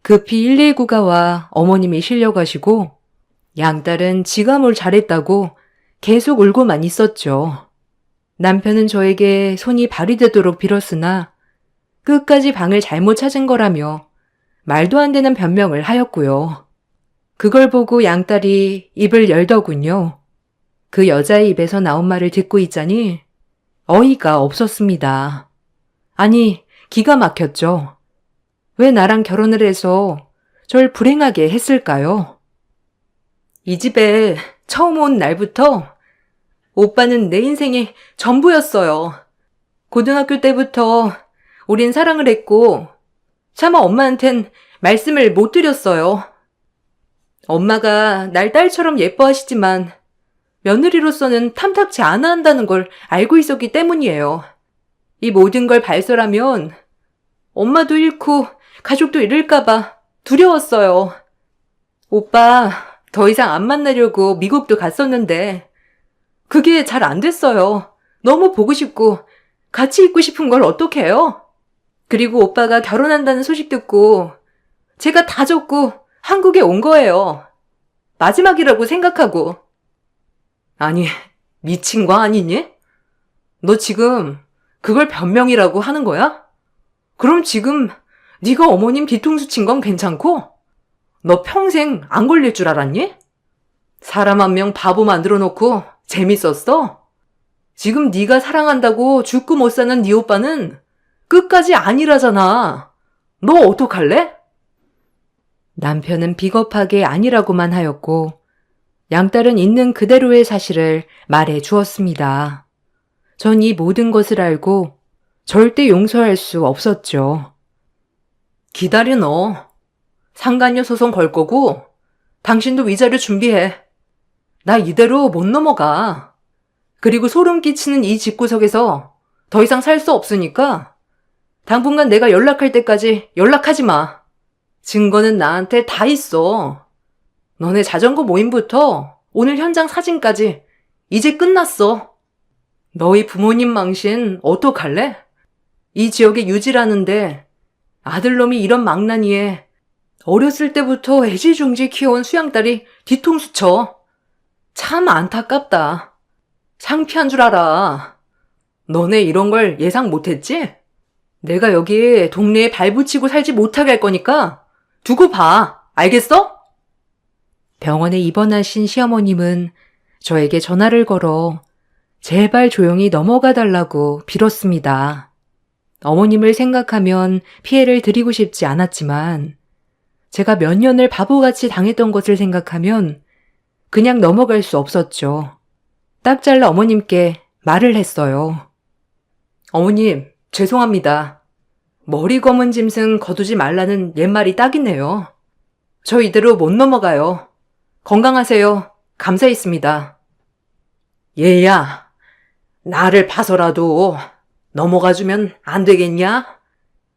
급히 119가 와 어머님이 실려가시고 양딸은 지가 뭘 잘했다고 계속 울고만 있었죠. 남편은 저에게 손이 발이 되도록 빌었으나 끝까지 방을 잘못 찾은 거라며 말도 안 되는 변명을 하였고요. 그걸 보고 양딸이 입을 열더군요. 그 여자의 입에서 나온 말을 듣고 있자니 어이가 없었습니다. 아니, 기가 막혔죠. 왜 나랑 결혼을 해서 절 불행하게 했을까요? 이 집에 처음 온 날부터 오빠는 내 인생의 전부였어요. 고등학교 때부터 우린 사랑을 했고 차마 엄마한텐 말씀을 못 드렸어요. 엄마가 날 딸처럼 예뻐하시지만 며느리로서는 탐탁치 않아 한다는 걸 알고 있었기 때문이에요. 이 모든 걸 발설하면 엄마도 잃고 가족도 잃을까봐 두려웠어요. 오빠 더 이상 안 만나려고 미국도 갔었는데 그게 잘 안 됐어요. 너무 보고 싶고 같이 있고 싶은 걸 어떡해요? 그리고 오빠가 결혼한다는 소식 듣고 제가 다 접고 한국에 온 거예요. 마지막이라고 생각하고. 아니, 미친 거 아니니? 너 지금 그걸 변명이라고 하는 거야? 그럼 지금 네가 어머님 뒤통수 친 건 괜찮고 너 평생 안 걸릴 줄 알았니? 사람 한 명 바보 만들어 놓고 재밌었어? 지금 네가 사랑한다고 죽고 못 사는 네 오빠는 끝까지 아니라잖아. 너 어떡할래? 남편은 비겁하게 아니라고만 하였고 양딸은 있는 그대로의 사실을 말해 주었습니다. 전 이 모든 것을 알고 절대 용서할 수 없었죠. 기다려 너. 상간녀 소송 걸 거고 당신도 위자료 준비해. 나 이대로 못 넘어가. 그리고 소름 끼치는 이 집구석에서 더 이상 살 수 없으니까 당분간 내가 연락할 때까지 연락하지 마. 증거는 나한테 다 있어. 너네 자전거 모임부터 오늘 현장 사진까지 이제 끝났어. 너희 부모님 망신 어떡할래? 이 지역에 유지라는데 아들놈이 이런 망나니에 어렸을 때부터 애지중지 키워온 수양딸이 뒤통수 쳐. 참 안타깝다. 창피한 줄 알아. 너네 이런 걸 예상 못했지? 내가 여기 동네에 발붙이고 살지 못하게 할 거니까 두고 봐. 알겠어? 병원에 입원하신 시어머님은 저에게 전화를 걸어 제발 조용히 넘어가 달라고 빌었습니다. 어머님을 생각하면 피해를 드리고 싶지 않았지만 제가 몇 년을 바보같이 당했던 것을 생각하면 그냥 넘어갈 수 없었죠. 딱 잘라 어머님께 말을 했어요. 어머님, 죄송합니다. 머리 검은 짐승 거두지 말라는 옛말이 딱이네요. 저 이대로 못 넘어가요. 건강하세요. 감사했습니다. 얘야, 나를 봐서라도 넘어가주면 안 되겠냐?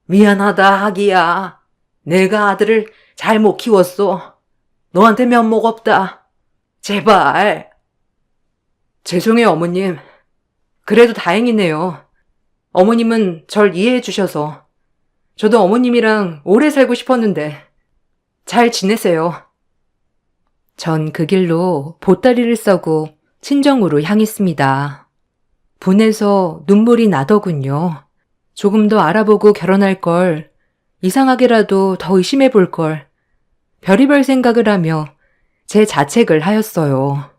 미안하다, 하기야. 내가 아들을 잘못 키웠어. 너한테 면목 없다. 제발. 죄송해요, 어머님. 그래도 다행이네요. 어머님은 절 이해해 주셔서. 저도 어머님이랑 오래 살고 싶었는데 잘 지내세요. 전 그 길로 보따리를 싸고 친정으로 향했습니다. 분해서 눈물이 나더군요. 조금 더 알아보고 결혼할 걸, 이상하게라도 더 의심해 볼 걸, 별의별 생각을 하며 제 자책을 하였어요.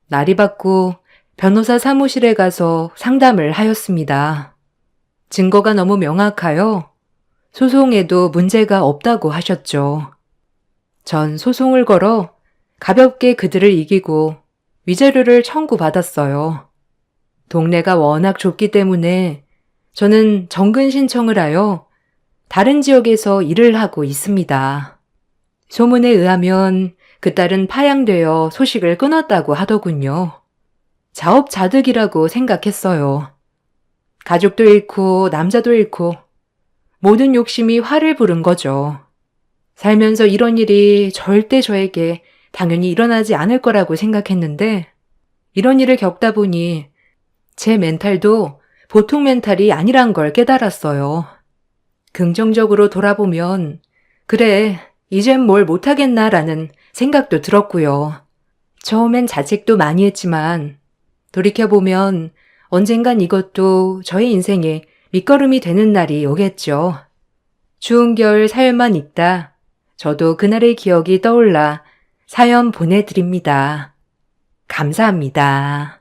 날이 밝고 변호사 사무실에 가서 상담을 하였습니다. 증거가 너무 명확하여 소송에도 문제가 없다고 하셨죠. 전 소송을 걸어 가볍게 그들을 이기고 위자료를 청구받았어요. 동네가 워낙 좁기 때문에 저는 정근 신청을 하여 다른 지역에서 일을 하고 있습니다. 소문에 의하면 그 딸은 파양되어 소식을 끊었다고 하더군요. 자업자득이라고 생각했어요. 가족도 잃고 남자도 잃고 모든 욕심이 화를 부른 거죠. 살면서 이런 일이 절대 저에게 당연히 일어나지 않을 거라고 생각했는데 이런 일을 겪다 보니 제 멘탈도 보통 멘탈이 아니란 걸 깨달았어요. 긍정적으로 돌아보면 그래, 이젠 뭘 못하겠나라는 생각도 들었고요. 처음엔 자책도 많이 했지만 돌이켜보면 언젠간 이것도 저의 인생에 밑거름이 되는 날이 오겠죠. 추운 겨울 사연만 있다. 저도 그날의 기억이 떠올라 사연 보내드립니다. 감사합니다.